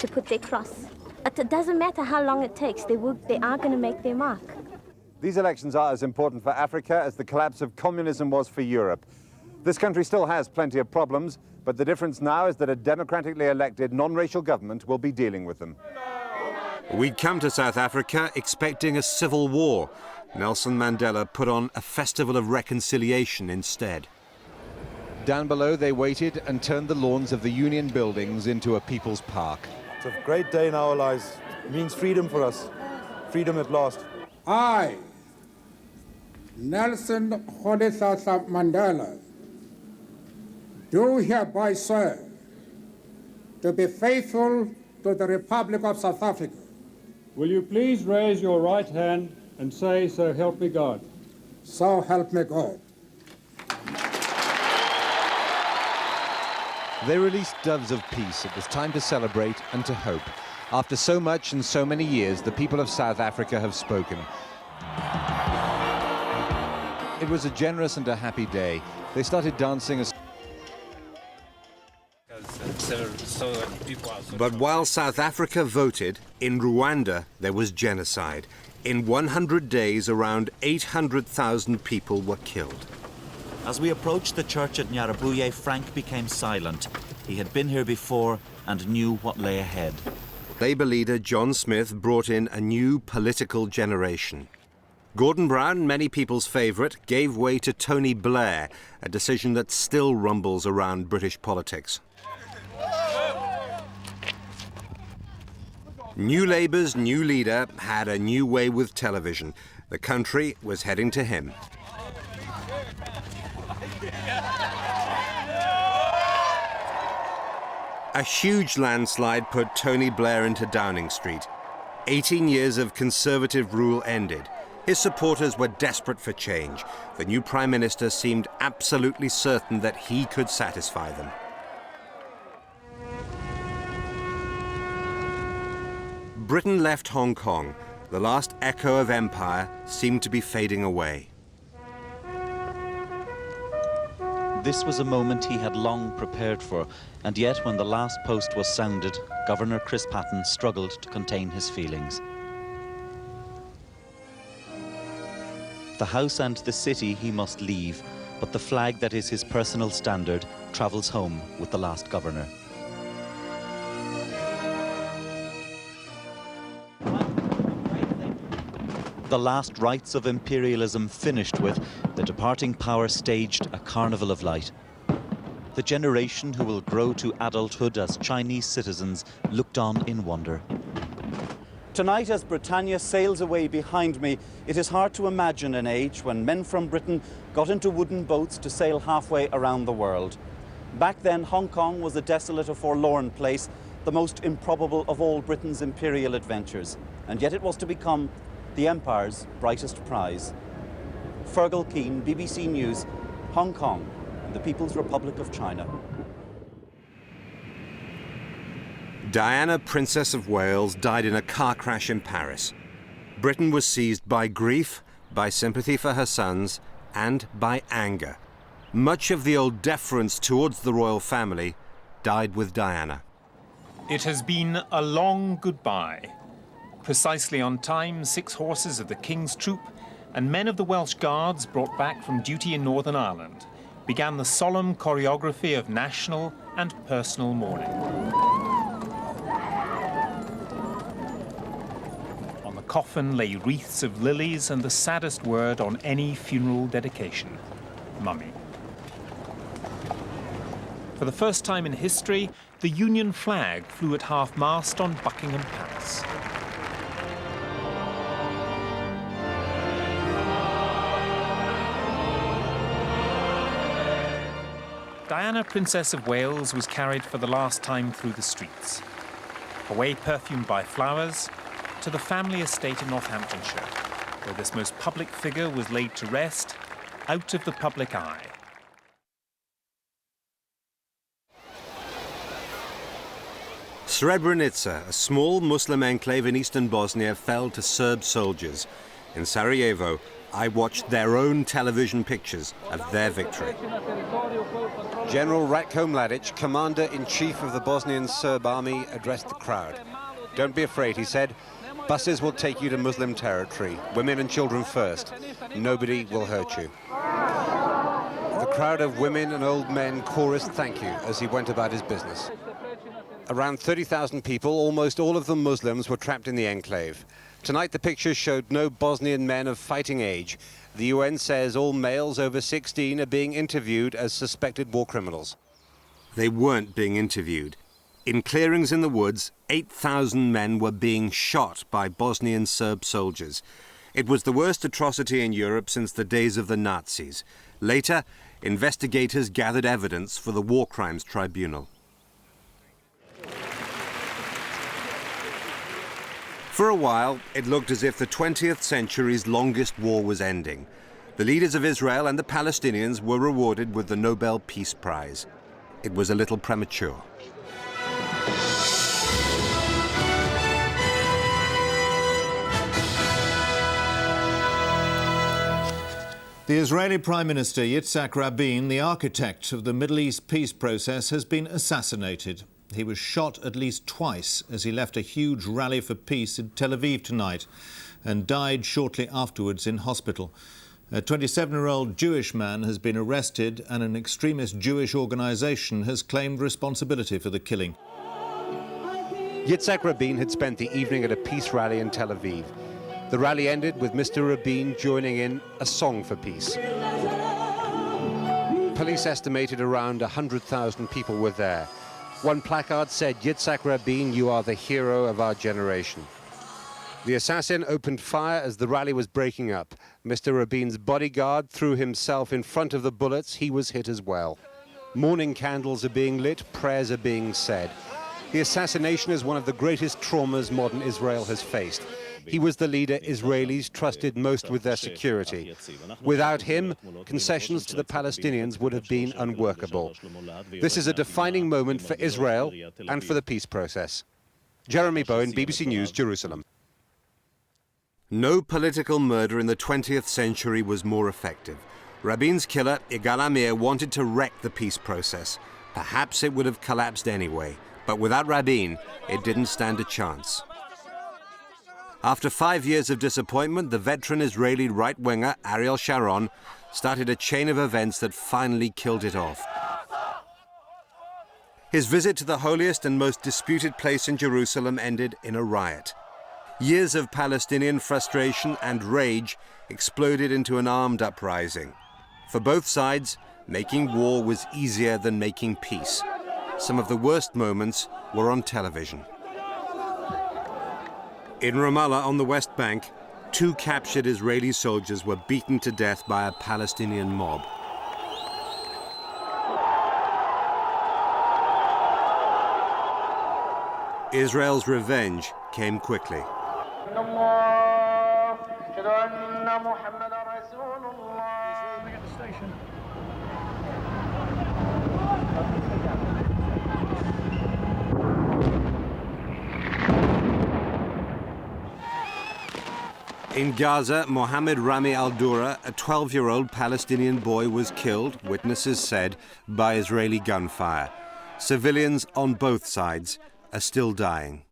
to put their cross. It doesn't matter how long it takes, they are going to make their mark. These elections are as important for Africa as the collapse of communism was for Europe. This country still has plenty of problems, but the difference now is that a democratically elected non-racial government will be dealing with them. We'd come to South Africa expecting a civil war. Nelson Mandela put on a festival of reconciliation instead. Down below, they waited and turned the lawns of the Union buildings into a people's park. It's a great day in our lives. It means freedom for us. Freedom at last. I, Nelson Mandela, do hereby swear to be faithful to the Republic of South Africa. Will you please raise your right hand and say, "So help me God"? So help me God. They released doves of peace. It was time to celebrate and to hope. After so much and so many years, the people of South Africa have spoken. It was a generous and a happy day. They started dancing as... But while South Africa voted, in Rwanda there was genocide. In 100 days, around 800,000 people were killed. As we approached the church at Nyarabuye, Frank became silent. He had been here before and knew what lay ahead. Labour leader John Smith brought in a new political generation. Gordon Brown, many people's favourite, gave way to Tony Blair, a decision that still rumbles around British politics. New Labour's new leader had a new way with television. The country was heading to him. A huge landslide put Tony Blair into Downing Street. 18 years of Conservative rule ended. His supporters were desperate for change. The new Prime Minister seemed absolutely certain that he could satisfy them. Britain left Hong Kong. The last echo of empire seemed to be fading away. This was a moment he had long prepared for, and yet when the last post was sounded, Governor Chris Patten struggled to contain his feelings. The house and the city he must leave, but the flag that is his personal standard travels home with the last governor. The last rites of imperialism finished with, the departing power staged a carnival of light. The generation who will grow to adulthood as Chinese citizens looked on in wonder. Tonight, as Britannia sails away behind me, it is hard to imagine an age when men from Britain got into wooden boats to sail halfway around the world. Back then, Hong Kong was a desolate or forlorn place, the most improbable of all Britain's imperial adventures. And yet it was to become the Empire's brightest prize. Fergal Keane, BBC News, Hong Kong, and the People's Republic of China. Diana, Princess of Wales, died in a car crash in Paris. Britain was seized by grief, by sympathy for her sons, and by anger. Much of the old deference towards the royal family died with Diana. It has been a long goodbye. Precisely on time, 6 horses of the King's Troop and men of the Welsh Guards brought back from duty in Northern Ireland began the solemn choreography of national and personal mourning. On the coffin lay wreaths of lilies and the saddest word on any funeral dedication, Mummy. For the first time in history, the Union flag flew at half-mast on Buckingham Palace. Diana, Princess of Wales, was carried for the last time through the streets, away perfumed by flowers, to the family estate in Northamptonshire, where this most public figure was laid to rest, out of the public eye. Srebrenica, a small Muslim enclave in eastern Bosnia, fell to Serb soldiers. In Sarajevo, I watched their own television pictures of their victory. General Ratko Mladic, Commander-in-Chief of the Bosnian Serb Army, addressed the crowd. "Don't be afraid," he said. "Buses will take you to Muslim territory. Women and children first. Nobody will hurt you." The crowd of women and old men chorused thank you as he went about his business. Around 30,000 people, almost all of them Muslims, were trapped in the enclave. Tonight the pictures showed no Bosnian men of fighting age. The UN says all males over 16 are being interviewed as suspected war criminals. They weren't being interviewed. In clearings in the woods, 8,000 men were being shot by Bosnian Serb soldiers. It was the worst atrocity in Europe since the days of the Nazis. Later, investigators gathered evidence for the War Crimes Tribunal. For a while, it looked as if the 20th century's longest war was ending. The leaders of Israel and the Palestinians were rewarded with the Nobel Peace Prize. It was a little premature. The Israeli Prime Minister Yitzhak Rabin, the architect of the Middle East peace process, has been assassinated. He was shot at least twice as he left a huge rally for peace in Tel Aviv tonight and died shortly afterwards in hospital. A 27-year-old Jewish man has been arrested and an extremist Jewish organisation has claimed responsibility for the killing. Yitzhak Rabin had spent the evening at a peace rally in Tel Aviv. The rally ended with Mr. Rabin joining in a song for peace. Police estimated around 100,000 people were there. One placard said, "Yitzhak Rabin, you are the hero of our generation." The assassin opened fire as the rally was breaking up. Mr. Rabin's bodyguard threw himself in front of the bullets. He was hit as well. Morning candles are being lit, prayers are being said. The assassination is one of the greatest traumas modern Israel has faced. He was the leader Israelis trusted most with their security. Without him, concessions to the Palestinians would have been unworkable. This is a defining moment for Israel and for the peace process. Jeremy Bowen, BBC News, Jerusalem. No political murder in the 20th century was more effective. Rabin's killer, Yigal Amir, wanted to wreck the peace process. Perhaps it would have collapsed anyway, but without Rabin, it didn't stand a chance. After 5 years of disappointment, the veteran Israeli right-winger Ariel Sharon started a chain of events that finally killed it off. His visit to the holiest and most disputed place in Jerusalem ended in a riot. Years of Palestinian frustration and rage exploded into an armed uprising. For both sides, making war was easier than making peace. Some of the worst moments were on television. In Ramallah on the West Bank, 2 captured Israeli soldiers were beaten to death by a Palestinian mob. Israel's revenge came quickly. In Gaza, Mohammed Rami al-Dura, a 12-year-old Palestinian boy, was killed, witnesses said, by Israeli gunfire. Civilians on both sides are still dying.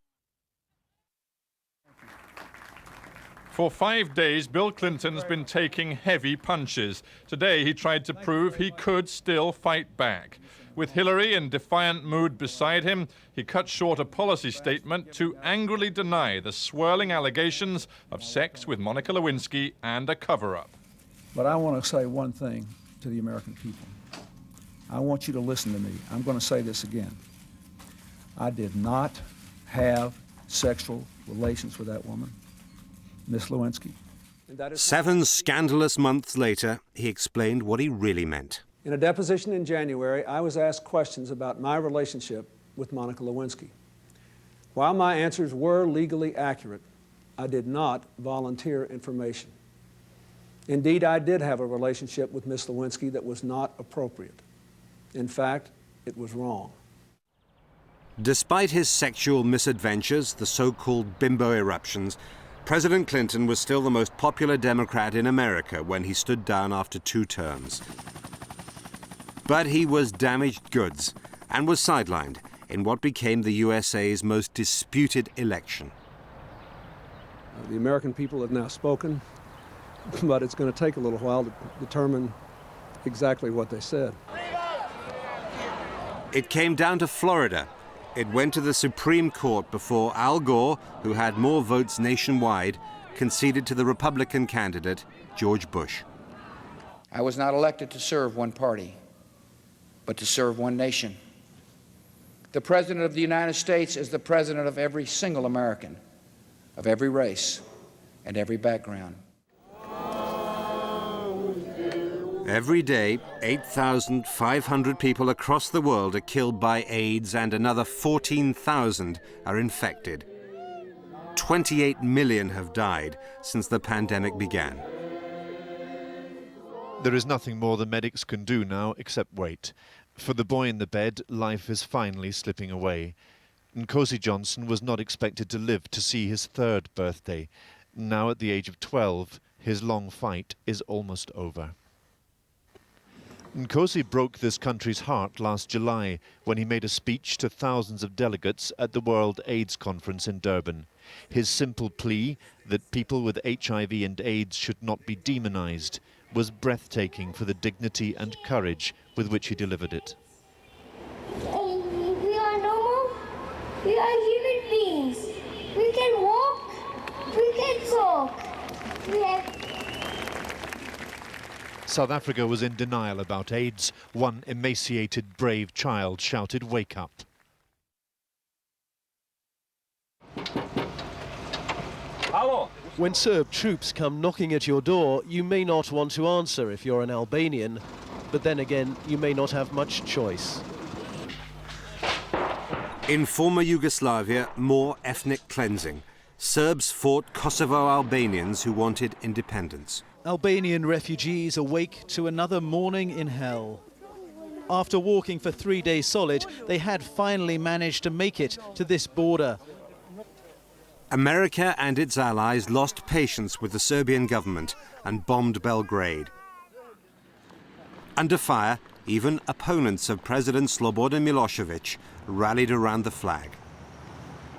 For 5 days, Bill Clinton's been taking heavy punches. Today, he tried to prove he could still fight back. With Hillary in defiant mood beside him, he cut short a policy statement to angrily deny the swirling allegations of sex with Monica Lewinsky and a cover-up. But I want to say one thing to the American people. I want you to listen to me. I'm going to say this again. I did not have sexual relations with that woman, Miss Lewinsky. 7 scandalous months later, he explained what he really meant. In a deposition in January, I was asked questions about my relationship with Monica Lewinsky. While my answers were legally accurate, I did not volunteer information. Indeed, I did have a relationship with Miss Lewinsky that was not appropriate. In fact, it was wrong. Despite his sexual misadventures, the so-called bimbo eruptions, President Clinton was still the most popular Democrat in America when he stood down after 2 terms. But he was damaged goods and was sidelined in what became the USA's most disputed election. The American people have now spoken, but it's going to take a little while to determine exactly what they said. It came down to Florida. It went to the Supreme Court before Al Gore, who had more votes nationwide, conceded to the Republican candidate, George Bush. I was not elected to serve one party, but to serve one nation. The President of the United States is the President of every single American, of every race and every background. Every day, 8,500 people across the world are killed by AIDS and another 14,000 are infected. 28 million have died since the pandemic began. There is nothing more the medics can do now except wait. For the boy in the bed, life is finally slipping away. Nkosi Johnson was not expected to live to see his 3rd birthday. Now at the age of 12, his long fight is almost over. Nkosi broke this country's heart last July when he made a speech to thousands of delegates at the World AIDS Conference in Durban. His simple plea that people with HIV and AIDS should not be demonized was breathtaking for the dignity and courage with which he delivered it. We are normal. We are human beings. We can walk. We can talk. We have... South Africa was in denial about AIDS. One emaciated, brave child shouted, "Wake up." When Serb troops come knocking at your door, you may not want to answer if you're an Albanian, but then again, you may not have much choice. In former Yugoslavia, more ethnic cleansing. Serbs fought Kosovo Albanians who wanted independence. Albanian refugees awake to another morning in hell. After walking for 3 days solid, they had finally managed to make it to this border. America and its allies lost patience with the Serbian government and bombed Belgrade. Under fire, even opponents of President Slobodan Milosevic rallied around the flag.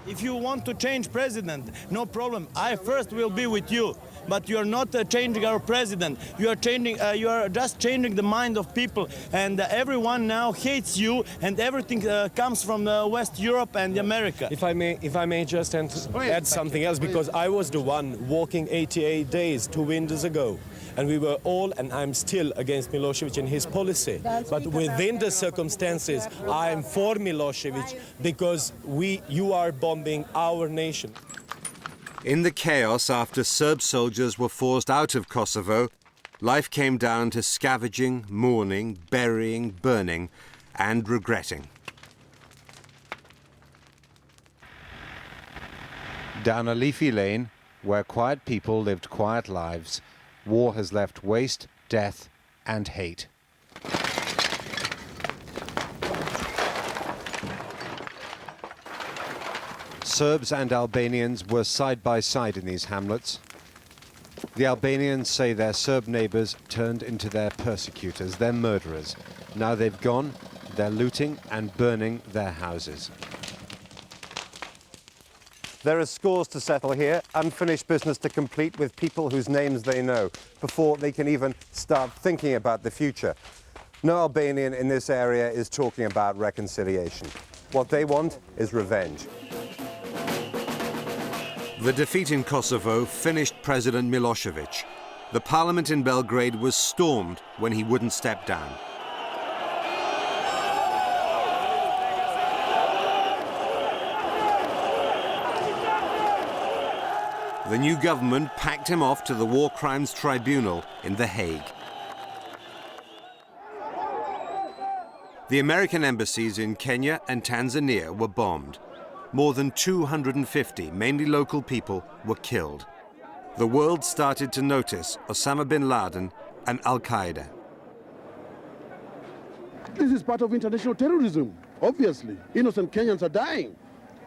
If you want to change president, no problem. I first will be with you. But you are not changing our president. You are just changing the mind of people, and everyone now hates you, and everything comes from West Europe and America. If I may just add something else, because I was the one walking 88 days 2 winters ago, and we were all, and I'm still, against Milosevic and his policy. But within the circumstances, I am for Milosevic because you are bombing our nation. In the chaos after Serb soldiers were forced out of Kosovo, life came down to scavenging, mourning, burying, burning, and regretting. Down a leafy lane, where quiet people lived quiet lives, war has left waste, death, and hate. Serbs and Albanians were side by side in these hamlets. The Albanians say their Serb neighbors turned into their persecutors, their murderers. Now they've gone, they're looting and burning their houses. There are scores to settle here, unfinished business to complete with people whose names they know, before they can even start thinking about the future. No Albanian in this area is talking about reconciliation. What they want is revenge. The defeat in Kosovo finished President Milosevic. The parliament in Belgrade was stormed when he wouldn't step down. The new government packed him off to the War Crimes Tribunal in The Hague. The American embassies in Kenya and Tanzania were bombed. More than 250, mainly local people, were killed. The world started to notice Osama bin Laden and Al-Qaeda. This is part of international terrorism, obviously. Innocent Kenyans are dying.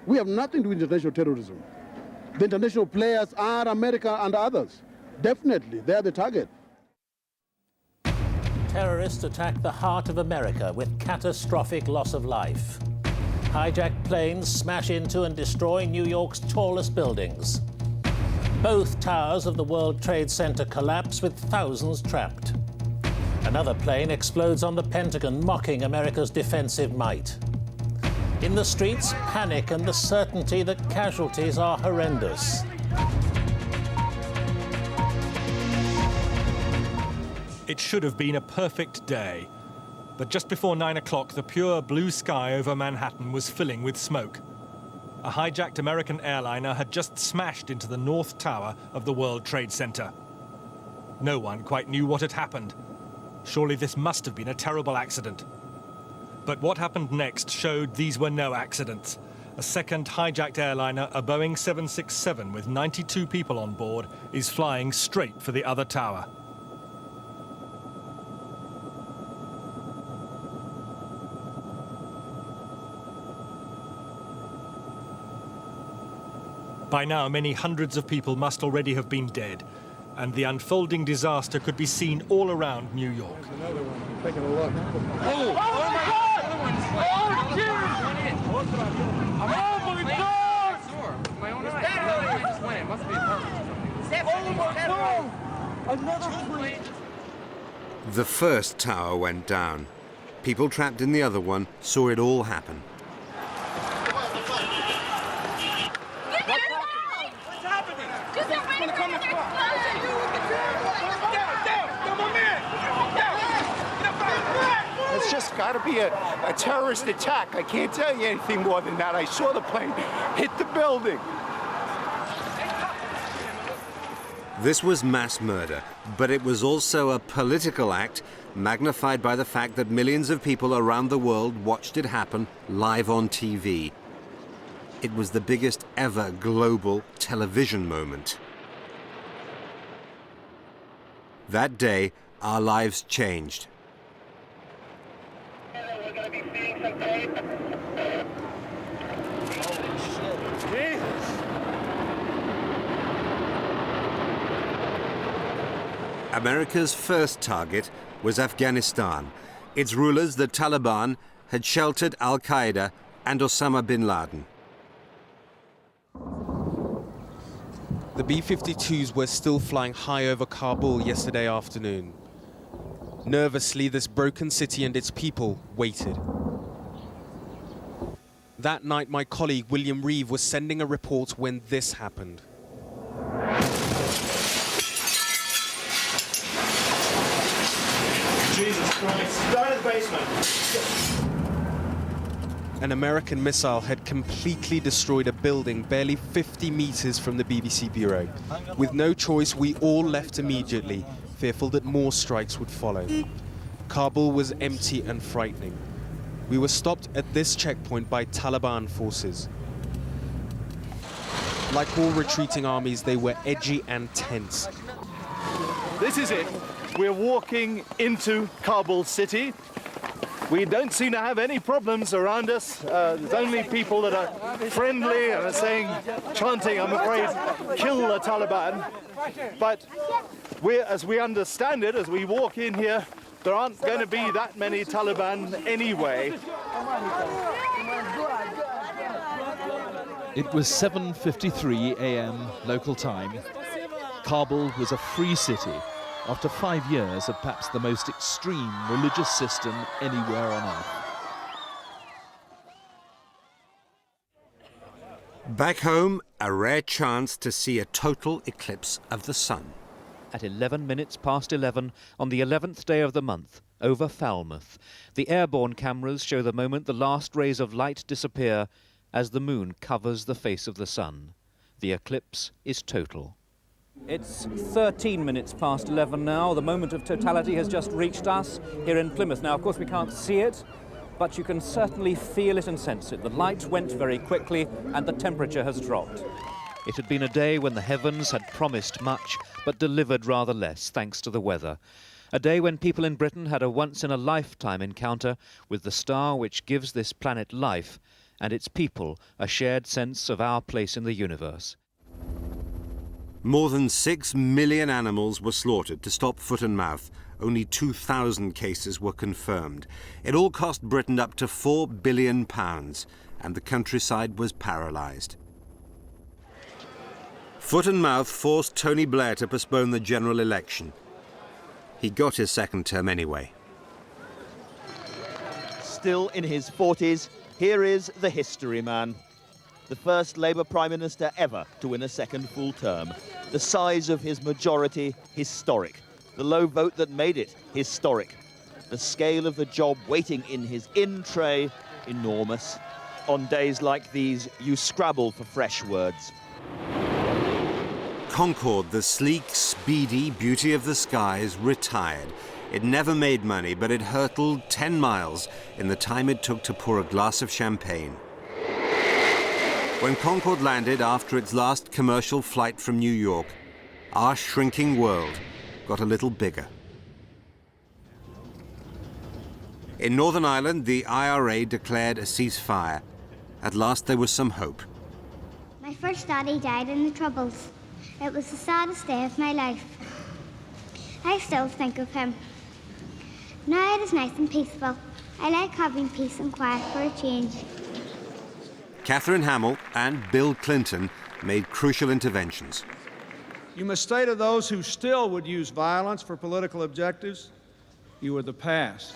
We have nothing to do with international terrorism. The international players are America and others. Definitely, they are the target. Terrorists attack the heart of America with catastrophic loss of life. Hijacked planes smash into and destroy New York's tallest buildings. Both towers of the World Trade Center collapse with thousands trapped. Another plane explodes on the Pentagon, mocking America's defensive might. In the streets, panic and the certainty that casualties are horrendous. It should have been a perfect day. But just before 9 o'clock, the pure blue sky over Manhattan was filling with smoke. A hijacked American airliner had just smashed into the North Tower of the World Trade Center. No one quite knew what had happened. Surely this must have been a terrible accident. But what happened next showed these were no accidents. A second hijacked airliner, a Boeing 767 with 92 people on board, is flying straight for the other tower. By now, many hundreds of people must already have been dead, and the unfolding disaster could be seen all around New York. Another one. I'm taking a look. Oh my God! My own eye. Just went. It must be another plane. The first tower went down. People trapped in the other one saw it all happen. It's just got to be a terrorist attack. I can't tell you anything more than that. I saw the plane hit the building. This was mass murder, but it was also a political act magnified by the fact that millions of people around the world watched it happen live on TV. It was the biggest ever global television moment. That day, our lives changed. America's first target was Afghanistan. Its rulers, the Taliban, had sheltered Al-Qaeda and Osama bin Laden. The B-52s were still flying high over Kabul yesterday afternoon. Nervously, this broken city and its people waited. That night, my colleague William Reeve was sending a report when this happened. Jesus Christ. Down in the basement. An American missile had completely destroyed a building barely 50 meters from the BBC bureau. With no choice, we all left immediately, fearful that more strikes would follow. Kabul was empty and frightening. We were stopped at this checkpoint by Taliban forces. Like all retreating armies, they were edgy and tense. This is it. We're walking into Kabul city. We don't seem to have any problems around us. There's only people that are friendly and are saying, chanting, I'm afraid, kill the Taliban. But as we understand it, as we walk in here, there aren't going to be that many Taliban anyway. It was 7:53 a.m. local time. Kabul was a free city after 5 years of perhaps the most extreme religious system anywhere on earth. Back home, a rare chance to see a total eclipse of the sun. At 11 minutes past 11 on the 11th day of the month, over Falmouth, the airborne cameras show the moment the last rays of light disappear as the moon covers the face of the sun. The eclipse is total. It's 13 minutes past 11 now. The moment of totality has just reached us here in Plymouth. Now, of course, we can't see it, but you can certainly feel it and sense it. The light went very quickly and the temperature has dropped. It had been a day when the heavens had promised much, but delivered rather less, thanks to the weather. A day when people in Britain had a once-in-a-lifetime encounter with the star which gives this planet life, and its people a shared sense of our place in the universe. More than 6 million animals were slaughtered to stop foot and mouth. Only 2,000 cases were confirmed. It all cost Britain up to £4 billion, and the countryside was paralysed. Foot and mouth forced Tony Blair to postpone the general election. He got his second term anyway. Still in his 40s, here is the history man. The first Labour Prime Minister ever to win a second full term. The size of his majority, historic. The low vote that made it, historic. The scale of the job waiting in his in-tray, enormous. On days like these, you scrabble for fresh words. Concorde, the sleek, speedy beauty of the skies, retired. It never made money, but it hurtled 10 miles in the time it took to pour a glass of champagne. When Concorde landed after its last commercial flight from New York, our shrinking world got a little bigger. In Northern Ireland, the IRA declared a ceasefire. At last there was some hope. My first daddy died in the Troubles. It was the saddest day of my life. I still think of him. Now it is nice and peaceful. I like having peace and quiet for a change. Catherine Hamill and Bill Clinton made crucial interventions. You must say to those who still would use violence for political objectives, you are the past.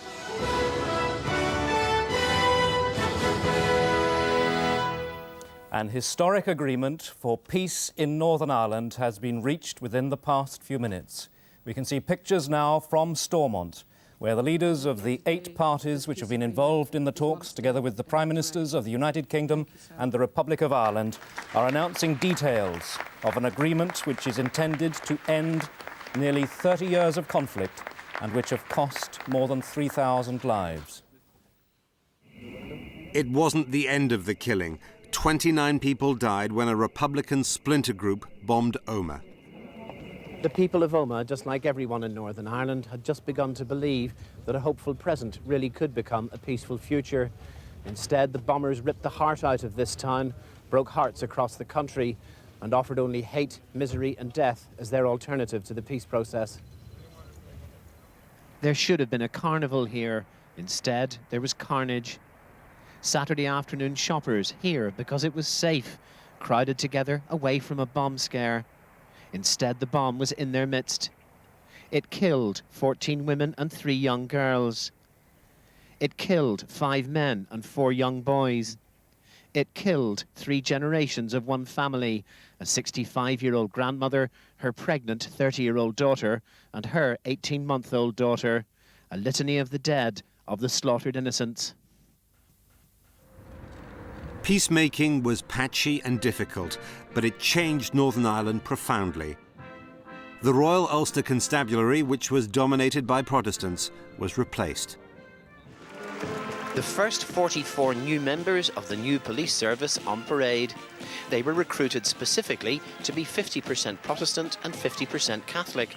An historic agreement for peace in Northern Ireland has been reached within the past few minutes. We can see pictures now from Stormont, where the leaders of the 8 parties which have been involved in the talks, together with the Prime Ministers of the United Kingdom and the Republic of Ireland, are announcing details of an agreement which is intended to end nearly 30 years of conflict and which have cost more than 3,000 lives. It wasn't the end of the killing. 29 people died when a Republican splinter group bombed Omagh. The people of Omagh, just like everyone in Northern Ireland, had just begun to believe that a hopeful present really could become a peaceful future. Instead, the bombers ripped the heart out of this town, broke hearts across the country, and offered only hate, misery and death as their alternative to the peace process. There should have been a carnival here. Instead, there was carnage. Saturday afternoon shoppers here because it was safe, crowded together away from a bomb scare. Instead, the bomb was in their midst. It killed 14 women and 3 young girls. It killed 5 men and 4 young boys. It killed 3 generations of one family, a 65-year-old grandmother, her pregnant 30-year-old daughter, and her 18-month-old daughter. A litany of the dead, of the slaughtered innocents. Peacemaking was patchy and difficult, but it changed Northern Ireland profoundly. The Royal Ulster Constabulary, which was dominated by Protestants, was replaced. The first 44 new members of the new police service on parade. They were recruited specifically to be 50% Protestant and 50% Catholic.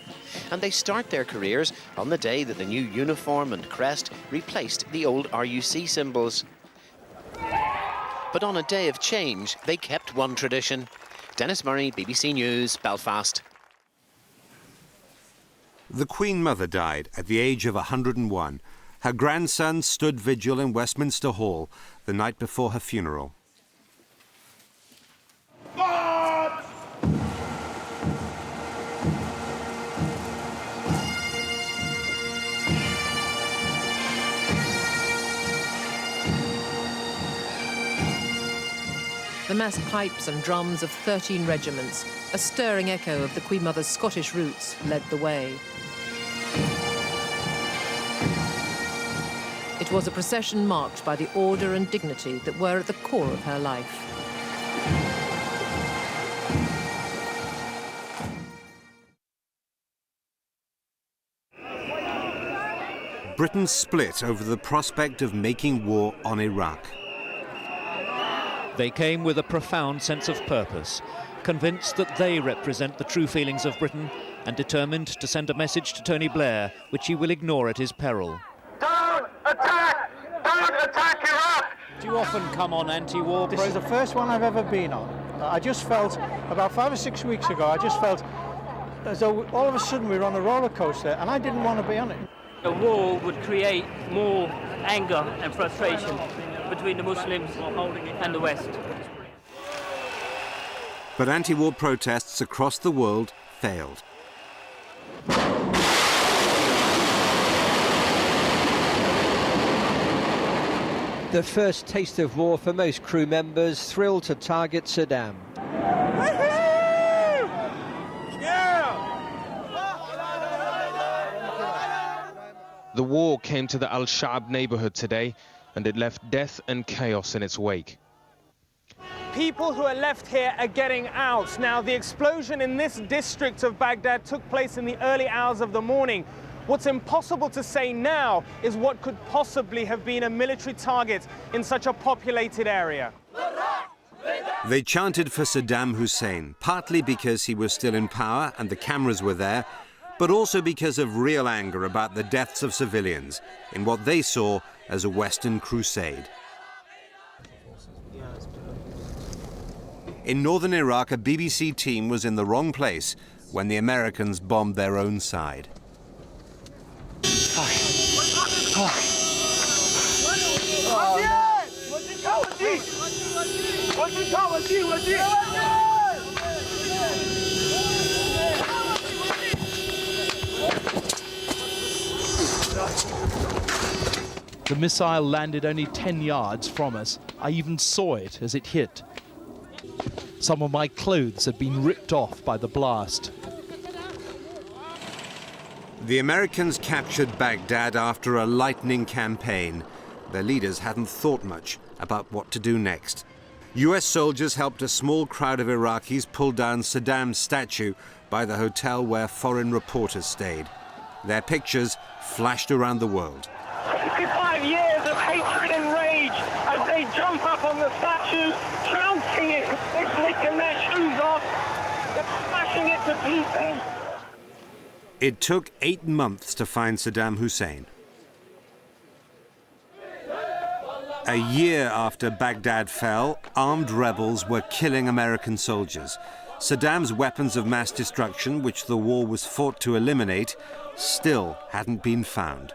And they start their careers on the day that the new uniform and crest replaced the old RUC symbols. But on a day of change, they kept one tradition. Dennis Murray, BBC News, Belfast. The Queen Mother died at the age of 101. Her grandson stood vigil in Westminster Hall the night before her funeral. The massed pipes and drums of 13 regiments, a stirring echo of the Queen Mother's Scottish roots, led the way. It was a procession marked by the order and dignity that were at the core of her life. Britain split over the prospect of making war on Iraq. They came with a profound sense of purpose, convinced that they represent the true feelings of Britain and determined to send a message to Tony Blair, which he will ignore at his peril. Don't attack! Don't attack Iraq! Do you often come on anti-war? This is the first one I've ever been on. I just felt, about 5 or 6 weeks ago, I just felt as though all of a sudden we were on a roller coaster and I didn't want to be on it. A war would create more anger and frustration between the Muslims and the West. But anti-war protests across the world failed. The first taste of war for most crew members, thrilled to target Saddam. The war came to the Al-Sha'ab neighborhood today, and it left death and chaos in its wake. People who are left here are getting out. Now, the explosion in this district of Baghdad took place in the early hours of the morning. What's impossible to say now is what could possibly have been a military target in such a populated area. They chanted for Saddam Hussein, partly because he was still in power and the cameras were there, but also because of real anger about the deaths of civilians in what they saw as a Western crusade. In northern Iraq, a BBC team was in the wrong place when the Americans bombed their own side. The missile landed only 10 yards from us. I even saw it as it hit. Some of my clothes had been ripped off by the blast. The Americans captured Baghdad after a lightning campaign. Their leaders hadn't thought much about what to do next. US soldiers helped a small crowd of Iraqis pull down Saddam's statue by the hotel where foreign reporters stayed. Their pictures flashed around the world. 65 years of hatred and rage as they jump up on the statue, trouncing it, they're flicking their shoes off, they're smashing it to pieces. It took 8 months to find Saddam Hussein. A year after Baghdad fell, armed rebels were killing American soldiers. Saddam's weapons of mass destruction, which the war was fought to eliminate, still hadn't been found.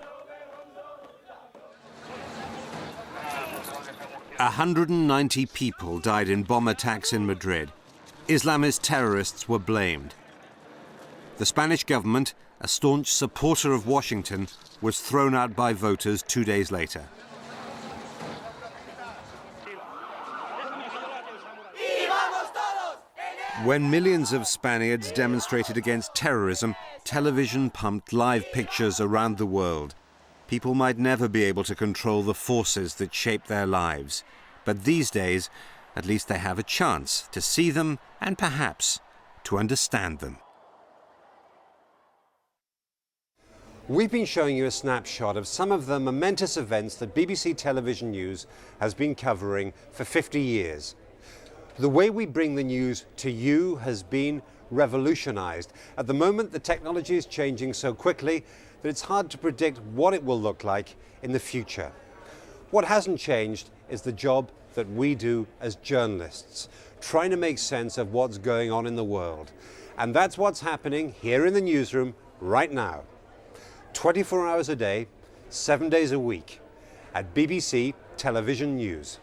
190 people died in bomb attacks in Madrid. Islamist terrorists were blamed. The Spanish government, a staunch supporter of Washington, was thrown out by voters 2 days later. When millions of Spaniards demonstrated against terrorism, television pumped live pictures around the world. People might never be able to control the forces that shape their lives. But these days, at least they have a chance to see them and perhaps to understand them. We've been showing you a snapshot of some of the momentous events that BBC Television News has been covering for 50 years. The way we bring the news to you has been revolutionized. At the moment, the technology is changing so quickly that it's hard to predict what it will look like in the future. What hasn't changed is the job that we do as journalists, trying to make sense of what's going on in the world. And that's what's happening here in the newsroom right now. 24 hours a day, 7 days a week at BBC Television News.